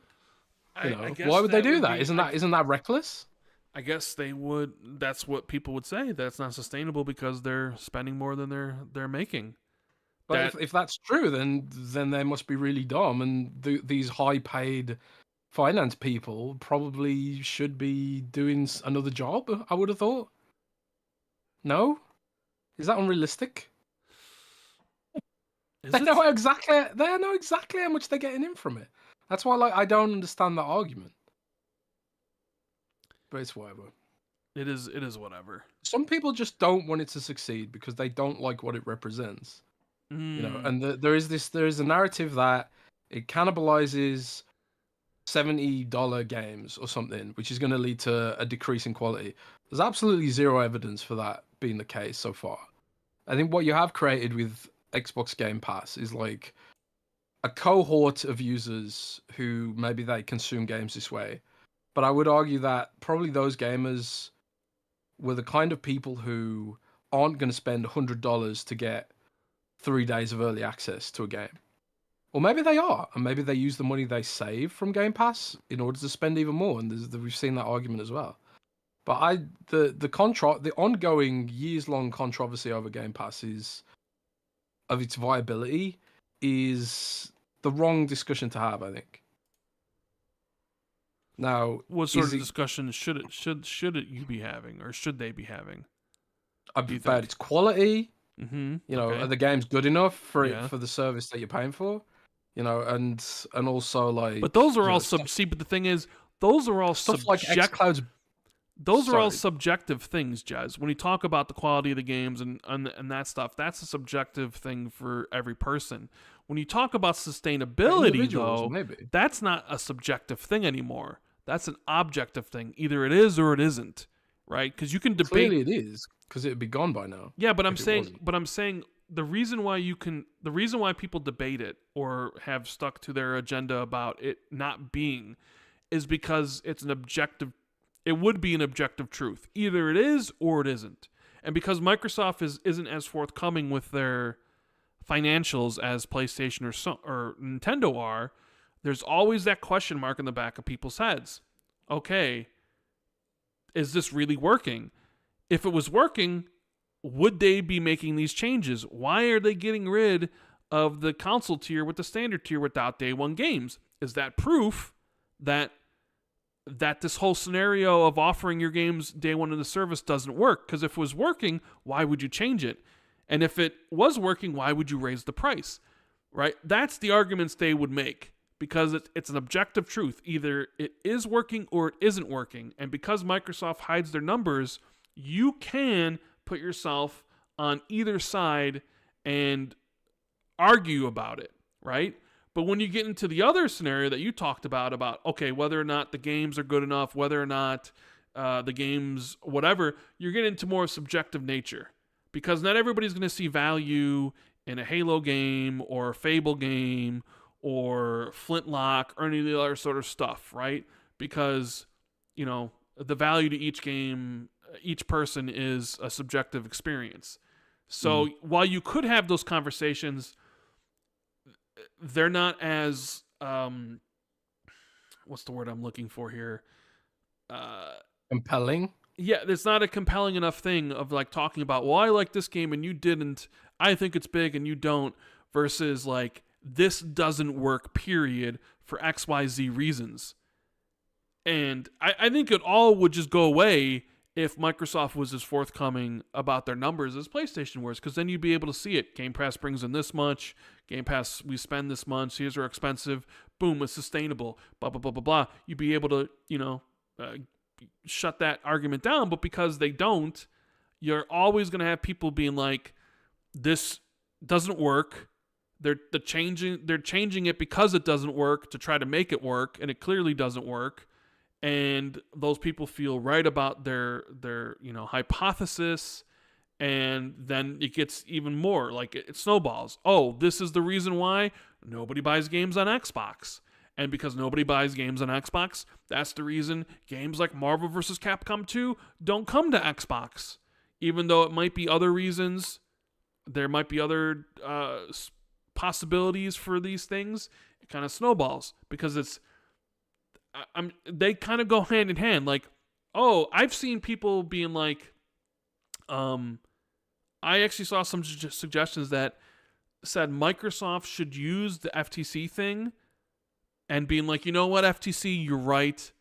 Speaker 2: I guess why would they do that? Isn't that reckless?
Speaker 1: I guess they would. That's what people would say. That's not sustainable because they're spending more than they're making.
Speaker 2: But if that's true, then they must be really dumb, and these high-paid finance people probably should be doing another job, I would have thought. No? Is that unrealistic? They know exactly how much they're getting in from it. That's why I don't understand that argument. But it's whatever.
Speaker 1: It is whatever.
Speaker 2: Some people just don't want it to succeed because they don't like what it represents. And there is a narrative that it cannibalizes $70 games or something, which is going to lead to a decrease in quality. There's absolutely zero evidence for that being the case so far. I think what you have created with Xbox Game Pass is like a cohort of users who maybe they consume games this way. But I would argue that probably those gamers were the kind of people who aren't going to spend $100 to get 3 days of early access to a game. Or maybe they are, and maybe they use the money they save from Game Pass in order to spend even more, and we've seen that argument as well. But the ongoing years-long controversy over Game Pass of its viability is the wrong discussion to have, I think. Now,
Speaker 1: what sort of discussion should it you be having, or should they be having?
Speaker 2: About its quality, You know, are the games good enough for the service that you're paying for? You know, and also like.
Speaker 1: But those are all see. But the thing is, those are all
Speaker 2: stuff like xCloud's.
Speaker 1: Those are all subjective things, Jez. When you talk about the quality of the games and that stuff, that's a subjective thing for every person. When you talk about sustainability, though, that's not a subjective thing anymore. That's an objective thing. Either it is or it isn't, right? Because you can debate.
Speaker 2: Clearly, it is because it'd be gone by now.
Speaker 1: Yeah, but I'm saying the reason why people debate it or have stuck to their agenda about it not being is because it's an objective. It would be an objective truth. Either it is or it isn't. And because Microsoft isn't as forthcoming with their financials as PlayStation or Nintendo are, there's always that question mark in the back of people's heads. Okay, is this really working? If it was working, would they be making these changes? Why are they getting rid of the console tier with the standard tier without day one games? Is that proof that this whole scenario of offering your games day one in the service doesn't work? Because if it was working, why would you change it? And if it was working, why would you raise the price? Right? That's the arguments they would make, because it's an objective truth. Either it is working or it isn't working. And because Microsoft hides their numbers, you can put yourself on either side and argue about it, right? But when you get into the other scenario that you talked about, okay, whether or not the games are good enough, whether or not the games, whatever, you're getting into more subjective nature. Because not everybody's going to see value in a Halo game or a Fable game or Flintlock or any of the other sort of stuff, right? Because, you know, the value to each game, each person is a subjective experience. So while you could have those conversations, they're not as what's the word I'm looking for here?
Speaker 2: Compelling?
Speaker 1: Yeah, it's not a compelling enough thing of like talking about, well, I like this game and you didn't. I think it's big and you don't, versus like, this doesn't work, period, for XYZ reasons. And I think it all would just go away if Microsoft was as forthcoming about their numbers as PlayStation was, because then you'd be able to see it. Game Pass brings in this much. Game Pass, we spend this much. Here's our expensive. Boom, it's sustainable. Blah, blah, blah, blah, blah. You'd be able to, shut that argument down. But because they don't, you're always going to have people being like, this doesn't work. They're changing it because it doesn't work to try to make it work, and it clearly doesn't work. And those people feel right about their hypothesis, and then it gets even more like it snowballs. Oh, this is the reason why nobody buys games on Xbox. And because nobody buys games on Xbox, that's the reason games like Marvel vs. Capcom 2 don't come to Xbox. Even though it might be other reasons, there might be other possibilities for these things. It kind of snowballs because they kind of go hand in hand. Like, oh, I've seen people being like, I actually saw some suggestions that said Microsoft should use the FTC thing and being like, you know what, FTC, you're right.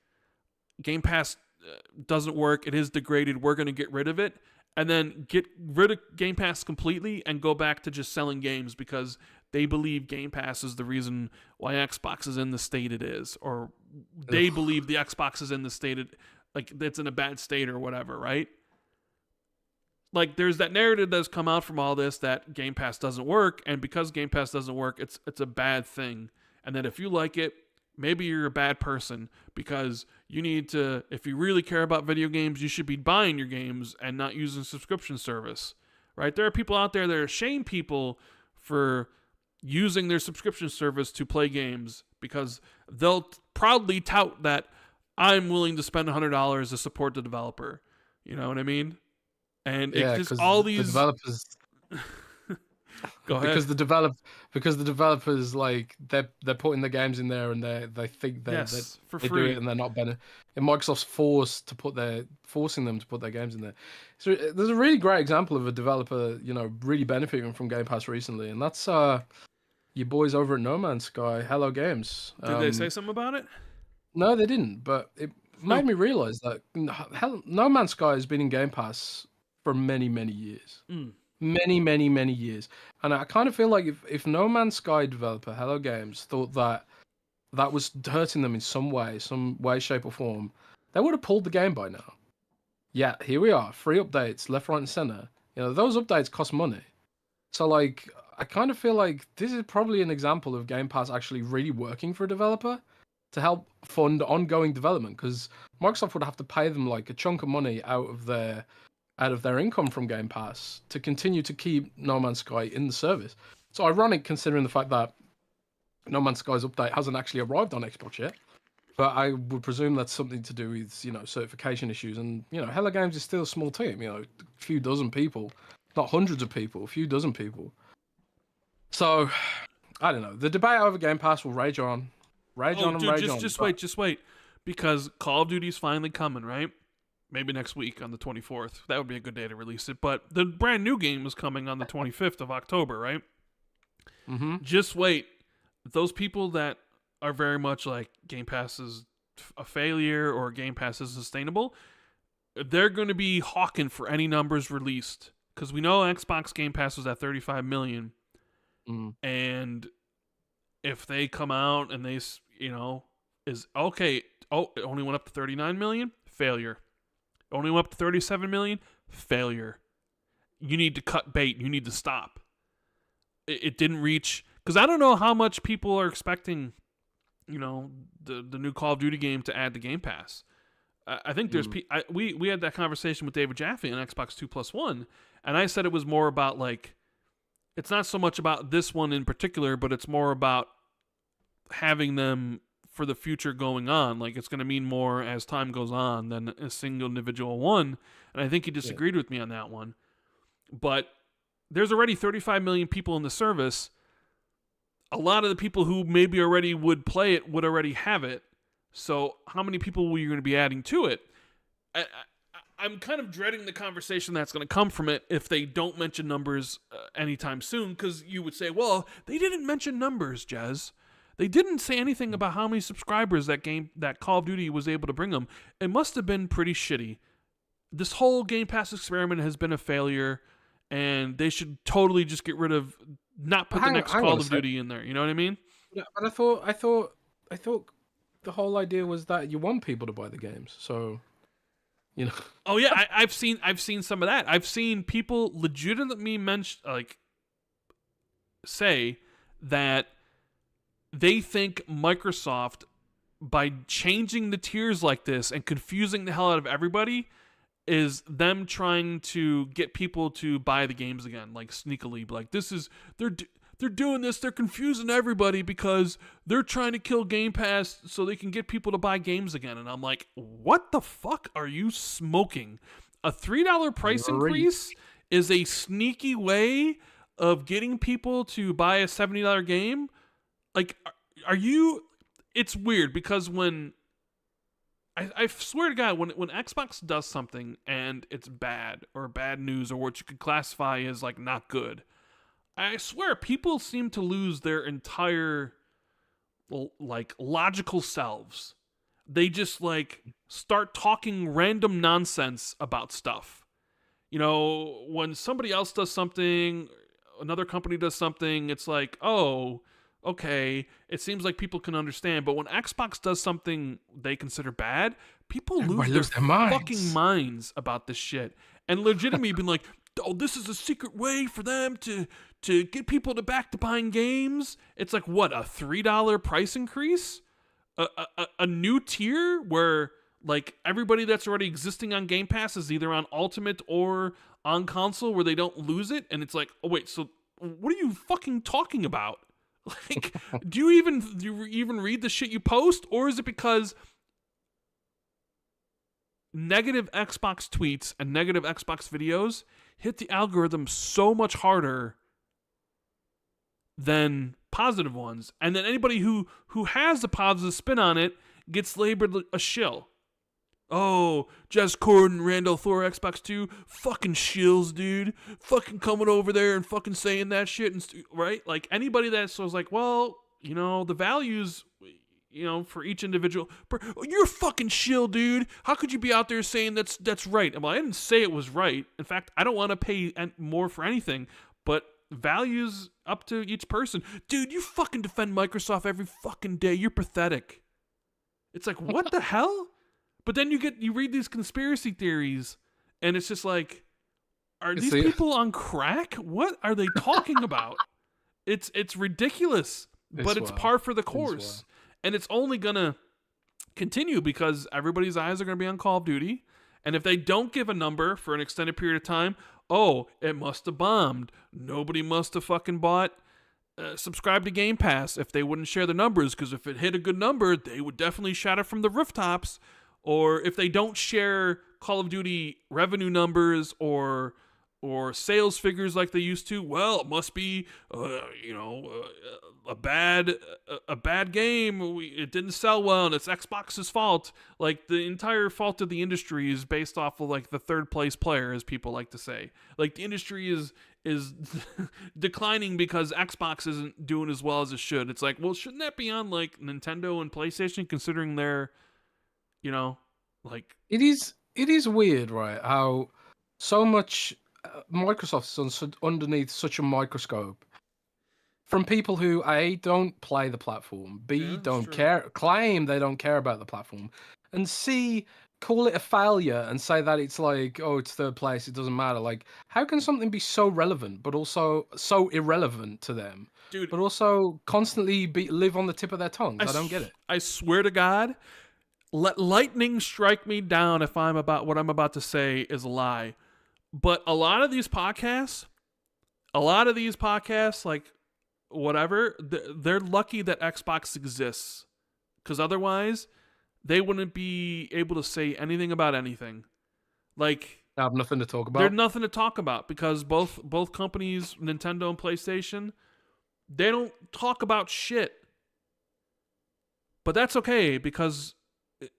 Speaker 1: Game Pass doesn't work. It is degraded. We're going to get rid of it. And then get rid of Game Pass completely and go back to just selling games because they believe Game Pass is the reason why Xbox is in the state it is. Or they believe the Xbox is in the state, like it's in a bad state or whatever, right? Like there's that narrative that's come out from all this that Game Pass doesn't work, and because Game Pass doesn't work, it's a bad thing. And that if you like it, maybe you're a bad person because you need to, if you really care about video games, you should be buying your games and not using a subscription service, right? There are people out there that are shame people for using their subscription service to play games because they'll proudly tout that I'm willing to spend $100 to support the developer. You know what I mean? And
Speaker 2: yeah,
Speaker 1: it's just all these
Speaker 2: the developers.
Speaker 1: Go ahead.
Speaker 2: Because the developers like they're putting the games in there and they think they
Speaker 1: for
Speaker 2: free.
Speaker 1: Do
Speaker 2: it and they're not better. And Microsoft's forcing them to put their games in there. So there's a really great example of a developer, really benefiting from Game Pass recently, and that's your boys over at No Man's Sky, Hello Games.
Speaker 1: Did they say something about it?
Speaker 2: No, they didn't. But it made me realize that No Man's Sky has been in Game Pass for many, many years. many, many, many years. And I kind of feel like if No Man's Sky developer Hello Games thought that was hurting them in some way, shape, or form, they would have pulled the game by now. Yeah, here we are, free updates, left, right, and center. Those updates cost money. So, like, I kind of feel like this is probably an example of Game Pass actually really working for a developer to help fund ongoing development, because Microsoft would have to pay them like a chunk of money out of their income from Game Pass to continue to keep No Man's Sky in the service. So ironic considering the fact that No Man's Sky's update hasn't actually arrived on Xbox yet. But I would presume that's something to do with, certification issues. And, Hello Games is still a small team, a few dozen people, not hundreds of people, a few dozen people. So, I don't know. The debate over Game Pass will rage on. Rage on.
Speaker 1: Just wait. Because Call of Duty's finally coming, right? Maybe next week on the 24th. That would be a good day to release it. But the brand new game is coming on the 25th of October, right?
Speaker 2: Mm-hmm.
Speaker 1: Just wait. Those people that are very much like Game Pass is a failure or Game Pass is sustainable, they're going to be hawking for any numbers released. Because we know Xbox Game Pass was at 35 million. And if they come out and they, is okay, it only went up to 39 million, failure. Only went up to 37 million, failure. You need to cut bait. You need to stop. It didn't reach, because I don't know how much people are expecting, the new Call of Duty game to add the Game Pass. I think there's we had that conversation with David Jaffe on Xbox 2+1, and I said it was more about like, it's not so much about this one in particular, but it's more about having them for the future going on. Like, it's going to mean more as time goes on than a single individual one. And I think he disagreed with me on that one. But there's already 35 million people in the service. A lot of the people who maybe already would play it would already have it. So how many people were you going to be adding to it? I'm kind of dreading the conversation that's going to come from it if they don't mention numbers anytime soon, because you would say, well, they didn't mention numbers, Jez. They didn't say anything about how many subscribers that Call of Duty was able to bring them. It must have been pretty shitty. This whole Game Pass experiment has been a failure, and they should totally just get rid of, not put the next Call of Duty in there. You know what I mean?
Speaker 2: Yeah, but I thought the whole idea was that you want people to buy the games, so.
Speaker 1: Oh yeah, I've seen some of that. I've seen people legitimately say that they think Microsoft, by changing the tiers like this and confusing the hell out of everybody, is them trying to get people to buy the games again, like sneakily. Like, they're doing this, they're confusing everybody because they're trying to kill Game Pass so they can get people to buy games again. And I'm like, what the fuck are you smoking? A $3 price increase is a sneaky way of getting people to buy a $70 game? Like, are you... It's weird because when... I swear to God, when Xbox does something and it's bad or bad news or what you could classify as, like, not good, I swear people seem to lose their entire, like, logical selves. They just, like, start talking random nonsense about stuff. When somebody else does something, another company does something, it's like, oh, okay, it seems like people can understand. But when Xbox does something they consider bad, people lose their fucking minds about this shit. And legitimately being like, oh, this is a secret way for them to get people back to buying games. It's like, what, a $3 price increase? A new tier where, like, everybody that's already existing on Game Pass is either on Ultimate or on console where they don't lose it? And it's like, oh, wait, so what are you fucking talking about? Like, do you even read the shit you post? Or is it because negative Xbox tweets and negative Xbox videos hit the algorithm so much harder than positive ones, and then anybody who has a positive spin on it gets labeled a shill? Oh, Jez Corden, Randall Thor, Xbox 2, fucking shills, dude. Fucking coming over there and fucking saying that shit, right? Like, anybody that was like, well, the values, for each individual. You're a fucking shill, dude. How could you be out there saying that's right? Well, I didn't say it was right. In fact, I don't want to pay more for anything, but values up to each person. Dude, you fucking defend Microsoft every fucking day. You're pathetic. It's like, what the hell? But then you read these conspiracy theories, and it's just like, are these people on crack? What are they talking about? It's ridiculous, but it's par for the course. And it's only going to continue because everybody's eyes are going to be on Call of Duty. And if they don't give a number for an extended period of time, it must have bombed. Nobody must have fucking bought, subscribed to Game Pass if they wouldn't share the numbers, because if it hit a good number, they would definitely shout it from the rooftops. Or if they don't share Call of Duty revenue numbers or sales figures like they used to, well, it must be a bad game. It didn't sell well, and it's Xbox's fault. Like, the entire fault of the industry is based off of like the third place player, as people like to say. Like, the industry is declining because Xbox isn't doing as well as it should. It's like, well, shouldn't that be on like Nintendo and PlayStation, considering they're, like,
Speaker 2: it is weird, right? How so much Microsoft's underneath such a microscope from people who A, don't play the platform, B, don't care, claim they don't care about the platform, and C, call it a failure and say that it's like, it's third place, it doesn't matter. Like, how can something be so relevant but also so irrelevant to them,
Speaker 1: dude,
Speaker 2: but also constantly live on the tip of their tongues? I don't get it.
Speaker 1: I swear to God, let lightning strike me down if what I'm about to say is a lie. But a lot of these podcasts, like, whatever, they're lucky that Xbox exists, because otherwise they wouldn't be able to say anything about anything. Like,
Speaker 2: I have nothing to talk about.
Speaker 1: There's nothing to talk about because both companies, Nintendo and PlayStation, they don't talk about shit. But that's okay, because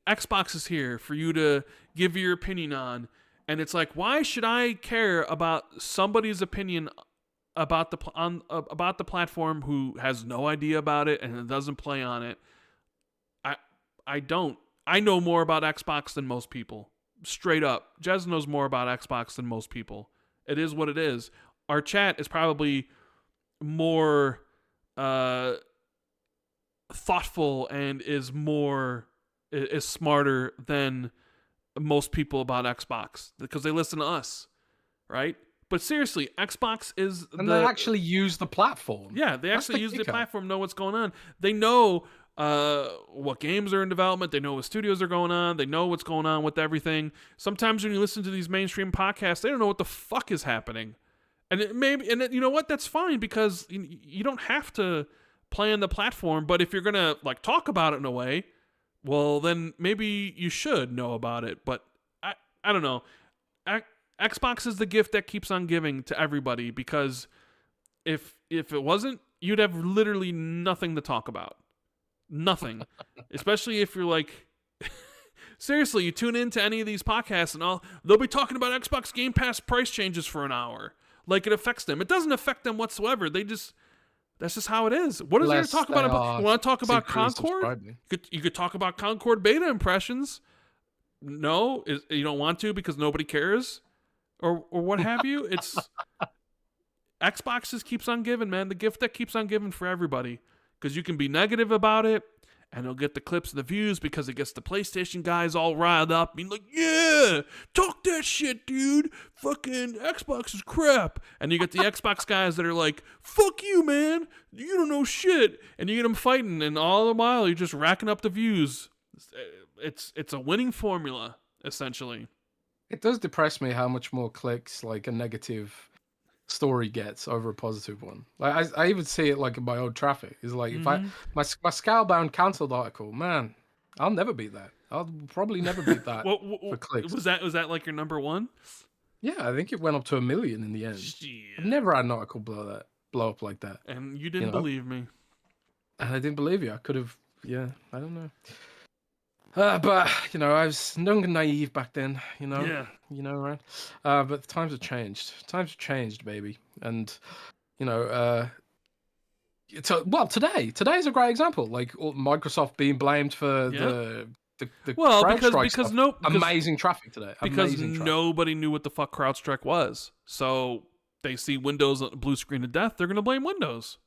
Speaker 1: Xbox is here for you to give your opinion on. And it's like, why should I care about somebody's opinion about the platform who has no idea about it and doesn't play on it? I don't. I know more about Xbox than most people. Straight up. Jez knows more about Xbox than most people. It is what it is. Our chat is probably more thoughtful and is smarter than most people about Xbox, because they listen to us, right? But seriously, Xbox is
Speaker 2: they actually use the platform.
Speaker 1: Yeah, they actually use the platform, know what's going on. They know what games are in development. They know what studios are going on. They know what's going on with everything. Sometimes when you listen to these mainstream podcasts, they don't know what the fuck is happening. And you know what? That's fine, because you don't have to play on the platform. But if you're gonna like talk about it in a way, well, then maybe you should know about it. But I don't know. Xbox is the gift that keeps on giving to everybody, because if it wasn't, you'd have literally nothing to talk about. Nothing. Especially if you're like, seriously, you tune into any of these podcasts and they'll be talking about Xbox Game Pass price changes for an hour. Like, it affects them. It doesn't affect them whatsoever. That's just how it is. What is there to talk about? You want to talk about Concord? You could talk about Concord beta impressions. No, you don't want to because nobody cares, or what have you. It's Xbox just keeps on giving, man. The gift that keeps on giving for everybody, because you can be negative about it, and it'll get the clips and the views because it gets the PlayStation guys all riled up, being like, yeah, talk that shit, dude. Fucking Xbox is crap. And you get the Xbox guys that are like, fuck you, man. You don't know shit. And you get them fighting, and all the while you're just racking up the views. It's a winning formula, essentially.
Speaker 2: It does depress me how much more clicks like a negative story gets over a positive one. Like I even see it like in my own traffic. It's like if my Scalebound cancelled article, man, I'll never beat that. I'll probably never beat that for clicks.
Speaker 1: Was that like your number one?
Speaker 2: Yeah, I think it went up to 1 million in the end.
Speaker 1: Shit.
Speaker 2: I've never had an article blow up like that.
Speaker 1: And you didn't believe me.
Speaker 2: And I didn't believe you. I could have. Yeah, I don't know. But I was young and naive back then.
Speaker 1: Yeah.
Speaker 2: Right? But the times have changed. Times have changed, baby. And Today's a great example. Like Microsoft being blamed for the
Speaker 1: because
Speaker 2: amazing traffic today.
Speaker 1: Because nobody knew what the fuck CrowdStrike was. So they see Windows blue screen of death, they're gonna blame Windows.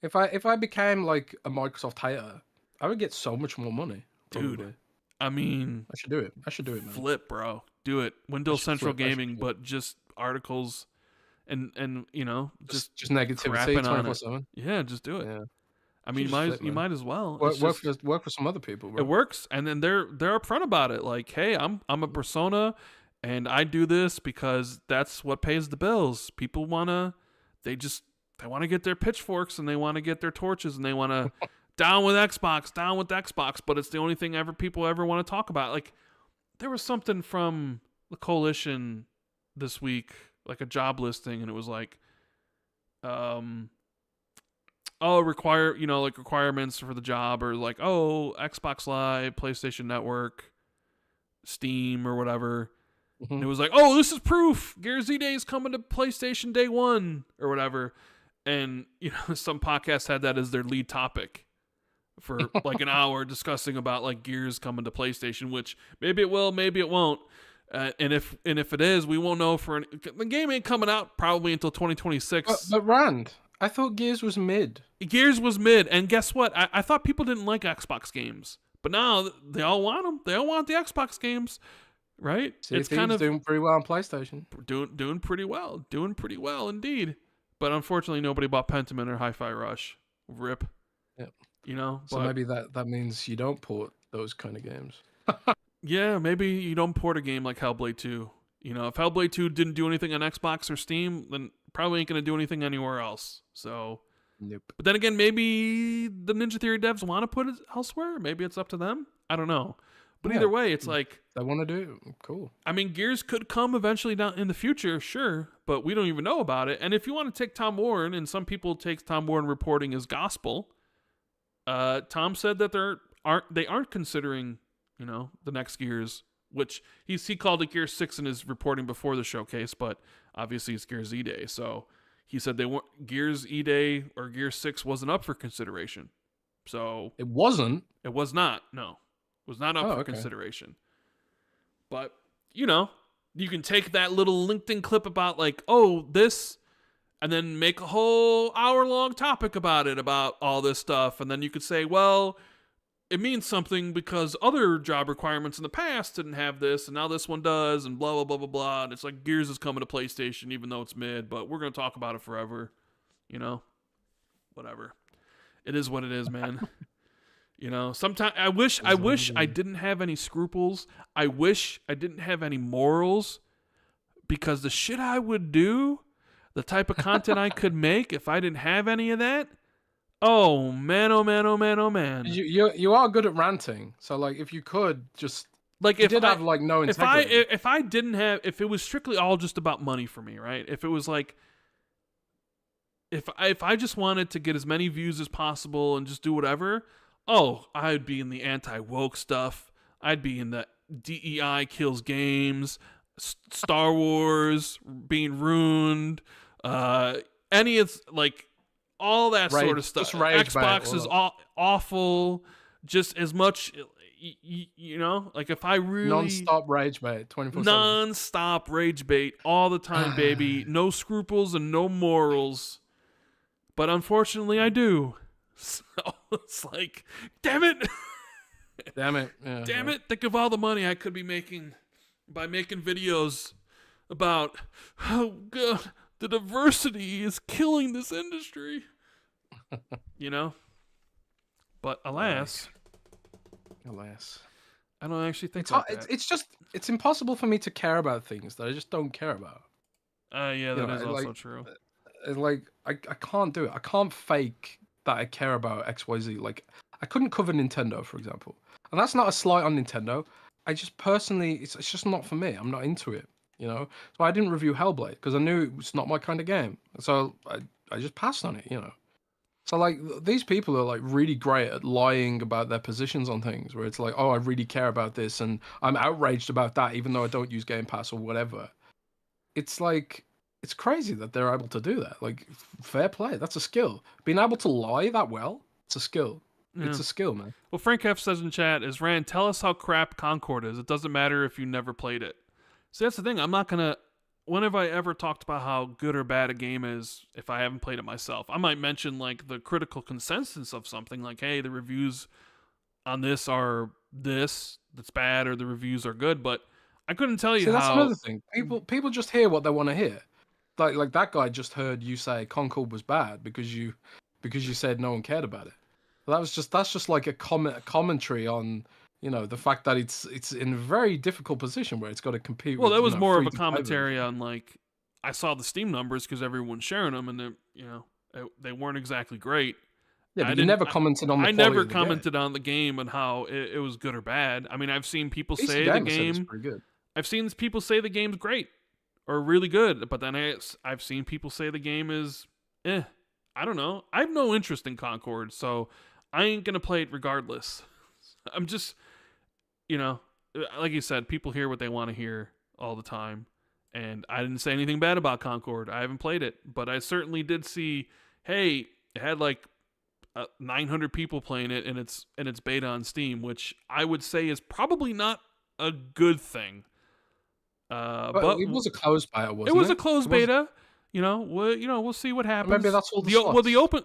Speaker 2: If I became like a Microsoft hater, I would get so much more money. Probably.
Speaker 1: Dude, I mean,
Speaker 2: I should do it. Man.
Speaker 1: Flip, bro. Do it. Windows Central Gaming, but just articles and just
Speaker 2: negativity 24/7.
Speaker 1: Yeah, just do it. Yeah. I mean, you might as well.
Speaker 2: Work for some other people, bro.
Speaker 1: It works, and then they're upfront about it. Like, hey, I'm a persona, and I do this because that's what pays the bills. People they want to get their pitchforks, and they want to get their torches, and they want to down with Xbox. But it's the only thing people ever want to talk about. Like, there was something from the coalition this week, like a job listing, and it was like, requirements for the job, or like, Xbox Live, PlayStation Network, Steam, or whatever. Mm-hmm. And it was like, this is proof. Gears Z Day is coming to PlayStation Day 1, or whatever. And, some podcasts had that as their lead topic for like an hour, discussing about like Gears coming to PlayStation, which maybe it will, maybe it won't. And if it is, we won't know the game ain't coming out probably until 2026.
Speaker 2: But Rand, I thought Gears was mid.
Speaker 1: Gears was mid, and guess what? I thought people didn't like Xbox games, but now they all want them. They all want the Xbox games, right?
Speaker 2: It's kind of doing pretty well on PlayStation.
Speaker 1: Doing pretty well indeed. But unfortunately, nobody bought Pentiment or Hi-Fi Rush. Rip.
Speaker 2: Yep. So maybe that means you don't port those kind of games.
Speaker 1: Yeah, maybe you don't port a game like Hellblade 2. If Hellblade 2 didn't do anything on Xbox or Steam, then probably ain't going to do anything anywhere else. So,
Speaker 2: nope.
Speaker 1: But then again, maybe the Ninja Theory devs want to put it elsewhere. Maybe it's up to them. I don't know. But either way, it's like,
Speaker 2: they want to do it. Cool.
Speaker 1: I mean, Gears could come eventually down in the future, sure, but we don't even know about it. And if you want to take Tom Warren, and some people take Tom Warren reporting as gospel, Tom said that they aren't considering, the next Gears, which he called it Gears 6 in his reporting before the showcase, but obviously it's Gears E-Day. So he said they weren't, Gears E-Day or Gears 6 wasn't up for consideration. So
Speaker 2: it wasn't?
Speaker 1: It was not, no. It was not up for consideration. But, you can take that little LinkedIn clip about like, this, and then make a whole hour-long topic about it, about all this stuff. And then you could say, well, it means something because other job requirements in the past didn't have this, and now this one does, and blah, blah, blah, blah, blah. And it's like Gears is coming to PlayStation, even though it's mid, but we're going to talk about it forever. Whatever. It is what it is, man. Sometimes I wish I didn't have any scruples. I wish I didn't have any morals, because the shit I would do, the type of content I could make if I didn't have any of that. Oh man, oh man, oh man, oh man.
Speaker 2: You are good at ranting. So like, if you could just
Speaker 1: like, if
Speaker 2: did have like no integrity.
Speaker 1: If it was strictly all just about money for me, right? If it was like, if I just wanted to get as many views as possible and just do whatever, I'd be in the anti-woke stuff. I'd be in the DEI kills games, Star Wars being ruined, any of like all that sort of stuff. Xbox is awful. Just as much, like if I really
Speaker 2: non-stop rage bait, 24/7.
Speaker 1: Non-stop rage bait all the time, baby. No scruples and no morals. But unfortunately, I do. So it's like, damn it.
Speaker 2: Damn it. Yeah,
Speaker 1: damn it. Think of all the money I could be making by making videos about how good the diversity is killing this industry. But alas, I don't actually think like that.
Speaker 2: It's impossible for me to care about things that I just don't care about.
Speaker 1: Yeah, that is also true.
Speaker 2: Like, I can't do it. I can't fake that I care about XYZ. Like, I couldn't cover Nintendo, for example. And that's not a slight on Nintendo. I just personally, it's just not for me. I'm not into it, So I didn't review Hellblade because I knew it was not my kind of game. So I just passed on it, So like, these people are like really great at lying about their positions on things, where it's like, I really care about this and I'm outraged about that, even though I don't use Game Pass or whatever. It's like, it's crazy that they're able to do that. Like, fair play. That's a skill. Being able to lie that well, it's a skill. Yeah. It's a skill, man.
Speaker 1: Well, Frank F says in chat, is Rand, tell us how crap Concord is. It doesn't matter if you never played it. See, that's the thing. I'm not going to... When have I ever talked about how good or bad a game is if I haven't played it myself? I might mention, like, the critical consensus of something. Like, hey, the reviews on this are this, that's bad, or the reviews are good. But I couldn't tell you how...
Speaker 2: that's another thing. People just hear what they want to hear. Like that guy just heard you say Concord was bad because you said no one cared about it. Well, that's just like a commentary on, you know, the fact that it's in a very difficult position where it's got to compete.
Speaker 1: Well,
Speaker 2: with,
Speaker 1: that was more of a commentary on, like, I saw the Steam numbers because everyone's sharing them, and they weren't exactly great.
Speaker 2: Yeah, but you never commented on the quality
Speaker 1: I never
Speaker 2: of the
Speaker 1: commented
Speaker 2: game.
Speaker 1: on the game and how it was good or bad. I mean, I've seen people
Speaker 2: PC
Speaker 1: say the game.
Speaker 2: Pretty good.
Speaker 1: I've seen people say the game's great or really good, but then I've seen people say the game is I don't know. I have no interest in Concord, so I ain't gonna play it regardless. I'm just, you know, like you said, people hear what they want to hear all the time, and I didn't say anything bad about Concord. I haven't played it, but I certainly did see, hey, it had like 900 people playing it, and it's beta on Steam, which I would say is probably not a good thing. But
Speaker 2: it was a closed beta, wasn't it?
Speaker 1: It was a closed beta. We'll see what happens.
Speaker 2: Maybe that's all the
Speaker 1: open.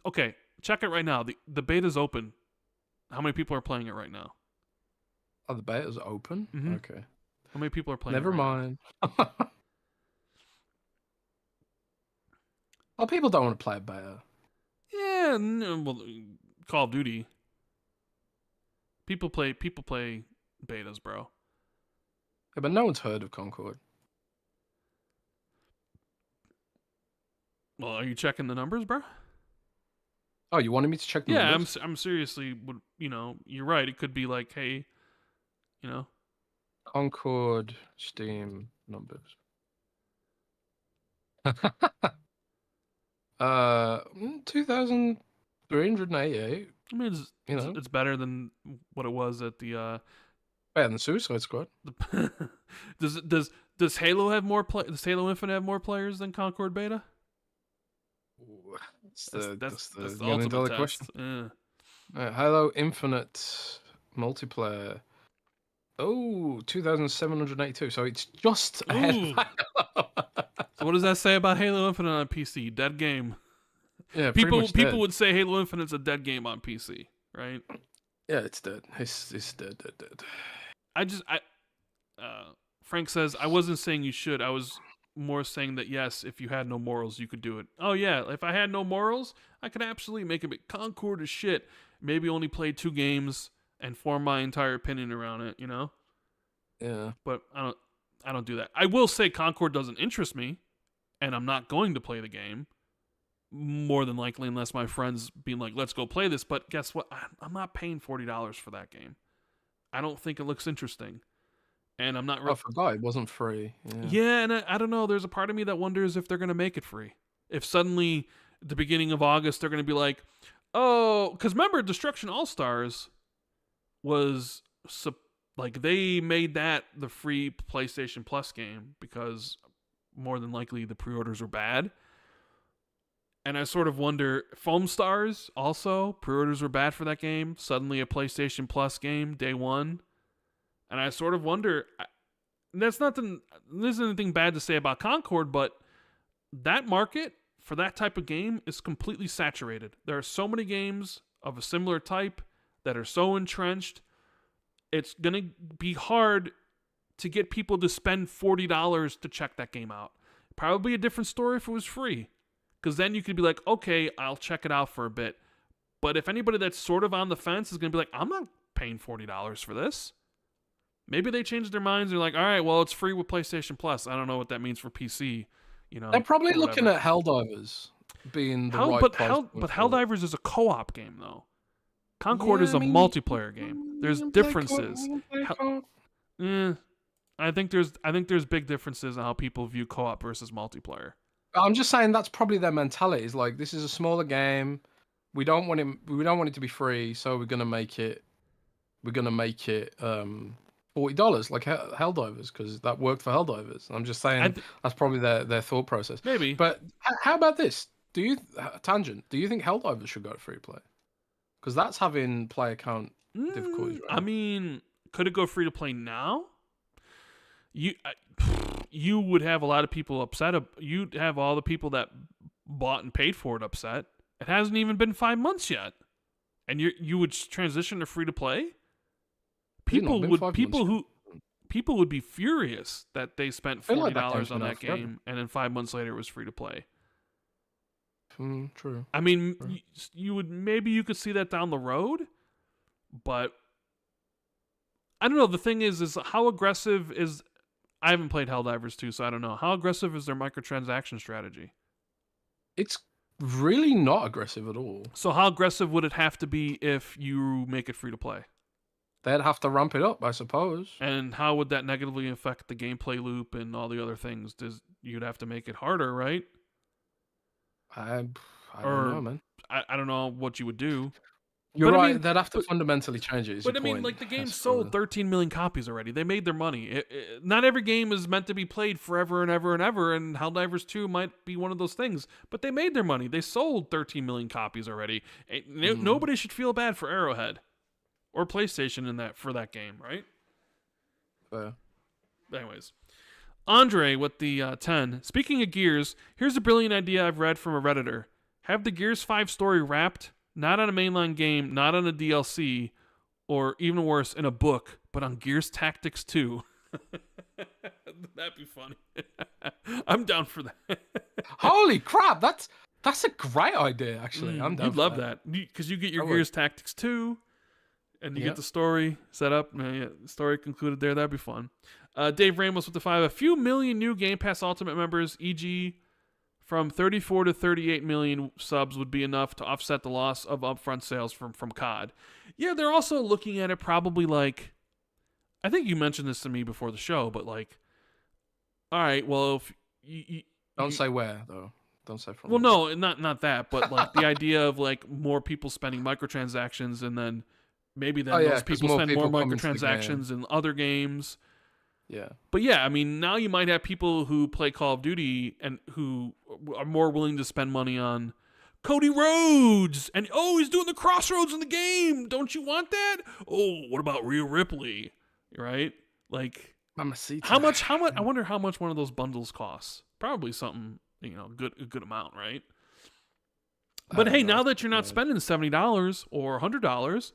Speaker 1: Okay, check it right now. The beta's open. How many people are playing it right now?
Speaker 2: Oh, the beta's open.
Speaker 1: Mm-hmm.
Speaker 2: Okay.
Speaker 1: How many people are playing?
Speaker 2: Never mind. Oh, people don't want to play a beta.
Speaker 1: Yeah, well, Call of Duty. People play betas, bro.
Speaker 2: Yeah, but no one's heard of Concord.
Speaker 1: Well, are you checking the numbers, bro?
Speaker 2: Oh, you wanted me to check the numbers?
Speaker 1: Yeah, I'm seriously, you're right. It could be like, hey,
Speaker 2: Concord Steam numbers. 2,388.
Speaker 1: I mean, it's better than what it was at the
Speaker 2: better than Suicide Squad.
Speaker 1: Does Halo have more does Halo Infinite have more players than Concord Beta?
Speaker 2: Ooh,
Speaker 1: that's the
Speaker 2: $1 million
Speaker 1: test.
Speaker 2: question. Halo Infinite multiplayer. Oh, 2,782. So it's just ahead.
Speaker 1: So what does that say about Halo Infinite on PC? Dead game.
Speaker 2: Yeah,
Speaker 1: people would say Halo Infinite's a dead game on PC, right?
Speaker 2: Yeah, it's dead. It's dead.
Speaker 1: Frank says, I wasn't saying you should. I was more saying that, yes, if you had no morals, you could do it. Oh, yeah, if I had no morals, I could absolutely make it. Concord is shit. Maybe only play 2 games and form my entire opinion around it,
Speaker 2: Yeah.
Speaker 1: But I don't do that. I will say Concord doesn't interest me, and I'm not going to play the game. More than likely, unless my friends being like, let's go play this. But guess what? I'm not paying $40 for that game. I don't think it looks interesting. And I'm not...
Speaker 2: I forgot it wasn't free.
Speaker 1: Yeah, and I don't know. There's a part of me that wonders if they're going to make it free. If suddenly, at the beginning of August, they're going to be like, oh... Because remember, Destruction All-Stars was... Like, they made that the free PlayStation Plus game because more than likely the pre-orders were bad. And I sort of wonder, Foam Stars also, pre-orders were bad for that game. Suddenly a PlayStation Plus game, day one. And I sort of wonder, there's isn't anything bad to say about Concord, but that market for that type of game is completely saturated. There are so many games of a similar type that are so entrenched. It's going to be hard to get people to spend $40 to check that game out. Probably a different story if it was free. Because then you could be like, okay, I'll check it out for a bit. But if anybody that's sort of on the fence is going to be like, I'm not paying $40 for this. Maybe they changed their minds. They're like, all right, well, it's free with PlayStation Plus. I don't know what that means for PC.
Speaker 2: They're probably looking at Helldivers being the right price.
Speaker 1: But Helldivers is a co-op game, though. Concord is a multiplayer game. There's differences. I think there's big differences in how people view co-op versus multiplayer.
Speaker 2: I'm just saying that's probably their mentality. Is like, this is a smaller game. We don't want it to be free, so we're gonna make it $40, like Helldivers, because that worked for Helldivers. I'm just saying that's probably their thought process.
Speaker 1: Maybe.
Speaker 2: But how about this? Do you think Helldivers should go free to play? Because that's having player count difficulties. Right?
Speaker 1: I mean, could it go free to play now? You would have a lot of people upset. You'd have all the people that bought and paid for it upset. It hasn't even been 5 months yet, and you would transition to free to play. People would be furious that they spent $40 on that game, and then 5 months later it was free to play.
Speaker 2: True.
Speaker 1: I mean, you could see that down the road, but I don't know. The thing is how aggressive is. I haven't played Helldivers 2, so I don't know. How aggressive is their microtransaction strategy?
Speaker 2: It's really not aggressive at all.
Speaker 1: So how aggressive would it have to be if you make it free to play?
Speaker 2: They'd have to ramp it up, I suppose.
Speaker 1: And how would that negatively affect the gameplay loop and all the other things? You'd have to make it harder, right?
Speaker 2: I don't know, man.
Speaker 1: I don't know what you would do.
Speaker 2: You're right. I mean, they'd have to fundamentally change it.
Speaker 1: But I mean, like the game sold 13 million copies already. They made their money. Not every game is meant to be played forever and ever and ever. And Helldivers 2 might be one of those things. But they made their money. They sold 13 million copies already. Nobody should feel bad for Arrowhead or PlayStation for that game, right?
Speaker 2: Fair.
Speaker 1: Anyways, Andre with the 10. Speaking of Gears, here's a brilliant idea I've read from a Redditor. Have the Gears 5 story wrapped. Not on a mainline game, not on a DLC, or even worse, in a book, but on Gears Tactics 2. That'd be funny. I'm down for that.
Speaker 2: Holy crap, that's a great idea, actually. I'm down
Speaker 1: You'd love that. Because you get your Gears Tactics 2, and you get the story set up. Story concluded there. That'd be fun. Dave Ramos with the 5. A few million new Game Pass Ultimate members, e.g., from 34 to 38 million subs would be enough to offset the loss of upfront sales from COD. Yeah, they're also looking at it probably like, I think you mentioned this to me before the show, but like, all right, well, if you
Speaker 2: don't say where though. Don't say from.
Speaker 1: Well, no, not that, but like the idea of like more people spending microtransactions, and then maybe those people spend more microtransactions in other games.
Speaker 2: Yeah.
Speaker 1: But yeah, I mean, now you might have people who play Call of Duty and who are more willing to spend money on Cody Rhodes. And, he's doing the crossroads in the game. Don't you want that? Oh, what about Rhea Ripley? Right? Like, how much? I wonder how much one of those bundles costs. Probably something, a good amount, right? But hey, now that you're not spending $70 or $100,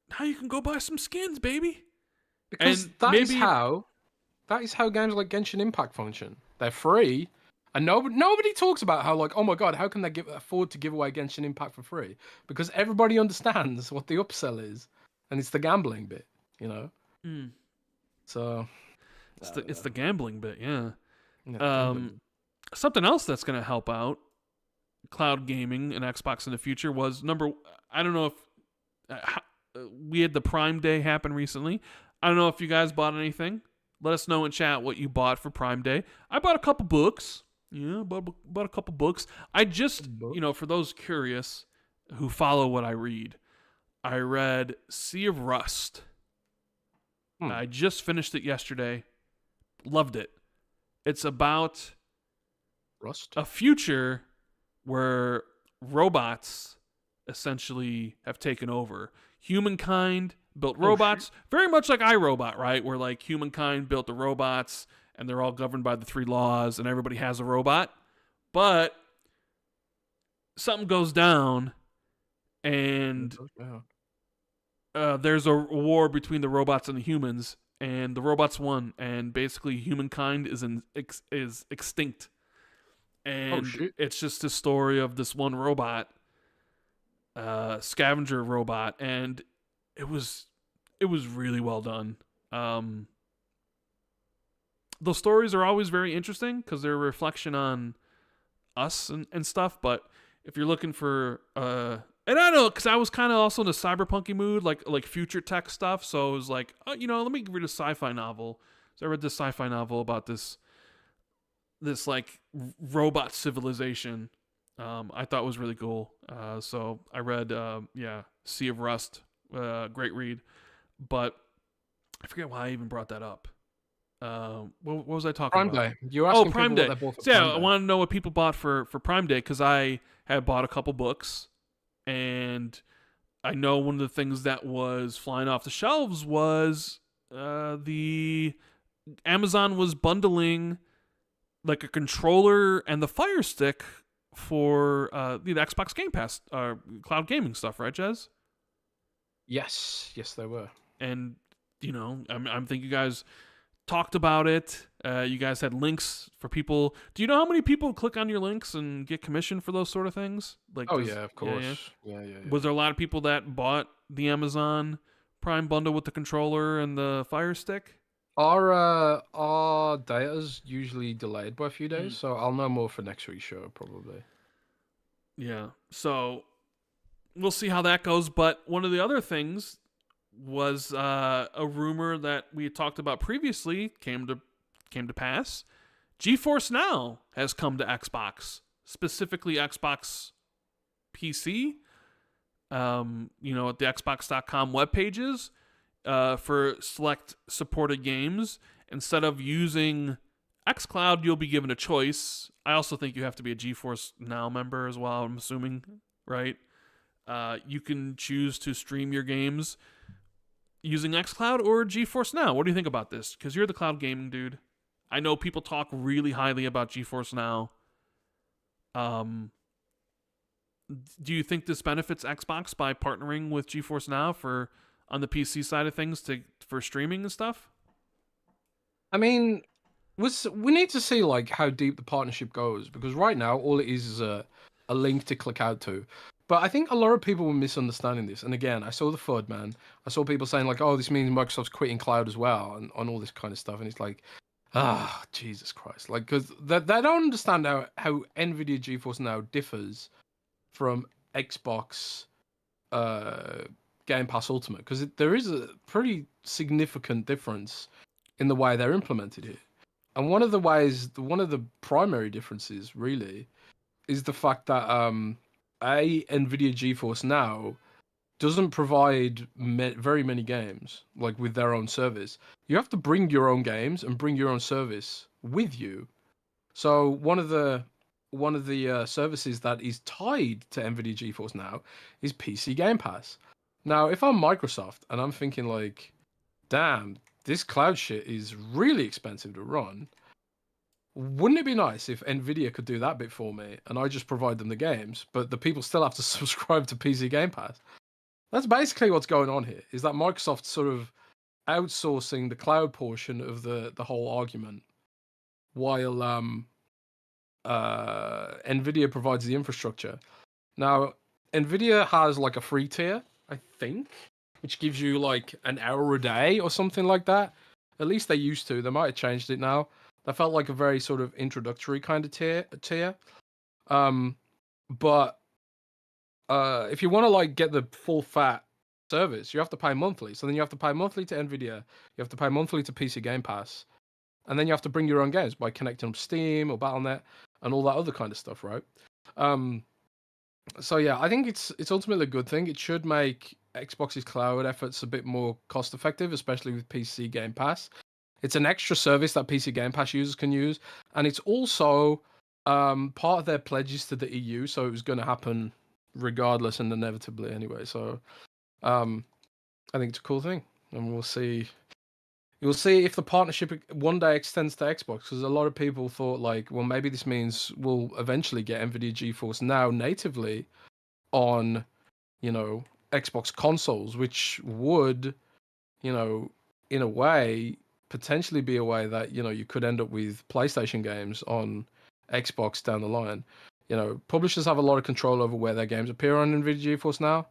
Speaker 1: now you can go buy some skins, baby.
Speaker 2: Because that is how games like Genshin Impact function. They're free, and nobody talks about how, like, oh my god, how can they afford to give away Genshin Impact for free? Because everybody understands what the upsell is, and it's the gambling bit, So
Speaker 1: it's the gambling bit, yeah. Something else that's going to help out cloud gaming and Xbox in the future was I don't know if we had the Prime Day happen recently. I don't know if you guys bought anything. Let us know in chat what you bought for Prime Day. I bought a couple books. Yeah, bought a couple books. I just, for those curious who follow what I read, I read Sea of Rust. I just finished it yesterday. Loved it. It's about
Speaker 2: Rust,
Speaker 1: a future where robots essentially have taken over. Humankind built robots, very much like iRobot, right? Where like humankind built the robots and they're all governed by the 3 laws and everybody has a robot. But something goes down and there's a war between the robots and the humans, and the robots won, and basically humankind is extinct. And it's just a story of this one robot, scavenger robot, and it was really well done. Those stories are always very interesting because they're a reflection on us and stuff. But if you're looking for and I don't know, because I was kind of also in a cyberpunky mood, like future tech stuff. So it was like, let me read a sci-fi novel. So I read this sci-fi novel about this like robot civilization. I thought was really cool. So I read Sea of Rust. Great read. But I forget why I even brought that up. What was I talking
Speaker 2: Prime
Speaker 1: about?
Speaker 2: Day. You're asking
Speaker 1: Prime
Speaker 2: people
Speaker 1: Day.
Speaker 2: what they bought for
Speaker 1: So,
Speaker 2: Prime
Speaker 1: I
Speaker 2: Day.
Speaker 1: want to know what people bought for Prime Day because I had bought a couple books, and I know one of the things that was flying off the shelves was the Amazon was bundling like a controller and the Fire Stick for the Xbox Game Pass, cloud gaming stuff, right, Jez?
Speaker 2: Yes, they were.
Speaker 1: And I'm thinking you guys talked about it. You guys had links for people. Do you know how many people click on your links and get commission for those sort of things? Like,
Speaker 2: Yeah, of course. Yeah.
Speaker 1: Was there a lot of people that bought the Amazon Prime bundle with the controller and the Fire Stick?
Speaker 2: Our data's usually delayed by a few days, so I'll know more for next week's show probably.
Speaker 1: Yeah. So we'll see how that goes. But one of the other things was a rumor that we had talked about previously came to pass. GeForce Now has come to Xbox, specifically Xbox PC. At the Xbox.com web pages for select supported games. Instead of using xCloud, you'll be given a choice. I also think you have to be a GeForce Now member as well, I'm assuming, right? You can choose to stream your games using xCloud or GeForce Now. What do you think about this? Because you're the cloud gaming dude. I know people talk really highly about GeForce Now. Do you think this benefits Xbox by partnering with GeForce Now on the PC side of things for streaming and stuff?
Speaker 2: I mean, we need to see like how deep the partnership goes, because right now all it is a link to click out to. But I think a lot of people were misunderstanding this. And again, I saw the FUD, man. I saw people saying like, "Oh, this means Microsoft's quitting cloud as well," and on all this kind of stuff. And it's like, Jesus Christ! Like, because they don't understand how NVIDIA GeForce Now differs from Xbox Game Pass Ultimate, because there is a pretty significant difference in the way they're implemented here. And one of the primary differences really is the fact that NVIDIA GeForce Now doesn't provide very many games like with their own service. You have to bring your own games and bring your own service with you. So one of the services that is tied to NVIDIA GeForce Now is PC Gamepass. Now, if I'm Microsoft and I'm thinking like, damn, this cloud shit is really expensive to run, wouldn't it be nice if NVIDIA could do that bit for me and I just provide them the games, but the people still have to subscribe to PC Game Pass? That's basically what's going on here, is that Microsoft's sort of outsourcing the cloud portion of the whole argument, while NVIDIA provides the infrastructure. Now, NVIDIA has like a free tier, I think, which gives you like an hour a day or something like that. At least they used to. They might have changed it now. That felt like a very sort of introductory kind of tier. But if you want to like get the full fat service, you have to pay monthly. So then you have to pay monthly to NVIDIA. You have to pay monthly to PC Game Pass. And then you have to bring your own games by connecting them to Steam or Battle.net and all that other kind of stuff, right? So yeah, I think it's ultimately a good thing. It should make Xbox's cloud efforts a bit more cost effective, especially with PC Game Pass. It's an extra service that PC Game Pass users can use, and it's also part of their pledges to the EU, so it was going to happen regardless and inevitably anyway. So I think it's a cool thing, and we'll see. You'll see if the partnership one day extends to Xbox, because a lot of people thought like, well, maybe this means we'll eventually get NVIDIA GeForce Now natively on, Xbox consoles, which would, in a way, potentially be a way that, you could end up with PlayStation games on Xbox down the line. Publishers have a lot of control over where their games appear on NVIDIA GeForce Now,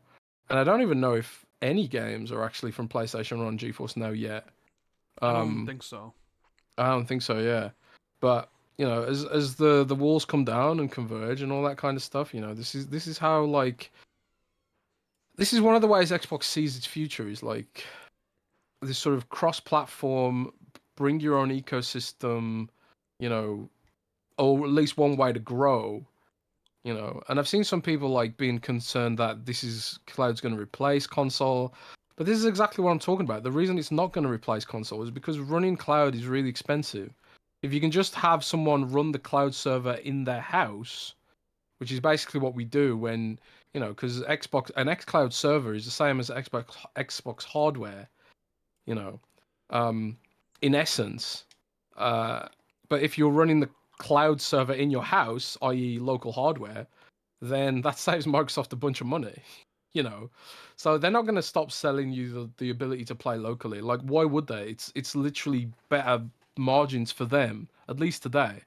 Speaker 2: and I don't even know if any games are actually from PlayStation on GeForce Now yet.
Speaker 1: I don't think so.
Speaker 2: I don't think so, yeah. But as the walls come down and converge and all that kind of stuff, this is how like this is one of the ways Xbox sees its future, is like this sort of cross-platform, bring your own ecosystem, or at least one way to grow. And I've seen some people like being concerned that cloud's going to replace console. But this is exactly what I'm talking about. The reason it's not going to replace console is because running cloud is really expensive. If you can just have someone run the cloud server in their house, which is basically what we do when, because an xCloud server is the same as Xbox hardware, in essence. But if you're running the cloud server in your house, i.e. local hardware, then that saves Microsoft a bunch of money, So they're not going to stop selling you the ability to play locally. Like, why would they? It's literally better margins for them, at least today.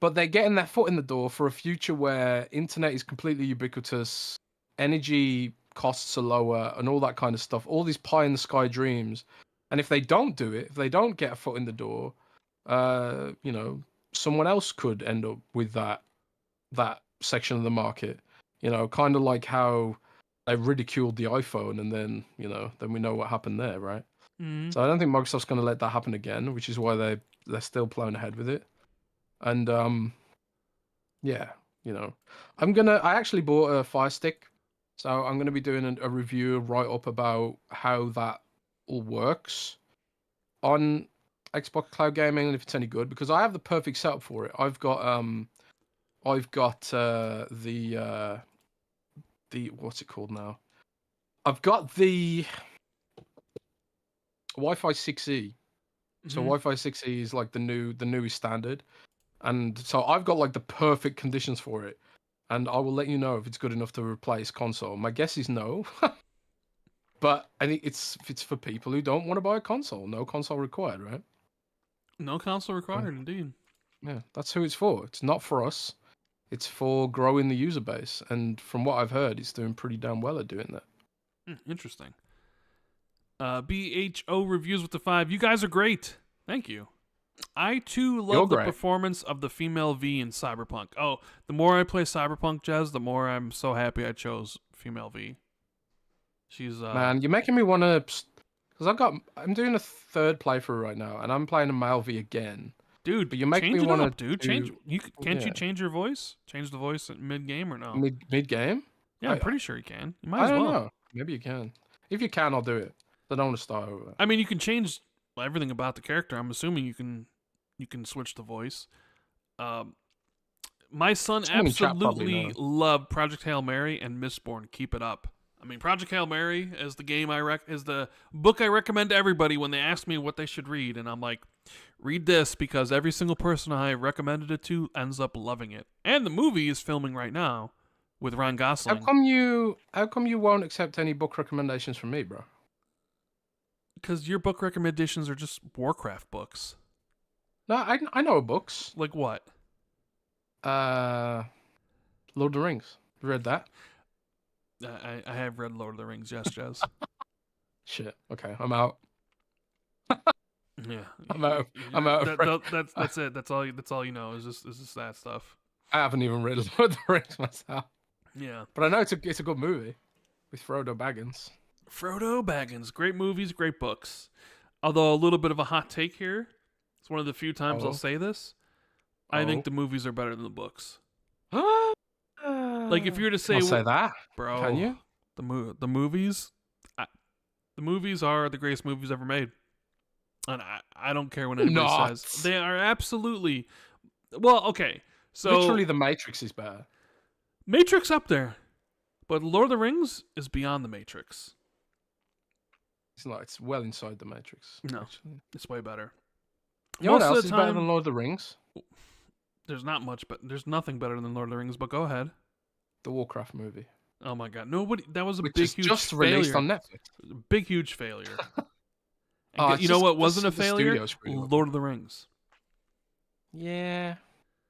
Speaker 2: But they're getting their foot in the door for a future where internet is completely ubiquitous, energy costs are lower, and all that kind of stuff. All these pie in the sky dreams. And if they don't do it, if they don't get a foot in the door, someone else could end up with that section of the market. Kind of like how they ridiculed the iPhone, and then then we know what happened there, right?
Speaker 1: Mm-hmm.
Speaker 2: So I don't think Microsoft's going to let that happen again, which is why they're still plowing ahead with it. And I actually bought a Fire Stick, so I'm gonna be doing a review, write up about how that all works on Xbox Cloud Gaming and if it's any good, because I have the perfect setup for it. I've got the what's it called now? I've got the Wi-Fi 6E. So Wi-Fi 6E is like the newest standard. And so I've got like the perfect conditions for it. And I will let you know if it's good enough to replace console. My guess is no. But I think it's for people who don't want to buy a console. No console required, right?
Speaker 1: No console required, indeed.
Speaker 2: Yeah, that's who it's for. It's not for us. It's for growing the user base. And from what I've heard, it's doing pretty damn well at doing that.
Speaker 1: Interesting. BHO reviews with the 5. You guys are great. Thank you. I too love the performance of the female V in Cyberpunk. Oh, the more I play Cyberpunk, Jez, the more I'm so happy I chose female V. She's
Speaker 2: man, you're making me want to, because I'm doing a third playthrough right now, and I'm playing a male V again.
Speaker 1: Dude,
Speaker 2: but you make me want to,
Speaker 1: dude. Can't you change your voice? Change the voice mid game or no?
Speaker 2: Mid game?
Speaker 1: Yeah, I'm pretty sure you can. You might as well.
Speaker 2: I don't know. Maybe you can. If you can, I'll do it. I don't want to start over.
Speaker 1: I mean, you can change everything about the character. I'm assuming you can switch the voice. My son absolutely loved Project Hail Mary and Mistborn. Keep it up. I mean, Project Hail Mary is the book I recommend to everybody when they ask me what they should read, and I'm like, read this because every single person I recommended it to ends up loving it. And the movie is filming right now with Ryan Gosling.
Speaker 2: How come you won't accept any book recommendations from me, bro?
Speaker 1: Because your book recommendations are just Warcraft books.
Speaker 2: No, I know books.
Speaker 1: Like what?
Speaker 2: Lord of the Rings. You read that?
Speaker 1: I have read Lord of the Rings. Yes, Jez.
Speaker 2: Shit. Okay, I'm out.
Speaker 1: Yeah,
Speaker 2: I'm out. I'm out.
Speaker 1: That's it. That's all you know. Is just that stuff.
Speaker 2: I haven't even read Lord of the Rings myself.
Speaker 1: Yeah,
Speaker 2: but I know it's a good movie with Frodo Baggins.
Speaker 1: Frodo Baggins, great movies, great books. Although a little bit of a hot take here. It's one of the few times I'll say this. I think the movies are better than the books. Like if you were to say,
Speaker 2: say that,
Speaker 1: bro,
Speaker 2: can you?
Speaker 1: The movies are the greatest movies ever made, and I don't care what anybody says. They are absolutely. Well, okay, so
Speaker 2: literally, The Matrix is better.
Speaker 1: Matrix up there, but Lord of the Rings is beyond the Matrix.
Speaker 2: It's not. It's well inside the Matrix.
Speaker 1: No,
Speaker 2: actually.
Speaker 1: It's way better.
Speaker 2: You know what else is better than Lord of the Rings?
Speaker 1: There's not much, but there's nothing better than Lord of the Rings. But go ahead.
Speaker 2: The Warcraft movie.
Speaker 1: Oh my god, nobody! That was a
Speaker 2: Which
Speaker 1: big,
Speaker 2: is
Speaker 1: huge
Speaker 2: just
Speaker 1: failure.
Speaker 2: Released on Netflix.
Speaker 1: Big, huge failure. You know what wasn't a failure? Lord of the Rings.
Speaker 2: Yeah,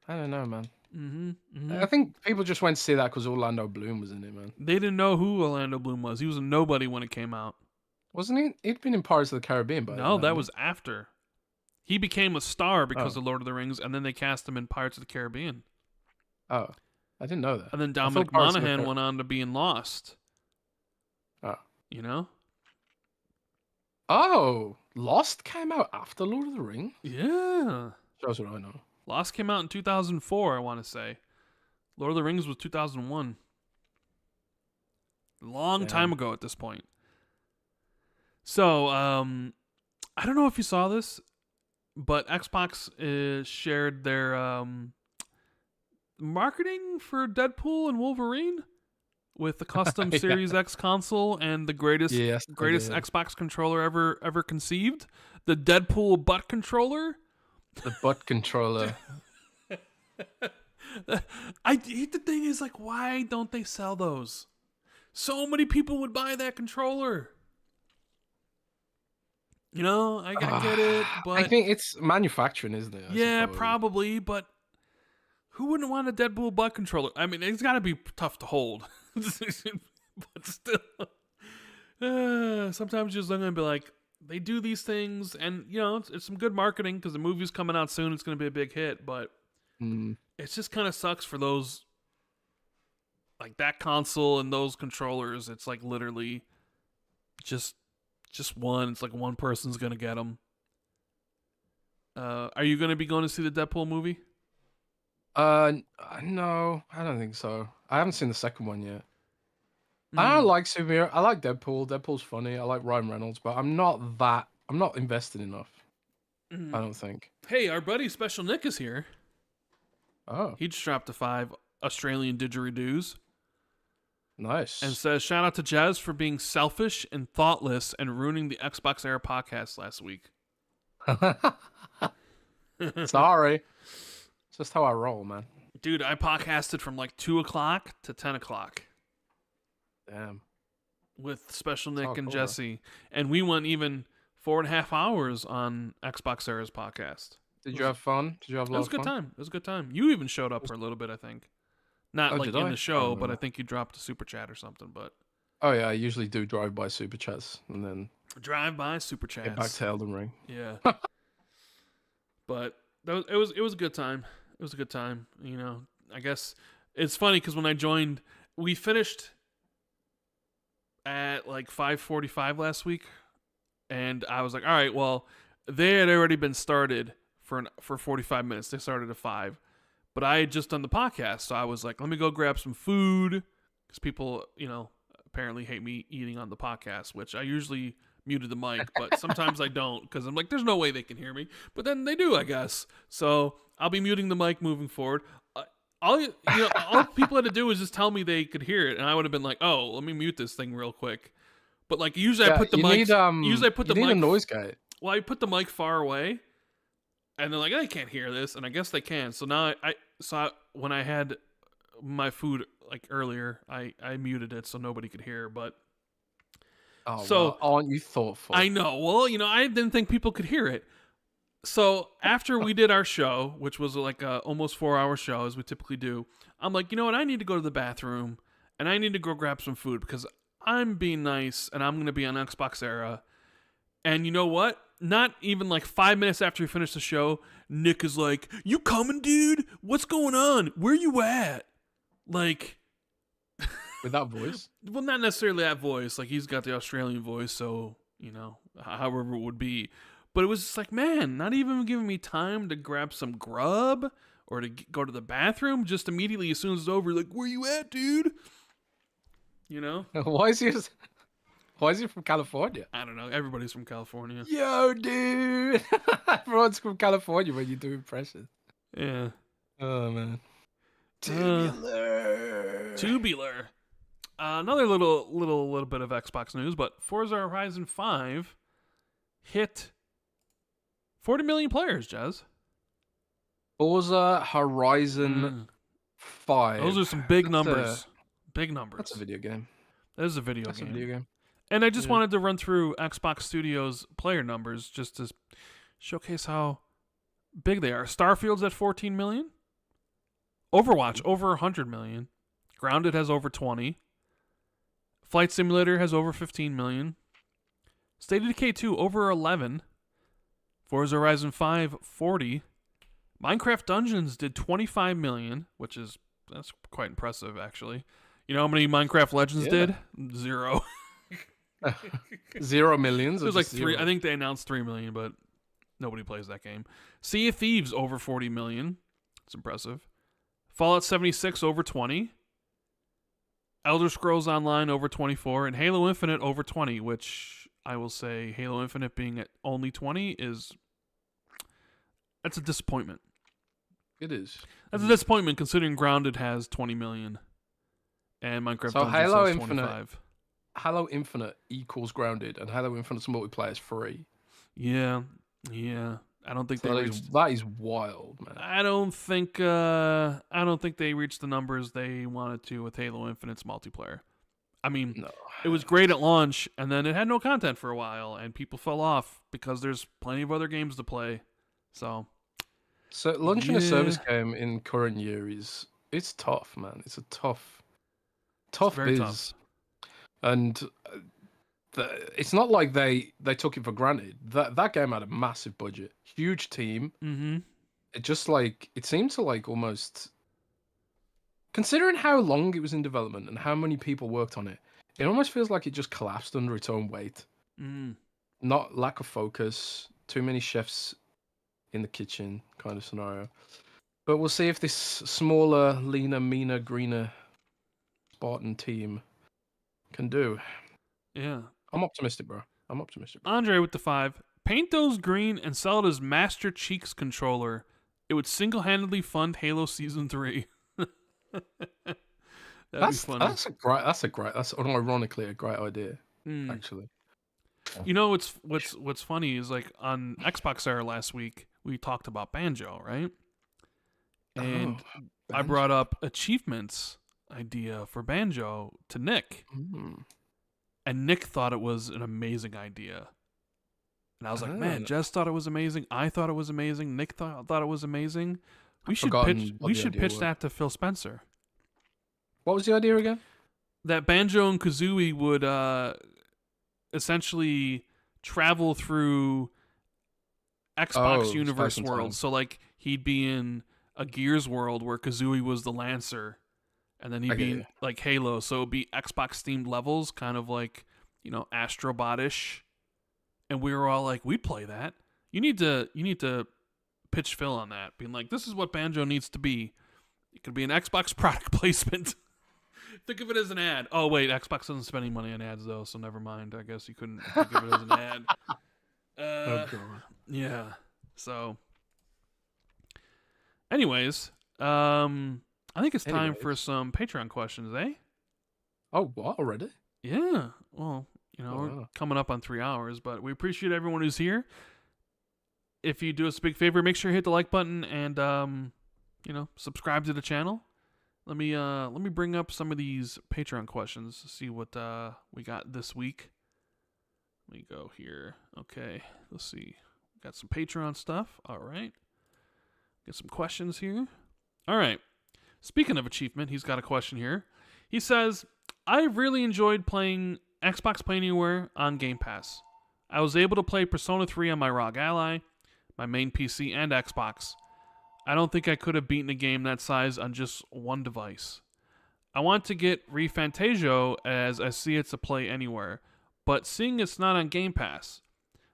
Speaker 2: I don't know, man.
Speaker 1: Mm-hmm.
Speaker 2: I think people just went to see that because Orlando Bloom was in it, man.
Speaker 1: They didn't know who Orlando Bloom was. He was a nobody when it came out.
Speaker 2: Wasn't he? He'd been in Pirates of the Caribbean, but
Speaker 1: no, that was after. He became a star because of Lord of the Rings, and then they cast him in Pirates of the Caribbean.
Speaker 2: Oh, I didn't know that.
Speaker 1: And then Dominic Monaghan went on to be in Lost.
Speaker 2: Oh.
Speaker 1: You know?
Speaker 2: Oh, Lost came out after Lord of the Rings?
Speaker 1: Yeah.
Speaker 2: Shows what I know.
Speaker 1: Lost came out in 2004, I want to say. Lord of the Rings was 2001. Long time ago at this point. So, I don't know if you saw this, but Xbox shared their marketing for Deadpool and Wolverine with the custom Series X console and the greatest Xbox controller ever conceived, the Deadpool butt controller.
Speaker 2: The butt controller.
Speaker 1: The thing is, like, why don't they sell those? So many people would buy that controller. You know, I get it, but
Speaker 2: I think it's manufacturing, isn't it?
Speaker 1: Yeah, probably, but who wouldn't want a Deadpool butt controller? I mean, it's got to be tough to hold, but still, sometimes you're just gonna be like, they do these things, and you know, it's some good marketing because the movie's coming out soon. It's gonna be a big hit, but it just kind of sucks for those, like that console and those controllers. It's like literally just one. It's like one person's gonna get them. Are you gonna be going to see the Deadpool movie?
Speaker 2: No, I don't think so. I haven't seen the second one yet. I like superhero. I like Deadpool. Deadpool's funny. I like Ryan Reynolds, but I'm not invested enough. I don't think.
Speaker 1: Hey, our buddy Special Nick is here.
Speaker 2: Oh.
Speaker 1: He just dropped a 5 Australian didgeridoos.
Speaker 2: Nice.
Speaker 1: And says, shout out to Jez for being selfish and thoughtless and ruining the Xbox Era podcast last week.
Speaker 2: Sorry. It's just how I roll, man.
Speaker 1: Dude, I podcasted from like 2 o'clock to 10 o'clock.
Speaker 2: Damn.
Speaker 1: With Special Nick and Jesse. And we went even 4.5 hours on Xbox Era's podcast.
Speaker 2: Did you have fun? Did you have a lot of fun?
Speaker 1: It was a good time. You even showed up for a little bit, I think. Not like in the show, but I think you dropped a super chat or something. But
Speaker 2: oh yeah, I usually do drive-by super chats and then
Speaker 1: drive-by super chats.
Speaker 2: Get back to Elden Ring.
Speaker 1: Yeah. But it was a good time. It was a good time. You know, I guess it's funny because when I joined, we finished at like 5:45 last week, and I was like, all right, well, they had already been started for 45 minutes. They started at 5. But I had just done the podcast, so I was like, let me go grab some food, because people, you know, apparently hate me eating on the podcast, which I usually muted the mic, but sometimes I don't, because I'm like, there's no way they can hear me. But then they do, I guess. So I'll be muting the mic moving forward. All people had to do was just tell me they could hear it, and I would have been like, oh, let me mute this thing real quick. But like usually I put the mic. Usually I put the mic.
Speaker 2: A noise guy.
Speaker 1: Well, I put the mic far away. And they're like, they can't hear this, and I guess they can. So now when I had my food like earlier, I muted it so nobody could hear. But
Speaker 2: aren't you thoughtful?
Speaker 1: I know. Well, you know, I didn't think people could hear it. So after we did our show, which was like a almost 4-hour show as we typically do, I'm like, you know what? I need to go to the bathroom and I need to go grab some food because I'm being nice and I'm going to be on Xbox Era. And you know what? Not even like 5 minutes after we finished the show, Nick is like, you coming, dude? What's going on? Where you at? Like...
Speaker 2: With that voice?
Speaker 1: Well, not necessarily that voice. Like, he's got the Australian voice, so, you know, however it would be. But it was just like, man, not even giving me time to grab some grub or to go to the bathroom. Just immediately, as soon as it's over, like, where you at, dude? You know?
Speaker 2: Why is he from California?
Speaker 1: I don't know. Everybody's from California.
Speaker 2: Yo, dude. Everyone's from California when you do impressions.
Speaker 1: Yeah.
Speaker 2: Oh, man.
Speaker 1: Tubular. Another little bit of Xbox news, but Forza Horizon 5 hit 40 million players, Jez.
Speaker 2: Forza Horizon 5.
Speaker 1: Those are some big numbers. Big numbers.
Speaker 2: That's a video game.
Speaker 1: That is a video game. And I just wanted to run through Xbox Studios player numbers just to showcase how big they are. Starfield's at 14 million. Overwatch, over 100 million. Grounded has over 20. Flight Simulator has over 15 million. State of Decay 2, over 11. Forza Horizon 5, 40. Minecraft Dungeons did 25 million, that's quite impressive, actually. You know how many Minecraft Legends did? 0.
Speaker 2: 0 millions.
Speaker 1: It was like 3. I think they announced 3 million, but nobody plays that game. Sea of Thieves over 40 million. It's impressive. Fallout 76 over 20. Elder Scrolls Online over 24, and Halo Infinite over 20, which I will say Halo Infinite being at only 20 that's a disappointment.
Speaker 2: It is.
Speaker 1: That's a disappointment considering Grounded has 20 million and Minecraft Dungeons has 25.
Speaker 2: Halo Infinite equals Grounded, and Halo Infinite's multiplayer is free.
Speaker 1: Yeah. I don't think
Speaker 2: that is wild, man.
Speaker 1: I don't think they reached the numbers they wanted to with Halo Infinite's multiplayer. I mean, no. It was great at launch, and then it had no content for a while, and people fell off because there's plenty of other games to play. So
Speaker 2: launching a service game in current year it's tough, man. It's a tough biz. Tough. And it's not like they took it for granted. That game had a massive budget, huge team.
Speaker 1: Mm-hmm.
Speaker 2: It seemed to almost, considering how long it was in development and how many people worked on it, it almost feels like it just collapsed under its own weight.
Speaker 1: Mm.
Speaker 2: Not lack of focus, too many chefs in the kitchen kind of scenario. But we'll see if this smaller, leaner, meaner, greener Spartan team can do.
Speaker 1: Yeah.
Speaker 2: I'm optimistic, bro.
Speaker 1: Andre with the 5. Paint those green and sell it as Master Cheeks controller. It would single-handedly fund Halo Season 3.
Speaker 2: That's unironically a great idea, actually.
Speaker 1: You know what's funny is on Xbox Era last week we talked about Banjo, right? And I brought up achievements idea for Banjo to Nick. And Nick thought it was an amazing idea. And I was like, man, Jez thought it was amazing. I thought it was amazing. Nick thought it was amazing. We should pitch that to Phil Spencer.
Speaker 2: What was the idea again?
Speaker 1: That Banjo and Kazooie would essentially travel through Xbox universe worlds. So he'd be in a Gears world where Kazooie was the Lancer. And then he'd be in, Halo, so it'd be Xbox-themed levels, kind of Astrobot-ish. And we were all like, we'd play that. You need to pitch Phil on that, being like, this is what Banjo needs to be. It could be an Xbox product placement. Think of it as an ad. Oh, wait, Xbox doesn't spend any money on ads, though, so never mind. I guess you couldn't think of it as an ad. Yeah, so... Anyways, I think it's time for some Patreon questions, eh?
Speaker 2: Oh, what? Already?
Speaker 1: Yeah. Well, we're coming up on 3 hours, but we appreciate everyone who's here. If you do us a big favor, make sure you hit the like button and, subscribe to the channel. Let me bring up some of these Patreon questions to see what we got this week. Let me go here. Okay, let's see. Got some Patreon stuff. All right. Get some questions here. All right. Speaking of achievement, he's got a question here. He says, I've really enjoyed playing Xbox Play Anywhere on Game Pass. I was able to play Persona 3 on my ROG Ally, my main PC, and Xbox. I don't think I could have beaten a game that size on just one device. I want to get ReFantasio as I see it's a Play Anywhere, but seeing it's not on Game Pass,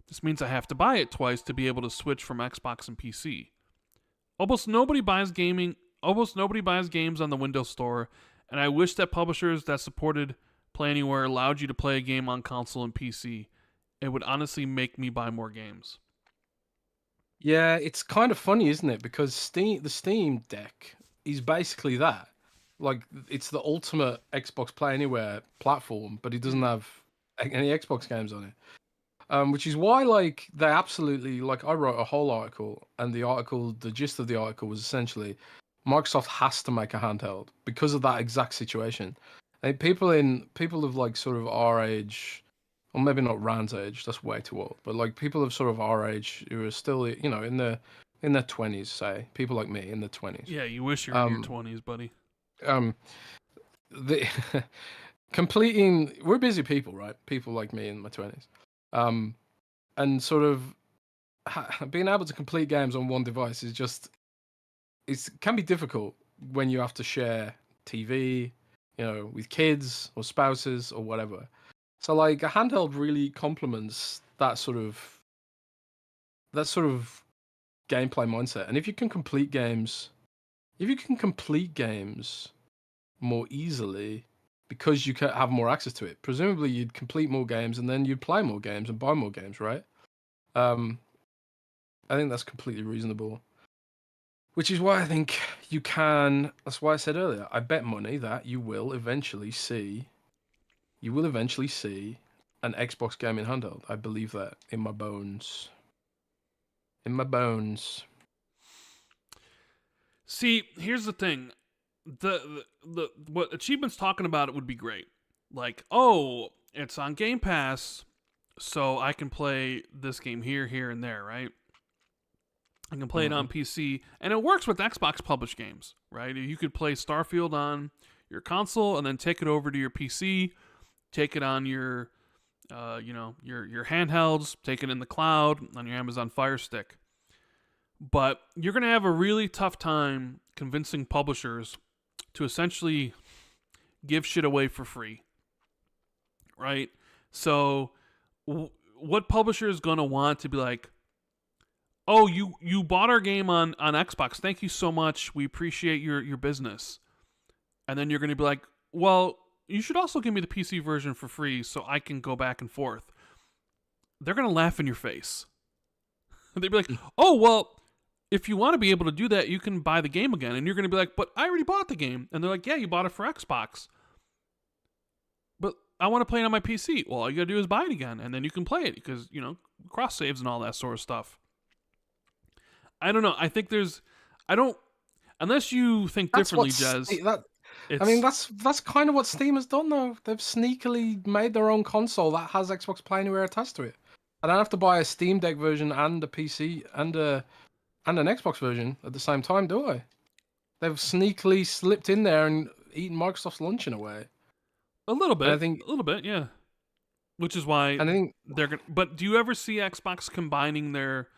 Speaker 1: this means I have to buy it twice to be able to switch from Xbox and PC. Almost nobody buys games on the Windows Store, and I wish that publishers that supported Play Anywhere allowed you to play a game on console and PC. It would honestly make me buy more games.
Speaker 2: Yeah, it's kind of funny, isn't it? Because the Steam Deck is basically that. It's the ultimate Xbox Play Anywhere platform, but it doesn't have any Xbox games on it. Which is why, they absolutely, I wrote a whole article, and the gist of the article was essentially Microsoft has to make a handheld because of that exact situation. People of sort of our age, or maybe not Rand's age, that's way too old, but people of sort of our age who are still, in their 20s, say, people like me in their 20s.
Speaker 1: Yeah, you wish you were in your 20s, buddy.
Speaker 2: We're busy people, right? People like me in my 20s. And sort of being able to complete games on one device is can be difficult when you have to share TV, with kids or spouses or whatever. So a handheld really complements that sort of gameplay mindset. And if you can complete games more easily, because you can have more access to it. Presumably, you'd complete more games, and then you'd play more games and buy more games, right? I think that's completely reasonable. Which is why I think you can. That's why I said earlier. I bet money that you will eventually see an Xbox gaming handheld. I believe that in my bones. In my bones.
Speaker 1: See, here's the thing. The what Achievement's talking about it would be great. Like, oh, it's on Game Pass, so I can play this game here, and there, right? I can play it on PC, and it works with Xbox published games, right? You could play Starfield on your console and then take it over to your PC, take it on your your handhelds, take it in the cloud on your Amazon Fire Stick. But you're going to have a really tough time convincing publishers to essentially give shit away for free, right? So what publisher is going to want to be like, oh, you bought our game on Xbox. Thank you so much. We appreciate your business. And then you're going to be like, well, you should also give me the PC version for free so I can go back and forth. They're going to laugh in your face. They'd be like, oh, well, if you want to be able to do that, you can buy the game again. And you're going to be like, but I already bought the game. And they're like, yeah, you bought it for Xbox. But I want to play it on my PC. Well, all you got to do is buy it again. And then you can play it because, cross saves and all that sort of stuff. I don't know. I think unless you think differently, Jez.
Speaker 2: That's kind of what Steam has done, though. They've sneakily made their own console that has Xbox Play Anywhere attached to it. I don't have to buy a Steam Deck version and a PC and an Xbox version at the same time, do I? They've sneakily slipped in there and eaten Microsoft's lunch in a way.
Speaker 1: A little bit. A little bit, yeah. Which is why they're gonna. But do you ever see Xbox combining their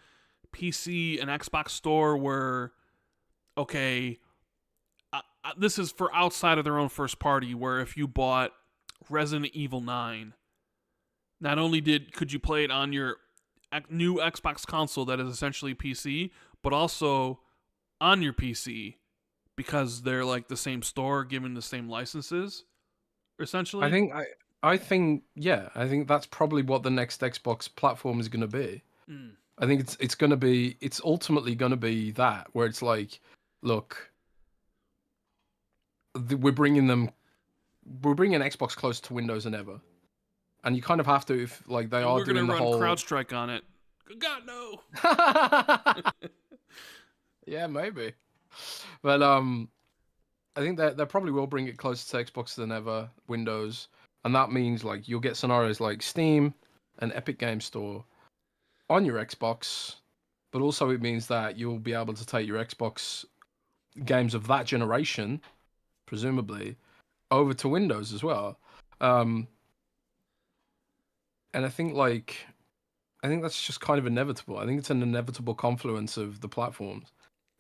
Speaker 1: PC and Xbox store where, okay, this is for outside of their own first party, where if you bought Resident Evil 9, not only could you play it on your new Xbox console that is essentially PC, but also on your PC because they're like the same store giving the same licenses, essentially.
Speaker 2: I think that's probably what the next Xbox platform is going to be. I think it's ultimately going to be that, where it's like, look, we're bringing Xbox closer to Windows than ever, and you kind of have to, if like they are doing the whole
Speaker 1: CrowdStrike on it. God no.
Speaker 2: Yeah, maybe, but I think that they probably will bring it closer to Xbox than ever, Windows, and that means like you'll get scenarios like Steam and Epic Games Store on your Xbox, but also it means that you'll be able to take your Xbox games of that generation, presumably, over to Windows as well. And I think that's just kind of inevitable. I think it's an inevitable confluence of the platforms.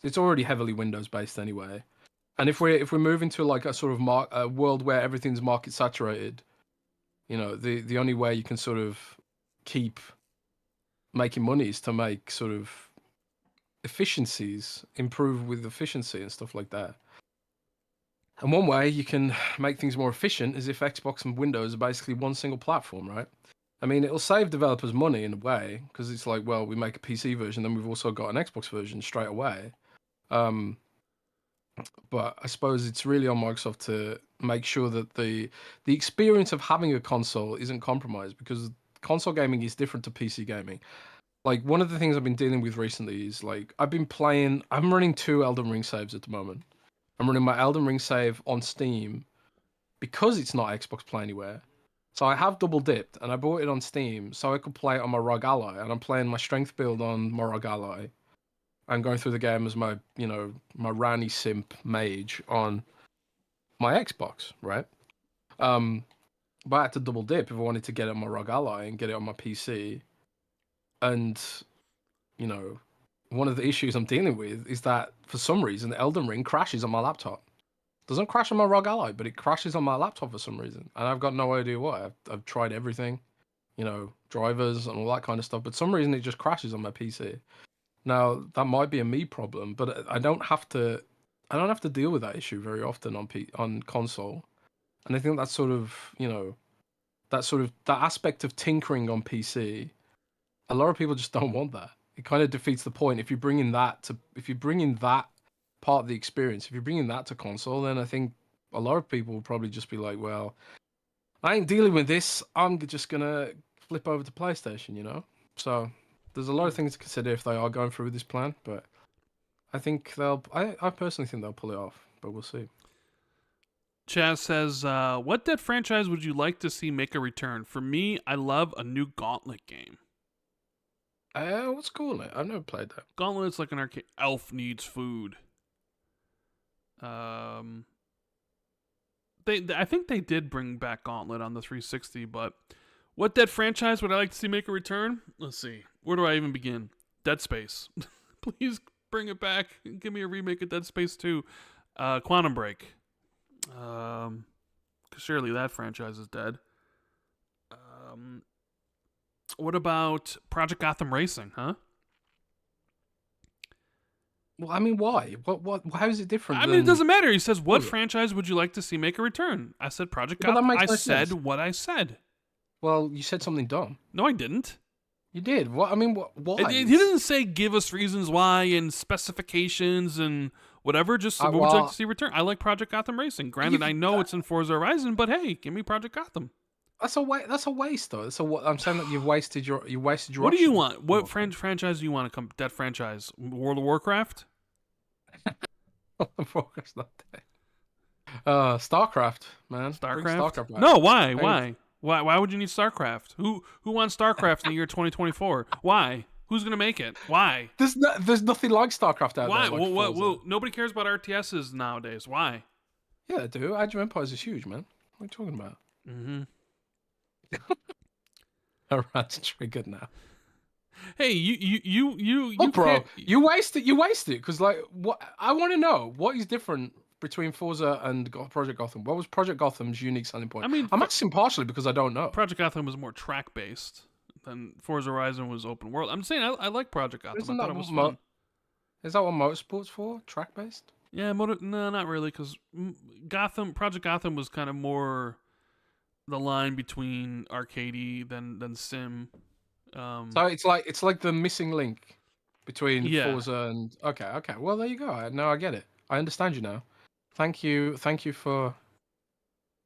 Speaker 2: It's already heavily Windows based anyway. And if we're moving to like a sort of a world where everything's market saturated, the only way you can sort of keep making money is to make sort of improve with efficiency and stuff like that. And one way you can make things more efficient is if Xbox and Windows are basically one single platform, right? I mean, it'll save developers money in a way, because it's like, well, we make a PC version, then we've also got an Xbox version straight away. But I suppose it's really on Microsoft to make sure that the experience of having a console isn't compromised, because console gaming is different to PC gaming. Like, one of the things I've been dealing with recently is, like, I'm running 2 Elden Ring saves at the moment. I'm running my Elden Ring save on Steam because it's not Xbox Play Anywhere. So I have double dipped, and I bought it on Steam so I could play it on my Rogue Ally, and I'm playing my strength build on my Rogue Ally. I'm going through the game as my Rani Simp mage on my Xbox, right? But I had to double dip if I wanted to get it on my Rogue Ally and get it on my PC. And, one of the issues I'm dealing with is that for some reason the Elden Ring crashes on my laptop. It doesn't crash on my Rogue Ally, but it crashes on my laptop for some reason. And I've got no idea why. I've tried everything, drivers and all that kind of stuff, but for some reason it just crashes on my PC. Now, that might be a me problem, but I don't have to deal with that issue very often on console. And I think that's sort of, that aspect of tinkering on PC, a lot of people just don't want that. It kind of defeats the point. If you bring in that part of the experience, if you're bringing that to console, then I think a lot of people will probably just be like, well, I ain't dealing with this. I'm just gonna flip over to PlayStation, So there's a lot of things to consider if they are going through with this plan, but I think I personally think they'll pull it off, but we'll see.
Speaker 1: Chaz says, what dead franchise would you like to see make a return? For me, I love a new Gauntlet game.
Speaker 2: What's Gauntlet? I've never played that.
Speaker 1: Gauntlet's like an arcade. Elf needs food. I think they did bring back Gauntlet on the 360, but what dead franchise would I like to see make a return? Let's see. Where do I even begin? Dead Space. Please bring it back. Give me a remake of Dead Space 2. Quantum Break. Surely that franchise is dead. What about Project Gotham Racing, huh?
Speaker 2: Well, I mean, why? What? How is it different?
Speaker 1: I mean, it doesn't matter. He says, what franchise would you like to see make a return? I said Project Gotham. I said what I said.
Speaker 2: Well, you said something dumb.
Speaker 1: No, I didn't.
Speaker 2: You did. What? I mean, why?
Speaker 1: He didn't say give us reasons why and specifications and whatever. Just what would you like to see return? I like Project Gotham Racing. Granted, I know it's in Forza Horizon, but hey, give me Project Gotham.
Speaker 2: That's a waste, though. I'm saying that you've wasted your.
Speaker 1: What do you want? What franchise do you want to come? That franchise, World of Warcraft.
Speaker 2: Warcraft's not dead. StarCraft, man.
Speaker 1: StarCraft. No, why? Why would you need StarCraft? Who wants StarCraft in the year 2024? Why? Who's gonna make it? Why?
Speaker 2: There's nothing like StarCraft out
Speaker 1: why?
Speaker 2: there.
Speaker 1: Why? Well, nobody cares about RTSs nowadays. Why?
Speaker 2: Yeah, they do. Age of Empires is huge, man. What are you talking about?
Speaker 1: Mm-hmm.
Speaker 2: Rand's triggered now.
Speaker 1: Hey, you
Speaker 2: bro, you waste it because what I want to know what is different between Forza and Project Gotham. What was Project Gotham's unique selling point?
Speaker 1: I mean,
Speaker 2: I'm asking partially because I don't know.
Speaker 1: Project Gotham was more track based than Forza Horizon was open world. I'm saying I like Project Gotham. I thought it was fun.
Speaker 2: Is that what motorsport's for? Track based?
Speaker 1: Yeah, no, not really, because Project Gotham was kind of more the line between arcadey than sim.
Speaker 2: So it's like the missing link between Forza and okay. Well, there you go. No, I get it. I understand you now. Thank you for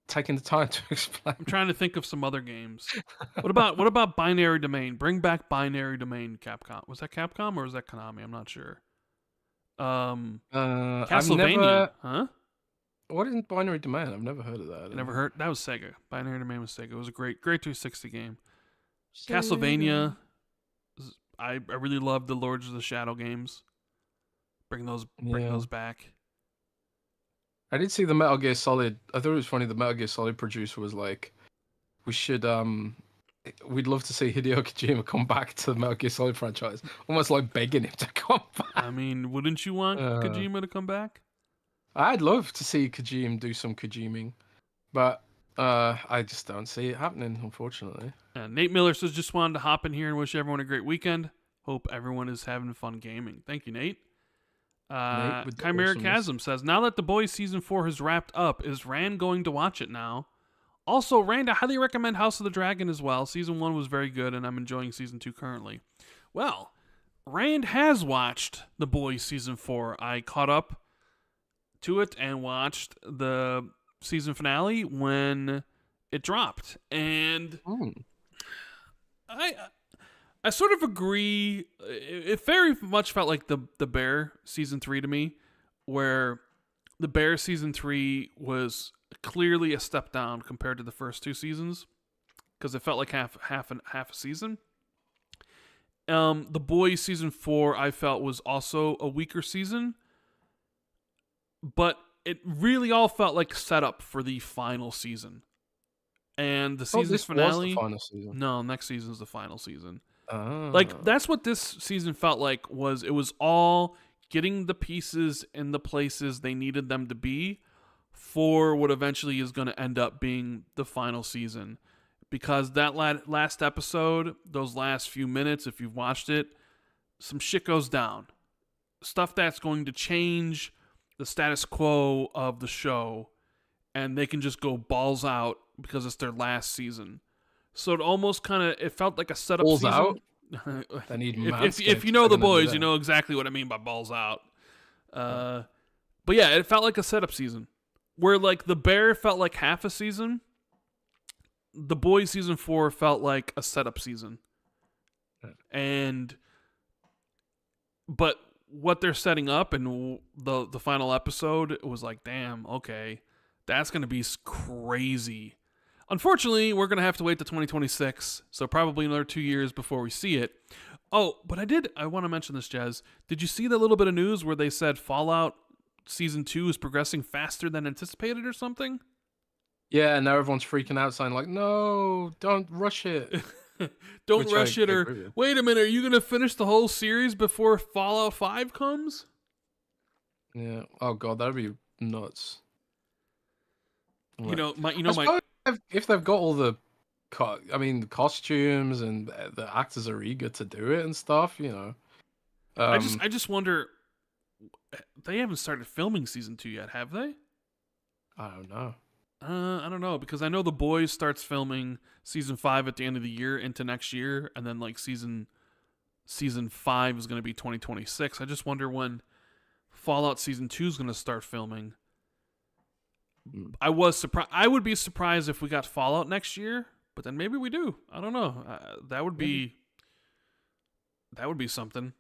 Speaker 2: taking the time to explain.
Speaker 1: I'm trying to think of some other games. What about Binary Domain? Bring back Binary Domain, Capcom. Was that Capcom or was that Konami? I'm not sure. Castlevania, huh?
Speaker 2: What is Binary Domain? I've never heard of that.
Speaker 1: Never heard. That was Sega. Binary Domain was Sega. It was a great 360 game. Castlevania. I really loved the Lords of the Shadow games. Bring those back.
Speaker 2: I did see the Metal Gear Solid. I thought it was funny. The Metal Gear Solid producer was like, "We should we'd love to see Hideo Kojima come back to the Metal Gear Solid franchise." Almost like begging him to come back.
Speaker 1: I mean, wouldn't you want Kojima to come back?
Speaker 2: I'd love to see Kojima do some Kojiming, but I just don't see it happening, unfortunately.
Speaker 1: Nate Miller says, just wanted to hop in here and wish everyone a great weekend. Hope everyone is having fun gaming. Thank you, Nate. Chimera Chasm says, now that The Boys Season 4 has wrapped up, is Rand going to watch it now? Also, Rand, I highly recommend House of the Dragon as well. Season 1 was very good, and I'm enjoying Season 2 currently. Well, Rand has watched The Boys Season 4. I caught up to it and watched the season finale when it dropped. And I sort of agree. It very much felt like the Bear Season 3 to me, where the Bear Season 3 was clearly a step down compared to the first two seasons, because it felt like half a season. The Boys Season 4 I felt was also a weaker season, but it really all felt like setup for the final season. And the season finale.
Speaker 2: Was the final season.
Speaker 1: No, next season's the final season.
Speaker 2: Oh.
Speaker 1: Like, that's what this season felt like. It was all getting the pieces in the places they needed them to be for what eventually is going to end up being the final season. Because that last episode, those last few minutes, if you've watched it, some shit goes down. Stuff that's going to change the status quo of the show. and they can just go balls out because it's their last season. So it almost it felt like a setup
Speaker 2: balls
Speaker 1: season.
Speaker 2: Out? They need
Speaker 1: if you know the boys, you know exactly what I mean by balls out. But yeah, it felt like a setup season. Where like the Bear felt like half a season, the Boys season 4 felt like a setup season. But what they're setting up and the final episode was like, damn, okay, that's going to be crazy. Unfortunately, we're going to have to wait to 2026, so probably another 2 years before we see it. Oh, but I want to mention this, Jez. Did you see that little bit of news where they said Fallout Season 2 is progressing faster than anticipated or something?
Speaker 2: Yeah, and now everyone's freaking out, saying like, no, don't rush it.
Speaker 1: Don't rush it, or wait a minute, are you going to finish the whole series before Fallout 5 comes?
Speaker 2: Yeah. Oh, God, that'd be nuts. If they've got all the costumes and the actors are eager to do it and stuff, you know.
Speaker 1: I just wonder, they haven't started filming season 2 yet, have they?
Speaker 2: I don't know.
Speaker 1: I don't know, because I know The Boys starts filming season 5 at the end of the year into next year, and then like season 5 is going to be 2026. I just wonder when Fallout season 2 is going to start filming. I was surprised. I would be surprised if we got Fallout next year, but then maybe we do. I don't know. That would be something.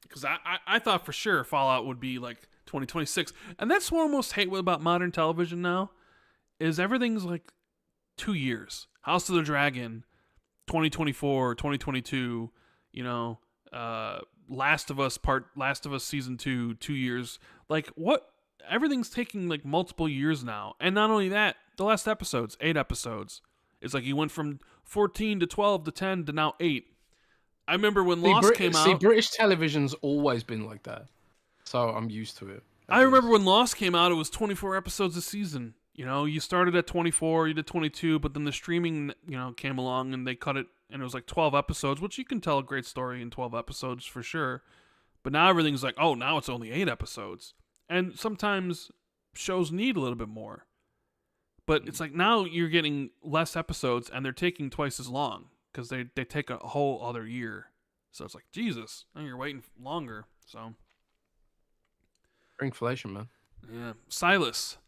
Speaker 1: Because I thought for sure Fallout would be like 2026, and that's what I almost hate about modern television now. Is everything's like 2 years. House of the Dragon, 2024, 2022, you know, Last of Us season 2, 2 years. Like what? Everything's taking like multiple years now. And not only that, the last episodes, 8 episodes. It's like you went from 14 to 12 to 10 to now 8. I remember when Lost came out.
Speaker 2: See, British television's always been like that. So I'm used to it.
Speaker 1: I remember when Lost came out, it was 24 episodes a season. You know, you started at 24, you did 22, but then the streaming, you know, came along and they cut it, and it was like 12 episodes, which you can tell a great story in 12 episodes for sure. But now everything's like, oh, now it's only 8 episodes. And sometimes shows need a little bit more. But it's like now you're getting less episodes and they're taking twice as long because they take a whole other year. So it's like, Jesus, now you're waiting longer. So
Speaker 2: inflation, man.
Speaker 1: Yeah. Silas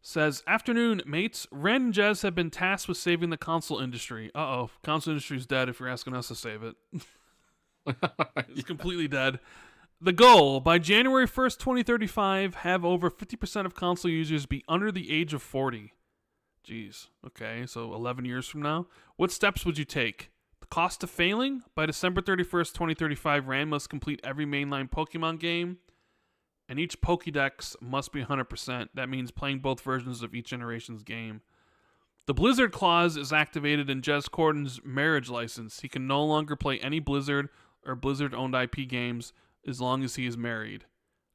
Speaker 1: says, afternoon, mates. Rand and Jez have been tasked with saving the console industry. Uh-oh. Console industry's dead if you're asking us to save it. It's completely dead. The goal, by January 1st, 2035, have over 50% of console users be under the age of 40. Jeez. Okay, so 11 years from now. What steps would you take? The cost of failing? By December 31st, 2035, Rand must complete every mainline Pokemon game, and each Pokédex must be 100%. That means playing both versions of each generation's game. The Blizzard clause is activated in Jez Corden's marriage license. He can no longer play any Blizzard or Blizzard-owned IP games as long as he is married.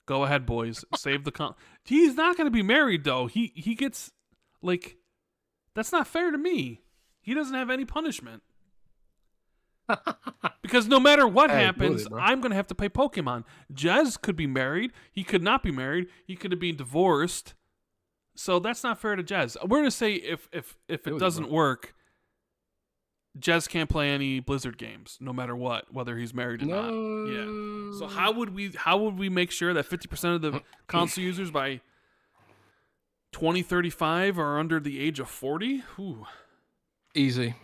Speaker 1: Go ahead, boys. Save the He's not going to be married, though. He gets, like, that's not fair to me. He doesn't have any punishment. Because no matter what happens, I'm going to have to play Pokemon. Jez could be married. He could not be married. He could have been divorced. So that's not fair to Jez. We're going to say if it doesn't work, Jez can't play any Blizzard games, no matter what, whether he's married or not. Yeah. So how would we make sure that 50% of the console users by 2035 are under the age of 40? Ooh.
Speaker 2: Easy.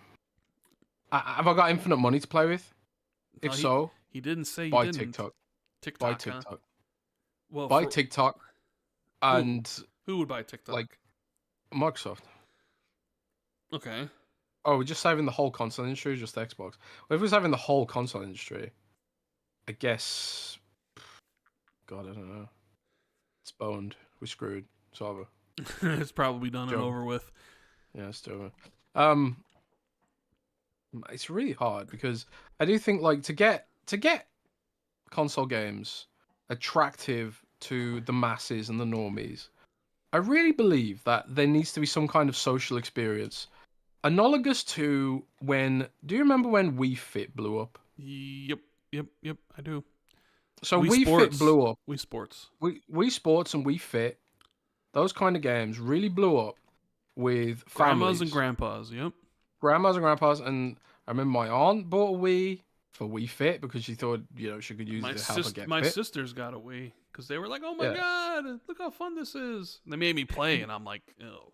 Speaker 2: Have I got infinite money to play with? If so,
Speaker 1: he didn't say.
Speaker 2: Buy
Speaker 1: didn't.
Speaker 2: TikTok.
Speaker 1: TikTok.
Speaker 2: Buy TikTok.
Speaker 1: Huh? Well,
Speaker 2: buy TikTok. And
Speaker 1: who would buy TikTok?
Speaker 2: Like Microsoft.
Speaker 1: Okay.
Speaker 2: Oh, we're just saving the whole console industry, or just Xbox? Well, if we're saving the whole console industry, I guess. God, I don't know. It's boned. We're screwed. It's over.
Speaker 1: It's probably done and over with.
Speaker 2: Yeah, it's over. It's really hard because I do think like to get console games attractive to the masses and the normies, I really believe that there needs to be some kind of social experience. Analogous to when... Do you remember when Wii Fit blew up?
Speaker 1: Yep, I do.
Speaker 2: So Wii Fit blew up.
Speaker 1: Wii Sports.
Speaker 2: Wii Sports and Wii Fit, those kind of games really blew up. with
Speaker 1: grandmas
Speaker 2: families.
Speaker 1: and grandpas. Yep.
Speaker 2: Grandmas and grandpas, and I remember my aunt bought a Wii for Wii Fit because she thought, she could use it to help her get
Speaker 1: my
Speaker 2: fit.
Speaker 1: sisters got a Wii because they were like, "Oh my god, look how fun this is!" And they made me play, and I'm like, "Ew."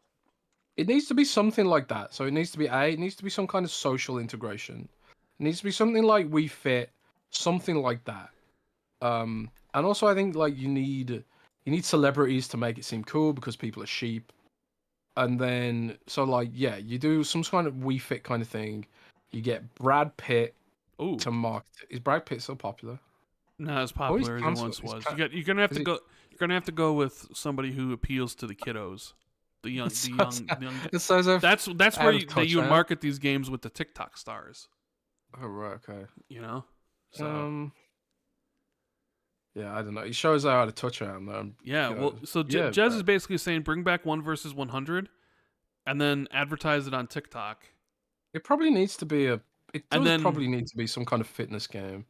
Speaker 2: It needs to be something like that. So it needs to be some kind of social integration. It needs to be something like Wii Fit, something like that. And also I think like you need celebrities to make it seem cool because people are sheep. And then so like you do some kind of Wii Fit kind of thing. You get Brad Pitt to market. Is Brad Pitt so popular?
Speaker 1: Not as popular as he once was. You're gonna have to go with somebody who appeals to the kiddos. The young. That's where you would market these games with the TikTok stars.
Speaker 2: Oh right, okay.
Speaker 1: So.
Speaker 2: Yeah, I don't know. He shows how to touch around though.
Speaker 1: Jez is basically saying bring back 1 versus 100, and then advertise it on TikTok.
Speaker 2: It probably needs to be probably need to be some kind of fitness game.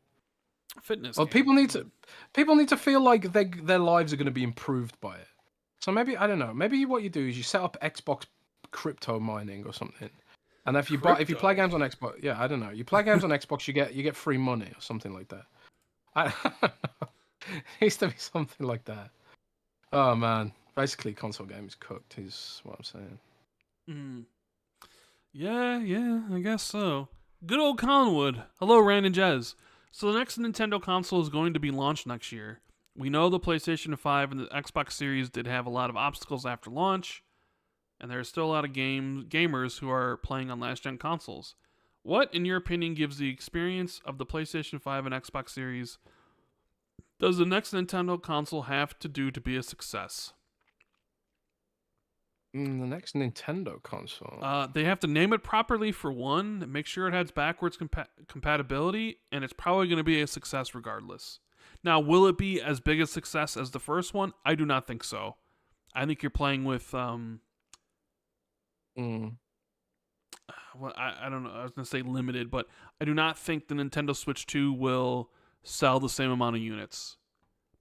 Speaker 2: People need to feel like their lives are going to be improved by it. So maybe I don't know. Maybe what you do is you set up Xbox crypto mining or something. And if you play games on Xbox, I don't know. You play games on Xbox, you get free money or something like that. I don't know. It needs to be something like that. Oh man, basically console games cooked is what I'm saying.
Speaker 1: Yeah, I guess so. Good old Conwood. Hello, Rand and Jez. So the next Nintendo console is going to be launched next year. We know the PlayStation 5 and the Xbox Series did have a lot of obstacles after launch, and there are still a lot of gamers who are playing on last-gen consoles. What, in your opinion, gives the experience of the PlayStation 5 and Xbox Series does the next Nintendo console have to do to be a success?
Speaker 2: The next Nintendo console?
Speaker 1: They have to name it properly for one, make sure it has backwards compatibility, and it's probably going to be a success regardless. Now, will it be as big a success as the first one? I do not think so. I think you're playing with... Well, I don't know. I was going to say limited, but I do not think the Nintendo Switch 2 will sell the same amount of units.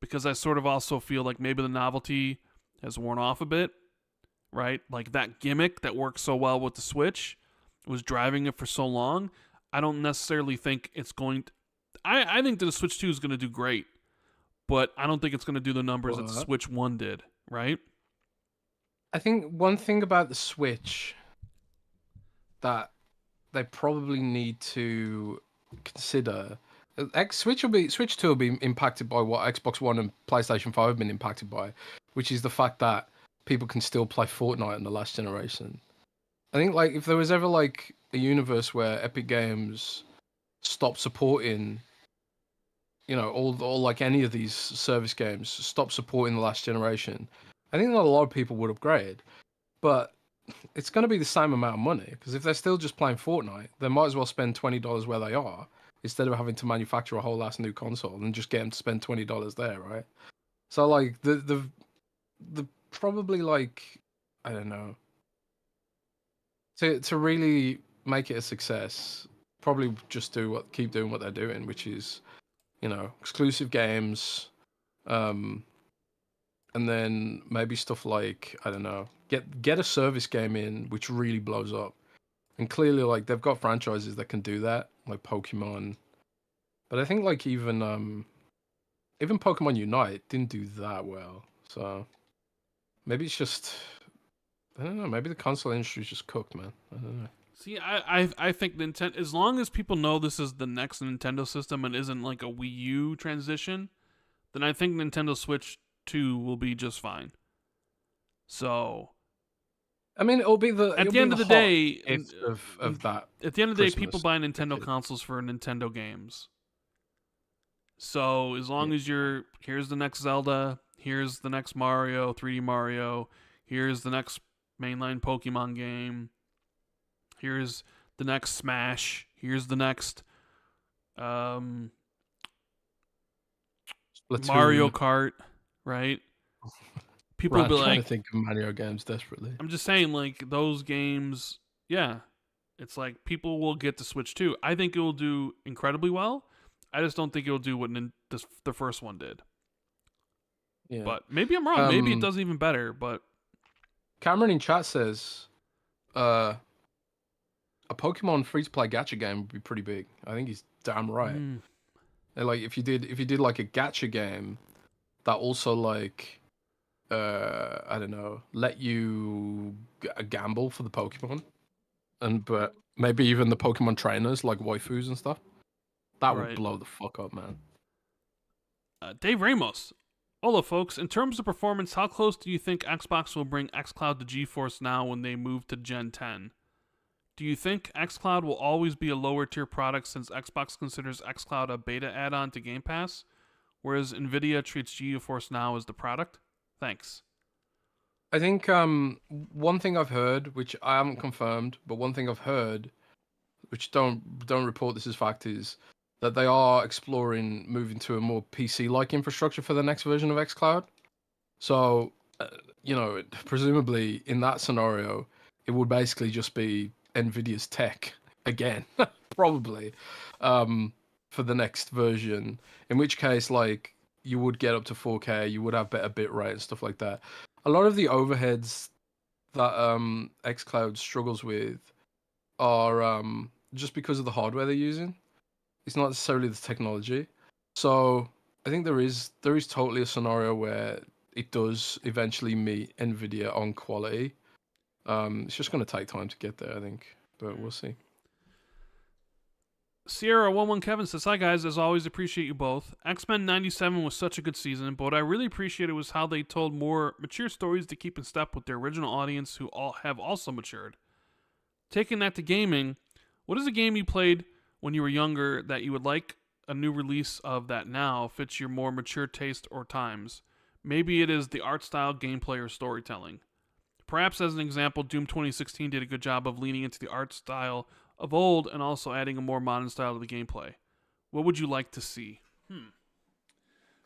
Speaker 1: Because I sort of also feel like maybe the novelty has worn off a bit, right? Like that gimmick that worked so well with the Switch was driving it for so long. I don't necessarily think it's going to... I think that the Switch 2 is going to do great, but I don't think it's going to do the numbers that the Switch 1 did, right?
Speaker 2: I think one thing about the Switch that they probably need to consider... Switch 2 will be impacted by what Xbox One and PlayStation 5 have been impacted by, which is the fact that people can still play Fortnite in the last generation. I think like if there was ever like a universe where Epic Games stopped supporting, all like any of these service games, stopped supporting the last generation, I think that a lot of people would upgrade. But it's going to be the same amount of money because if they're still just playing Fortnite, they might as well spend $20 where they are instead of having to manufacture a whole ass new console and just get them to spend $20 there, right? So like the probably like I don't know to really make it a success, probably just keep doing what they're doing, which is exclusive games, and then maybe stuff like I don't know get a service game in which really blows up, and clearly like they've got franchises that can do that like Pokemon, but I think like even Pokemon Unite didn't do that well, so. Maybe it's just, I don't know. Maybe the console industry is just cooked, man. I don't know.
Speaker 1: See, I think Nintendo, as long as people know this is the next Nintendo system and isn't like a Wii U transition, then I think Nintendo Switch 2 will be just fine. So,
Speaker 2: I mean, it'll be
Speaker 1: at the end of the day
Speaker 2: of that.
Speaker 1: At the end of the day, people buy Nintendo consoles for Nintendo games. So as long as here's the next Zelda. Here's the next Mario, 3D Mario. Here's the next mainline Pokemon game. Here's the next Smash. Here's the next Mario Kart, right? People will be like,
Speaker 2: trying to think of Mario games desperately.
Speaker 1: I'm just saying, like, those games, yeah. It's like people will get the Switch too. I think it will do incredibly well. I just don't think it will do what the first one did. Yeah. But maybe I'm wrong. Maybe it does even better. But
Speaker 2: Cameron in chat says, a Pokemon free-to-play gacha game would be pretty big. I think he's damn right. And like if you did like a gacha game that also like I don't know, let you gamble for the Pokemon, but maybe even the Pokemon trainers like waifus and stuff. That would blow the fuck up, man.
Speaker 1: Dave Ramos. Hola, folks. In terms of performance, how close do you think Xbox will bring xCloud to GeForce Now when they move to Gen 10? Do you think xCloud will always be a lower tier product since Xbox considers xCloud a beta add-on to Game Pass, whereas Nvidia treats GeForce Now as the product? Thanks.
Speaker 2: I think one thing I've heard, which I haven't confirmed, but one thing I've heard, which don't report this as fact, is that they are exploring moving to a more PC-like infrastructure for the next version of xCloud. So, presumably in that scenario, it would basically just be Nvidia's tech again, probably, for the next version. In which case, like, you would get up to 4K, you would have better bitrate and stuff like that. A lot of the overheads that xCloud struggles with are just because of the hardware they're using. It's not necessarily the technology. So I think there is totally a scenario where it does eventually meet Nvidia on quality. It's just going to take time to get there, I think, but we'll see.
Speaker 1: Sierra11 Kevin says, "Hi guys, as always, appreciate you both. X-Men 97 was such a good season, but what I really appreciated was how they told more mature stories to keep in step with their original audience who all have also matured. Taking that to gaming, what is a game you played when you were younger that you would like a new release of that now fits your more mature taste or times? Maybe it is the art style, gameplay, or storytelling. Perhaps as an example, Doom 2016 did a good job of leaning into the art style of old and also adding a more modern style to the gameplay. What would you like to see?"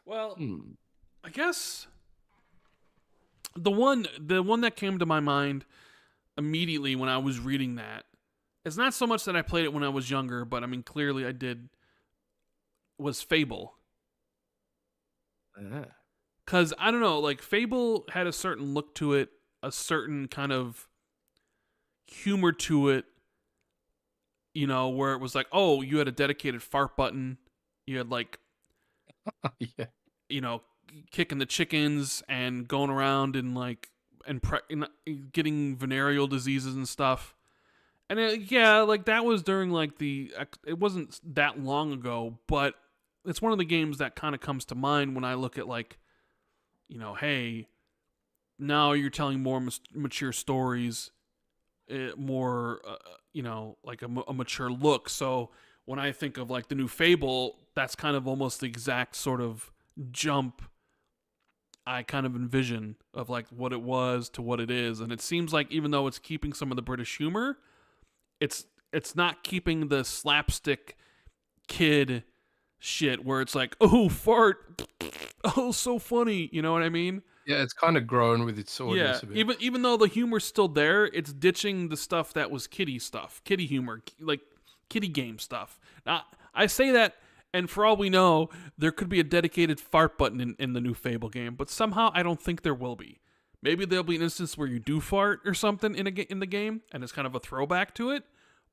Speaker 1: Well, I guess the one that came to my mind immediately when I was reading that, it's not so much that I played it when I was younger, but I mean clearly I did, was Fable. Because I don't know, like Fable had a certain look to it, a certain kind of humor to it, you know, where it was like, oh, you had a dedicated fart button. You had like,
Speaker 2: yeah,
Speaker 1: you know, kicking the chickens and going around and like, and getting venereal diseases and stuff. And like that was during like it wasn't that long ago, but it's one of the games that kind of comes to mind when I look at like, you know, hey, now you're telling more mature stories, more, you know, like a mature look. So when I think of like the new Fable, that's kind of almost the exact sort of jump I kind of envision of like what it was to what it is. And it seems like even though it's keeping some of the British humor, it's not keeping the slapstick kid shit where it's like, oh, fart, oh, so funny, you know what I mean?
Speaker 2: Yeah, it's kind of grown with its audience a bit.
Speaker 1: Even though the humor's still there, it's ditching the stuff that was kiddie humor, like kiddie game stuff. Now, I say that, and for all we know, there could be a dedicated fart button in the new Fable game, but somehow I don't think there will be. Maybe there'll be an instance where you do fart or something in the game, and it's kind of a throwback to it,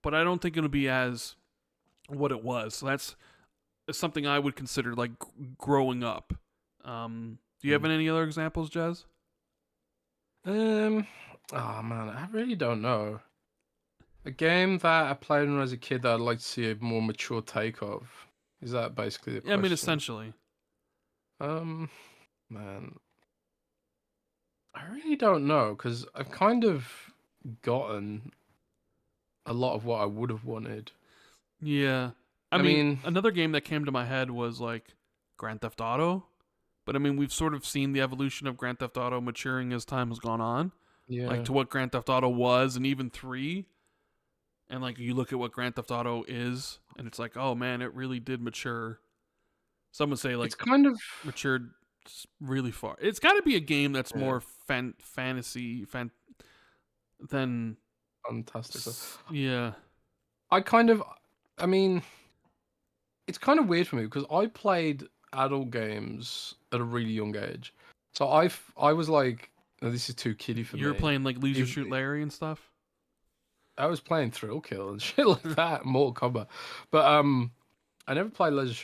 Speaker 1: but I don't think it'll be as what it was. So that's something I would consider like growing up. Do you have any other examples, Jez?
Speaker 2: Oh man, I really don't know. A game that I played when I was a kid that I'd like to see a more mature take of. Is that basically the question?
Speaker 1: Yeah, I mean, essentially.
Speaker 2: Man, I really don't know because I've kind of gotten a lot of what I would have wanted.
Speaker 1: Yeah. I mean, another game that came to my head was like Grand Theft Auto. But I mean, we've sort of seen the evolution of Grand Theft Auto maturing as time has gone on.
Speaker 2: Yeah.
Speaker 1: Like to what Grand Theft Auto was, and even 3. And like you look at what Grand Theft Auto is, and it's like, oh man, it really did mature. Some would say like
Speaker 2: it's kind of
Speaker 1: matured really far. It's got to be a game that's more fantasy than
Speaker 2: fantastical.
Speaker 1: Yeah.
Speaker 2: I mean, it's kind of weird for me because I played adult games at a really young age. So I was like, oh, this is too kiddie for me.
Speaker 1: You were playing like Leisure Suit Larry and stuff?
Speaker 2: playing Thrill Kill and shit like that, Mortal Kombat. But I never played Leisure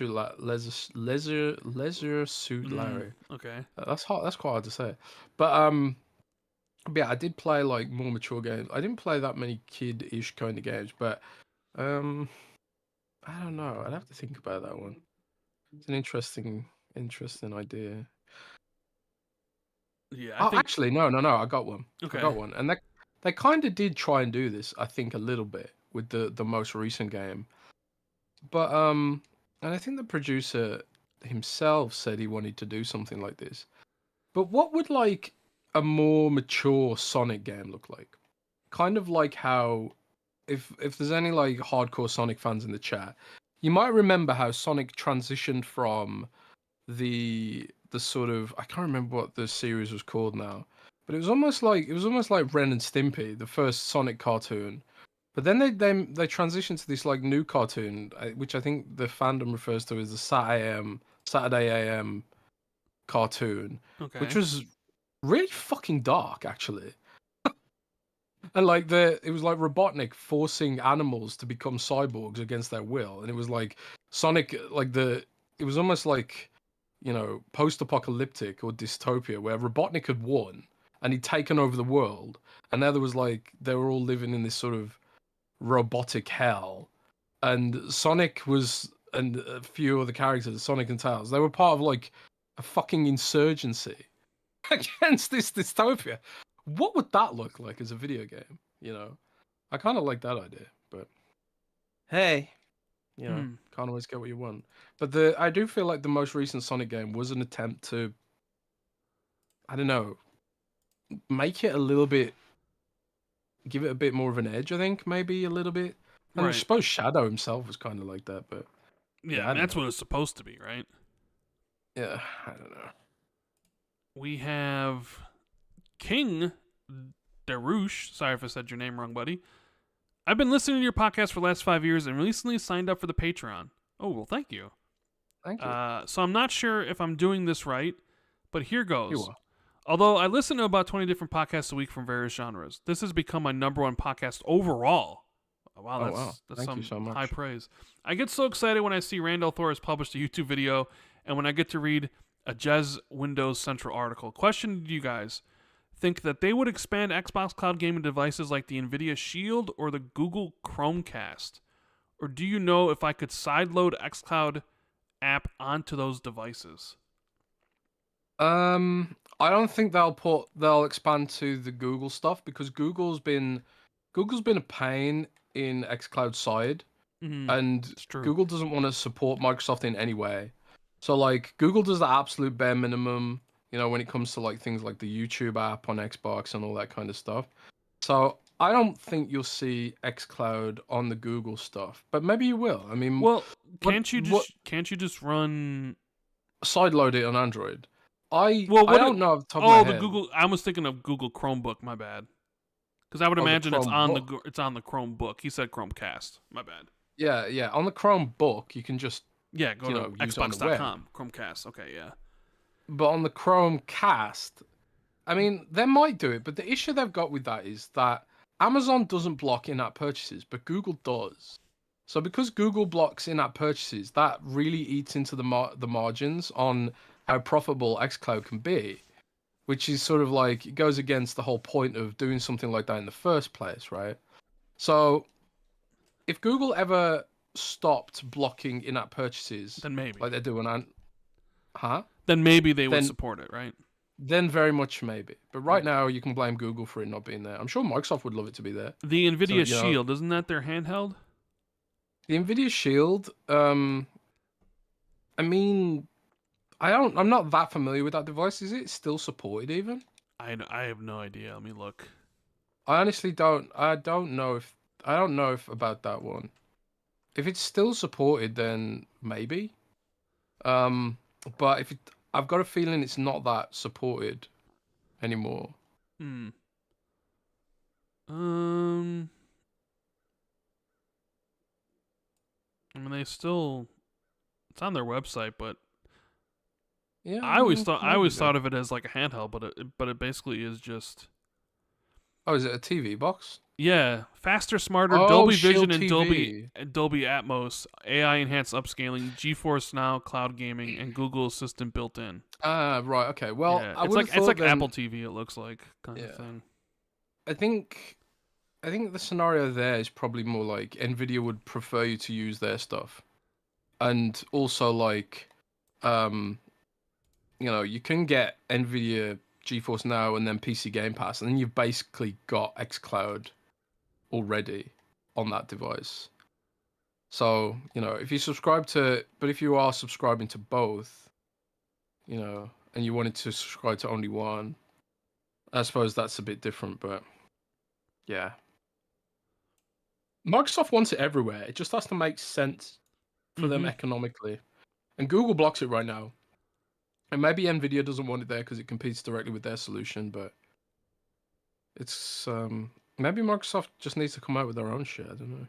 Speaker 2: Suit Larry.
Speaker 1: Okay.
Speaker 2: That's hard. That's quite hard to say. But yeah, I did play like more mature games. I didn't play that many kid-ish kind of games, but I don't know. I'd have to think about that one. It's an interesting idea.
Speaker 1: Yeah.
Speaker 2: Actually, no. I got one.
Speaker 1: Okay.
Speaker 2: I got one, and they kind of did try and do this. I think a little bit with the most recent game, but and I think the producer himself said he wanted to do something like this. But what would like a more mature Sonic game look like? Kind of like how, if there's any like hardcore Sonic fans in the chat, you might remember how Sonic transitioned from the sort of, I can't remember what the series was called now, but it was almost like Ren and Stimpy, the first Sonic cartoon. But then they transitioned to this like new cartoon, which I think the fandom refers to as the Saturday AM cartoon, which was really fucking dark, actually. And like it was like Robotnik forcing animals to become cyborgs against their will, and it was like Sonic, like it was almost like, you know, post-apocalyptic or dystopia, where Robotnik had won and he'd taken over the world, and now they were all living in this sort of robotic hell, and Sonic and a few other characters, Sonic and Tails, they were part of like a fucking insurgency against this dystopia. What would that look like as a video game? You know, I kind of like that idea, but hey, you know, can't always get what you want. But I do feel like the most recent Sonic game was an attempt to, I don't know, make it a little bit, give it a bit more of an edge. I think maybe a little bit. And I suppose Shadow himself was kind of like that, but
Speaker 1: yeah, that's what it's supposed to be, right?
Speaker 2: Yeah, I don't know.
Speaker 1: We have King Darush. Sorry if I said your name wrong, buddy. I've been listening to your podcast for the last 5 years and recently signed up for the Patreon. Oh, well, thank you.
Speaker 2: Thank you.
Speaker 1: So I'm not sure if I'm doing this right, but here goes.
Speaker 2: You are.
Speaker 1: Although I listen to about 20 different podcasts a week from various genres, this has become my number one podcast overall. Wow, that's
Speaker 2: Thank you so much.
Speaker 1: High praise. I get so excited when I see Randall Thor has published a YouTube video and when I get to read a Jez Windows Central article. Question to you guys. Think that they would expand Xbox Cloud gaming devices like the NVIDIA Shield or the Google Chromecast? Or do you know if I could sideload xCloud app onto those devices?
Speaker 2: I don't think they'll expand to the Google stuff, because Google's been a pain in xCloud side, and Google doesn't want to support Microsoft in any way. So like Google does the absolute bare minimum, you know, when it comes to like things like the YouTube app on Xbox and all that kind of stuff. So I don't think you'll see xCloud on the Google stuff, but maybe you will. I mean,
Speaker 1: well, can't you just run
Speaker 2: sideload it on Android? I don't know off the top of my head.
Speaker 1: The Google. I was thinking of Google Chromebook. My bad. Because I would imagine it's on the Chromebook. He said Chromecast. My bad.
Speaker 2: Yeah. On the Chromebook, you can just
Speaker 1: go to Xbox.com. Chromecast. Okay, yeah.
Speaker 2: But on the Chromecast, I mean, they might do it, but the issue they've got with that is that Amazon doesn't block in-app purchases, but Google does. So because Google blocks in-app purchases, that really eats into the margins on how profitable xCloud can be, which is sort of like, it goes against the whole point of doing something like that in the first place, right? So if Google ever stopped blocking in-app purchases,
Speaker 1: then maybe,
Speaker 2: like they're doing,
Speaker 1: then maybe they would support it, right?
Speaker 2: Then very much maybe. But right now, you can blame Google for it not being there. I'm sure Microsoft would love it to be there.
Speaker 1: The NVIDIA Shield, isn't that their handheld?
Speaker 2: The NVIDIA Shield, I mean, I'm not that familiar with that device. Is it still supported even?
Speaker 1: I have no idea. Let me look.
Speaker 2: I honestly don't. I don't know if about that one. If it's still supported, then maybe. But I've got a feeling it's not that supported anymore.
Speaker 1: I mean, it's on their website, but
Speaker 2: yeah,
Speaker 1: I always thought of it as like a handheld, but it basically is just
Speaker 2: Oh, is it a TV box?
Speaker 1: Yeah, faster, smarter,
Speaker 2: Oh,
Speaker 1: Dolby
Speaker 2: Shield
Speaker 1: Vision and
Speaker 2: TV.
Speaker 1: Dolby Atmos, AI enhanced upscaling, GeForce Now, cloud gaming, and Google Assistant built in.
Speaker 2: Right. Okay. Well,
Speaker 1: Yeah,
Speaker 2: I
Speaker 1: it's
Speaker 2: would
Speaker 1: like
Speaker 2: have thought then,
Speaker 1: Apple TV. It looks like kind of
Speaker 2: yeah.
Speaker 1: thing.
Speaker 2: I think the scenario there is probably more like Nvidia would prefer you to use their stuff, and also like, you can get Nvidia GeForce Now and then PC Gamepass, and then you've basically got xCloud already on that device. So, if you are subscribing to both, and you wanted to subscribe to only one, I suppose that's a bit different, but yeah. Microsoft wants it everywhere. It just has to make sense for them economically. And Google blocks it right now. And maybe Nvidia doesn't want it there because it competes directly with their solution, but it's maybe Microsoft just needs to come out with their own shit. I don't know.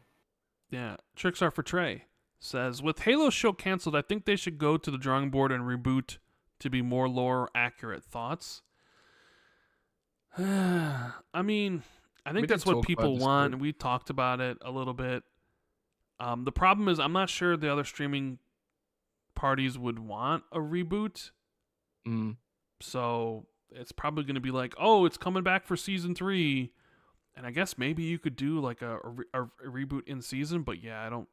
Speaker 1: Yeah, Tricks Are for Trey says, with Halo show canceled, I think they should go to the drawing board and reboot to be more lore accurate. Thoughts? I mean, I think that's what people want, and we talked about it a little bit. The problem is I'm not sure the other streaming parties would want a reboot. So it's probably going to be like, oh, it's coming back for season 3. And I guess maybe you could do like a reboot in season, but yeah, I don't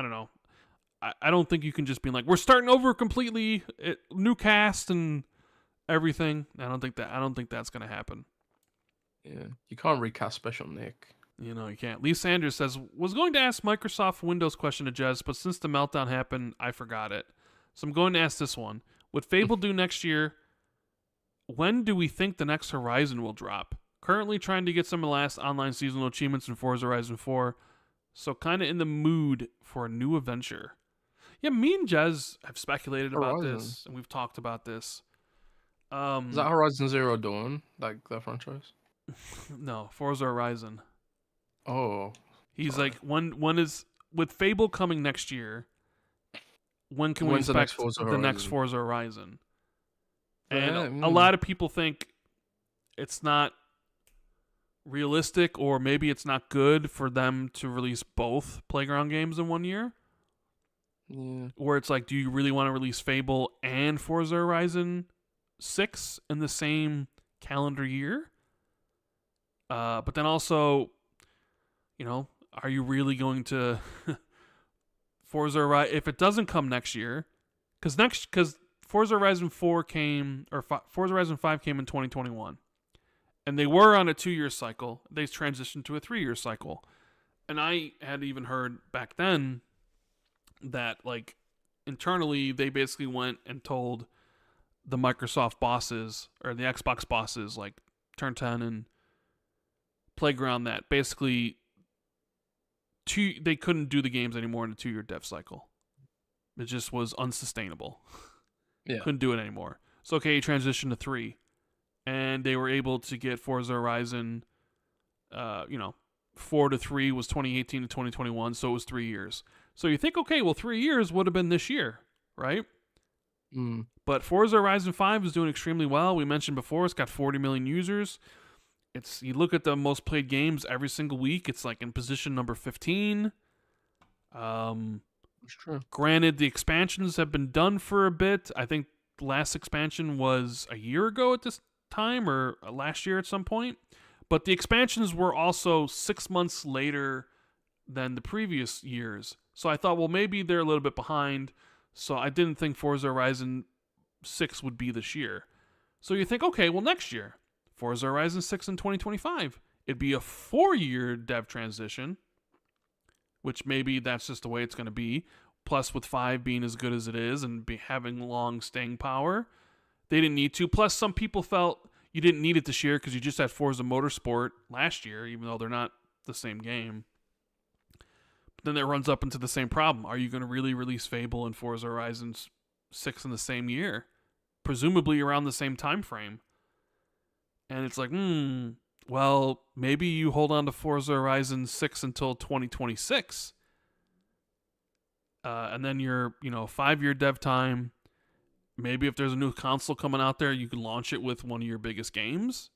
Speaker 1: know. I don't think you can just be like, we're starting over completely, new cast and everything. I don't think that's going to happen.
Speaker 2: Yeah, you can't recast Special Nick.
Speaker 1: You can't. Lee Sanders says, was going to ask Microsoft Windows question to Jez, but since the meltdown happened, I forgot it. So I'm going to ask this one. Would Fable do next year? When do we think the next Horizon will drop? Currently trying to get some of the last online seasonal achievements in Forza Horizon 4, so kind of in the mood for a new adventure. Yeah, me and Jez have speculated about this, and we've talked about this.
Speaker 2: Is that Horizon Zero Dawn, like that franchise?
Speaker 1: No, Forza Horizon.
Speaker 2: Oh.
Speaker 1: He's like, when is, with Fable coming next year, when can we expect the next Forza Horizon? And a lot of people think it's not realistic, or maybe it's not good for them to release both Playground games in 1 year.
Speaker 2: Yeah.
Speaker 1: Where it's like, do you really want to release Fable and Forza Horizon 6 in the same calendar year? But then also, are you really going to Forza Horizon, if it doesn't come next year, because Forza Horizon 4 came, or Forza Horizon 5 came in 2021, and they were on a 2-year cycle. They transitioned to a 3-year cycle, and I had even heard back then that, like, internally they basically went and told the Microsoft bosses, or the Xbox bosses, like Turn 10 and Playground, that basically they couldn't do the games anymore in a 2-year dev cycle. It just was unsustainable.
Speaker 2: Yeah.
Speaker 1: Couldn't do it anymore. So, okay, transitioned to 3. And they were able to get Forza Horizon, 4 to 3 was 2018 to 2021, so it was 3 years. So you think, okay, well, 3 years would have been this year, right? But Forza Horizon 5 is doing extremely well. We mentioned before, it's got 40 million users. You look at the most played games every single week, it's like in position number 15.
Speaker 2: That's true.
Speaker 1: Granted, the expansions have been done for a bit. I think the last expansion was a year ago at this time, or last year at some point. But the expansions were also 6 months later than the previous years. So I thought, well, maybe they're a little bit behind. So I didn't think Forza Horizon 6 would be this year. So you think, okay, well, next year, Forza Horizon 6 in 2025. It'd be a 4-year dev transition, which maybe that's just the way it's going to be. Plus, with 5 being as good as it is and having long staying power, they didn't need to. Plus, some people felt you didn't need it this year because you just had Forza Motorsport last year, even though they're not the same game. But then that runs up into the same problem. Are you going to really release Fable and Forza Horizon 6 in the same year? Presumably around the same time frame. And it's like, well, maybe you hold on to Forza Horizon 6 until 2026. And then you're, 5-year dev time. Maybe if there's a new console coming out there, you can launch it with one of your biggest games.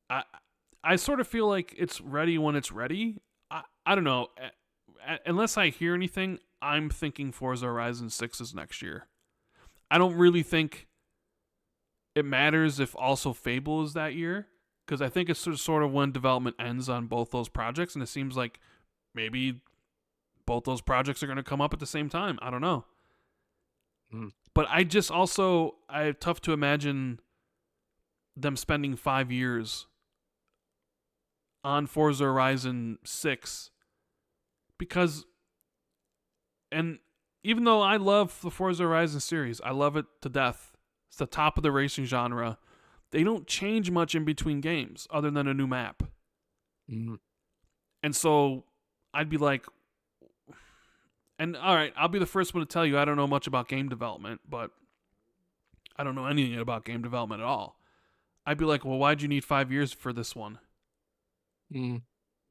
Speaker 1: I sort of feel like it's ready when it's ready. I don't know. Unless I hear anything, I'm thinking Forza Horizon 6 is next year. I don't really think it matters if also Fable is that year, because I think it's sort of when development ends on both those projects, and it seems like maybe both those projects are going to come up at the same time. I don't know. But I have tough to imagine them spending 5 years on Forza Horizon 6, because, and even though I love the Forza Horizon series, I love it to death. It's the top of the racing genre. They don't change much in between games other than a new map.
Speaker 2: Mm-hmm.
Speaker 1: And so I'd be like, and all right, I'll be the first one to tell you I don't know much about game development, but I don't know anything about game development at all. I'd be like, well, why'd you need 5 years for this one?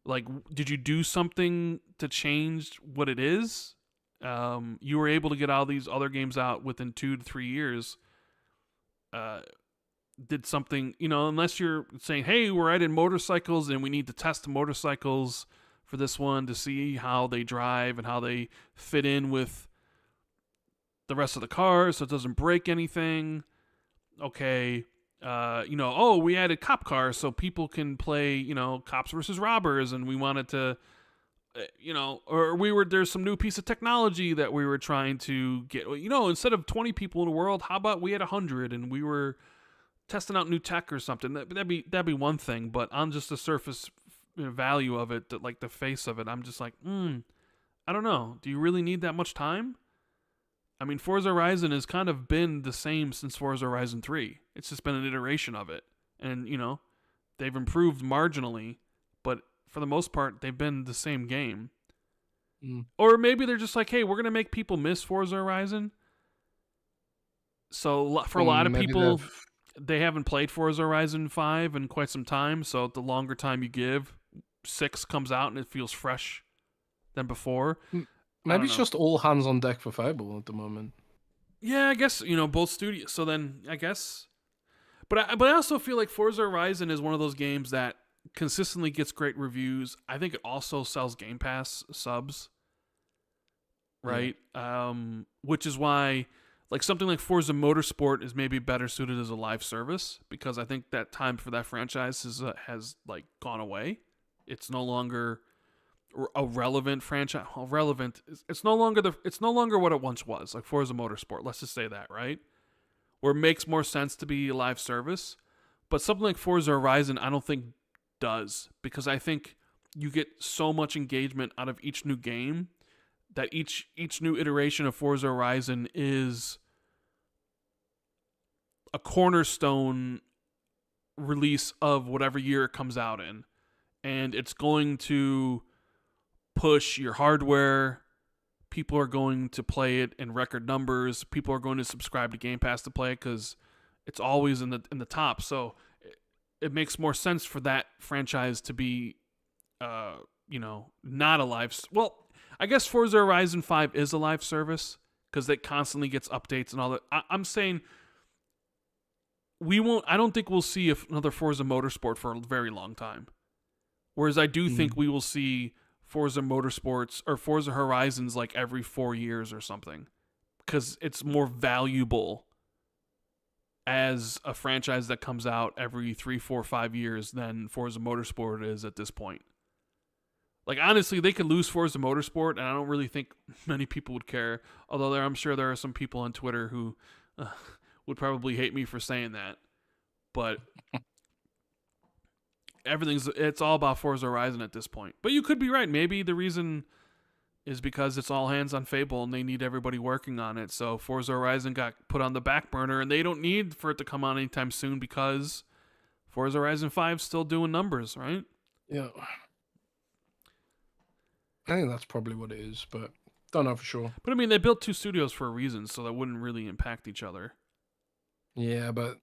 Speaker 1: Like, did you do something to change what it is? You were able to get all these other games out within 2 to 3 years. Did something, unless you're saying, hey, we're adding motorcycles and we need to test the motorcycles for this one to see how they drive and how they fit in with the rest of the cars so it doesn't break anything. Okay. We added cop cars so people can play, cops versus robbers, and we wanted to, there's some new piece of technology that we were trying to get, instead of 20 people in the world, how about we had 100 and we were testing out new tech or something. That'd be one thing, but on just the surface value of it, like the face of it, I'm just like, I don't know. Do you really need that much time? I mean, Forza Horizon has kind of been the same since Forza Horizon 3. It's just been an iteration of it. And, they've improved marginally, but for the most part, they've been the same game. Or maybe they're just like, hey, we're going to make people miss Forza Horizon. So for a lot of people, they haven't played Forza Horizon 5 in quite some time. So the longer time you give, 6 comes out and it feels fresh than before.
Speaker 2: Maybe it's just all hands on deck for Fable at the moment.
Speaker 1: Yeah, I guess, both studios. So then, I guess. But I also feel like Forza Horizon is one of those games that consistently gets great reviews. I think it also sells Game Pass subs. Right? Yeah. Which is why, like, something like Forza Motorsport is maybe better suited as a live service, because I think that time for that franchise has gone away. It's no longer a relevant franchise. Relevant. It's no longer what it once was. Like Forza Motorsport. Let's just say that, right? Where it makes more sense to be a live service. But something like Forza Horizon, I don't think does, because I think you get so much engagement out of each new game that each new iteration of Forza Horizon is a cornerstone release of whatever year it comes out in, and it's going to push your hardware. People are going to play it in record numbers. People are going to subscribe to Game Pass to play it because it's always in the top. So it makes more sense for that franchise to be, not a live. Well, I guess Forza Horizon 5 is a live service because it constantly gets updates and all that. I'm saying we won't. I don't think we'll see another Forza Motorsport for a very long time. Whereas I do think we will see Forza Motorsports or Forza Horizons like every 4 years or something, because it's more valuable as a franchise that comes out every 3, 4, 5 years than Forza Motorsport is at this point. Like, honestly, they could lose Forza Motorsport, and I don't really think many people would care. Although I'm sure there are some people on Twitter who would probably hate me for saying that. But it's all about Forza Horizon at this point. But you could be right. Maybe the reason is because it's all hands on Fable and they need everybody working on it. So Forza Horizon got put on the back burner and they don't need for it to come out anytime soon because Forza Horizon 5 is still doing numbers, right?
Speaker 2: Yeah. I think that's probably what it is, but don't know for sure.
Speaker 1: But I mean, they built 2 studios for a reason, so that wouldn't really impact each other.
Speaker 2: Yeah, but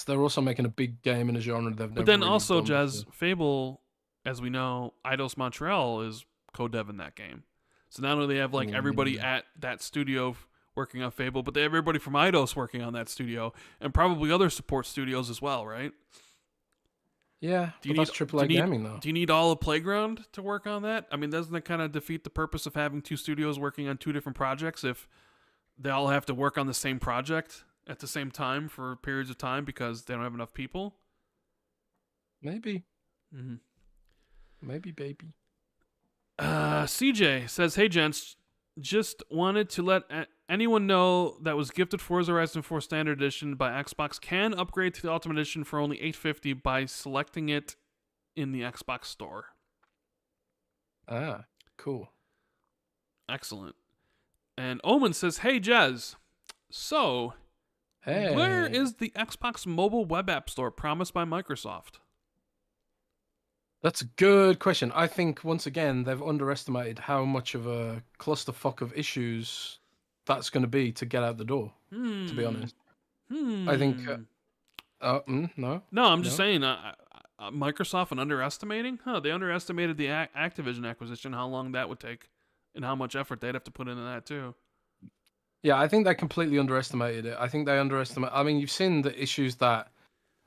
Speaker 2: they're also making a big game in a genre they've never.
Speaker 1: But then
Speaker 2: really
Speaker 1: also,
Speaker 2: done
Speaker 1: Jez,
Speaker 2: before.
Speaker 1: Fable, as we know, Eidos Montreal is co-deving that game. So not only they have everybody at that studio working on Fable, but they have everybody from Eidos working on that studio, and probably other support studios as well, right?
Speaker 2: Yeah, but that's AAA gaming, though.
Speaker 1: Do you need all of Playground to work on that? I mean, doesn't that kind of defeat the purpose of having two studios working on two different projects if they all have to work on the same project at the same time for periods of time because they don't have enough people?
Speaker 2: Maybe. Mm-hmm. Maybe, baby.
Speaker 1: CJ says, "Hey, gents, just wanted to let anyone know that was gifted Forza Horizon 4 Standard Edition by Xbox can upgrade to the Ultimate Edition for only $850 by selecting it in the Xbox Store."
Speaker 2: Ah, cool.
Speaker 1: Excellent. And Omen says, "Hey, Jez, so where is the Xbox mobile web app store promised by Microsoft?"
Speaker 2: That's a good question. I think, once again, they've underestimated how much of a clusterfuck of issues that's going to be to get out the door, to be honest. I think... no.
Speaker 1: No, I'm just saying, Microsoft and underestimating? They underestimated the Activision acquisition, how long that would take, and how much effort they'd have to put into that, too.
Speaker 2: Yeah, I think they completely underestimated it. I think they underestimate... I mean, you've seen the issues that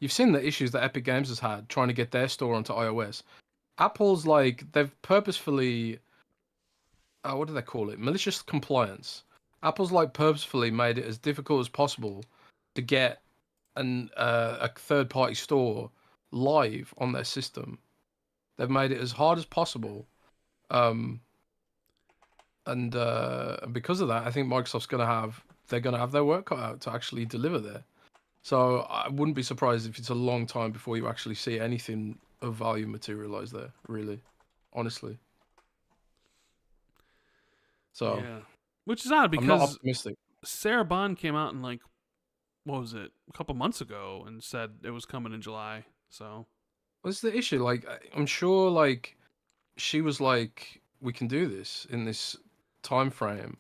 Speaker 2: Epic Games has had trying to get their store onto iOS. Apple's they've purposefully, what do they call it? Malicious compliance. Apple's purposefully made it as difficult as possible to get a third-party store live on their system. They've made it as hard as possible. And because of that, I think Microsoft's they're gonna have their work cut out to actually deliver there. So I wouldn't be surprised if it's a long time before you actually see anything of value materialize there, really, honestly. So,
Speaker 1: yeah. Which is odd because
Speaker 2: I'm not optimistic.
Speaker 1: Sarah Bond came out in what was it, a couple months ago and said it was coming in July. So
Speaker 2: what's the issue? I'm sure she was we can do this in this time frame.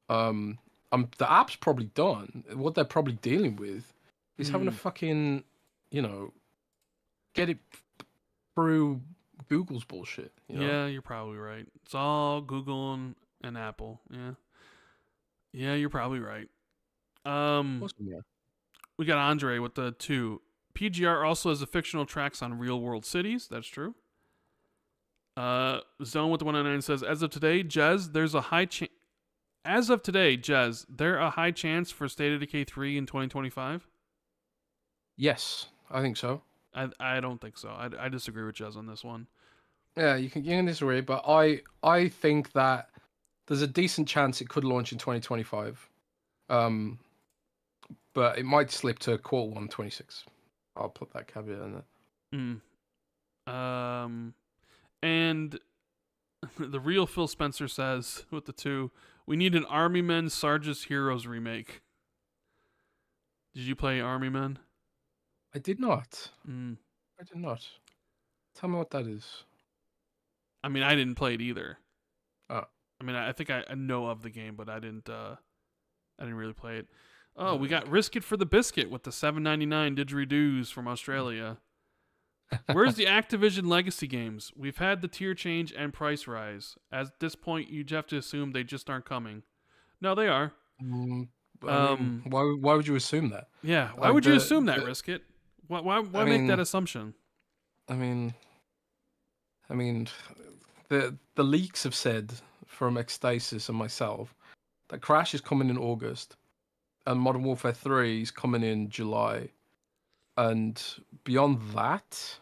Speaker 2: The app's probably done. What they're probably dealing with is having to fucking, get it through Google's bullshit.
Speaker 1: Yeah, you're probably right. It's all Google and Apple. Yeah, you're probably right. We got Andre with the 2. PGR also has the fictional tracks on real world cities. That's true. Zone with the 199 says, as of today, Jez, there a high chance for State of Decay 3 in 2025?
Speaker 2: Yes, I think so.
Speaker 1: I don't think so. I disagree with Jez on this one.
Speaker 2: Yeah, you can disagree, but I think that there's a decent chance it could launch in 2025. But it might slip to quarter 1 26. I'll put that caveat in there.
Speaker 1: And the real Phil Spencer says with the 2, we need an Army Men Sarge's Heroes remake. Did you play Army Men?
Speaker 2: I did not. I did not. Tell me what that is.
Speaker 1: I mean, I didn't play it either.
Speaker 2: Oh.
Speaker 1: I mean, I think I know of the game, but I didn't really play it. Oh, we got Risk It for the Biscuit with the $7.99 didgeridoos from Australia. Where's the Activision legacy games? We've had the tier change and price rise. At this point, you have to assume they just aren't coming. No, they are.
Speaker 2: Why would you assume that?
Speaker 1: Yeah, why would you assume that, Risk It? Why make that assumption?
Speaker 2: I mean, the leaks have said from Ecstasis and myself that Crash is coming in August, and Modern Warfare 3 is coming in July, and beyond that,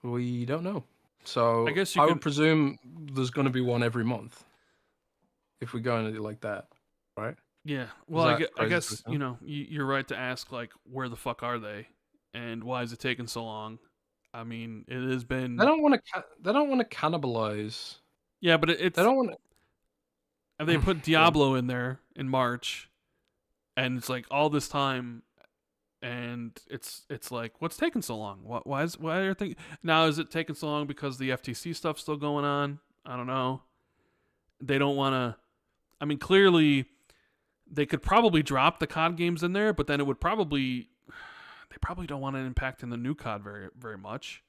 Speaker 2: we don't know. So I would presume there's going to be one every month if we go into it like that, right?
Speaker 1: Yeah. Well, I guess you're right to ask where the fuck are they, and why is it taking so long? I mean, it has been.
Speaker 2: They don't want to cannibalize.
Speaker 1: Yeah, but it's.
Speaker 2: They don't want to.
Speaker 1: And they put Diablo in there in March, and it's all this time, and it's what's taking so long? Why are things now? Is it taking so long because the FTC stuff's still going on? I don't know. They don't want to. I mean, clearly, they could probably drop the COD games in there, but then it would probably. They probably don't want it impacting the new COD very, very much.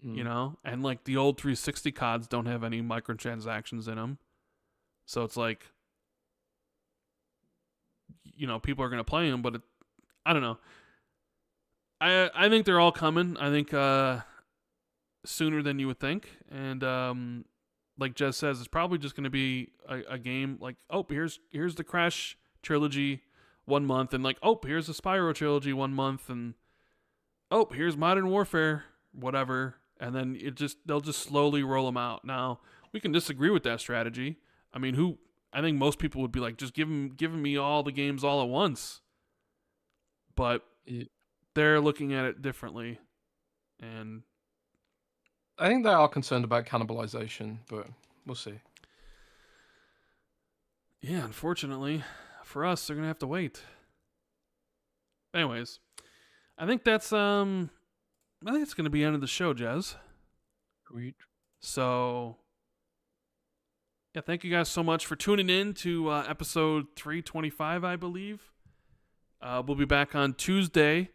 Speaker 1: And the old 360 CODs don't have any microtransactions in them. So it's people are going to play them, but I don't know. I think they're all coming. I think sooner than you would think. And like Jez says, it's probably just going to be a game like, oh, here's the Crash trilogy 1 month, and like, oh, here's the Spyro trilogy 1 month, and oh, here's Modern Warfare, whatever. And then they'll just slowly roll them out. Now, we can disagree with that strategy. I mean, I think most people would be like, just giving me all the games all at once. But they're looking at it differently. And
Speaker 2: I think they are concerned about cannibalization, but we'll see.
Speaker 1: Yeah, unfortunately, for us, they're going to have to wait. Anyways, I think that's going to be the end of the show, Jez.
Speaker 2: Sweet.
Speaker 1: So, yeah, thank you guys so much for tuning in to episode 325, I believe. We'll be back on Tuesday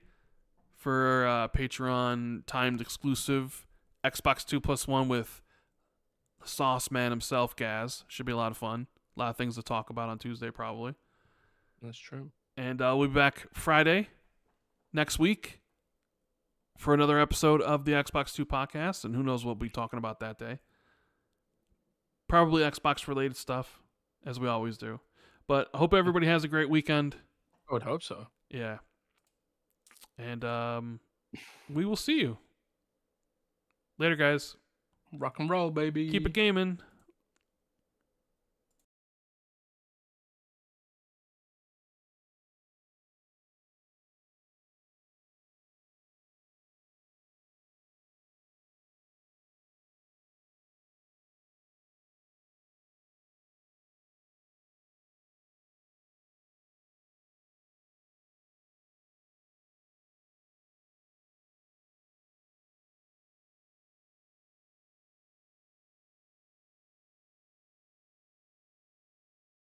Speaker 1: for Patreon timed exclusive Xbox 2+1 with the Sauce Man himself, Gaz. Should be a lot of fun. A lot of things to talk about on Tuesday, probably.
Speaker 2: That's true.
Speaker 1: And we'll be back Friday next week for another episode of the Xbox 2 podcast. And who knows what we'll be talking about that day. Probably Xbox-related stuff, as we always do. But I hope everybody has a great weekend.
Speaker 2: I would hope so.
Speaker 1: Yeah. And we will see you. Later, guys.
Speaker 2: Rock and roll, baby.
Speaker 1: Keep it gaming.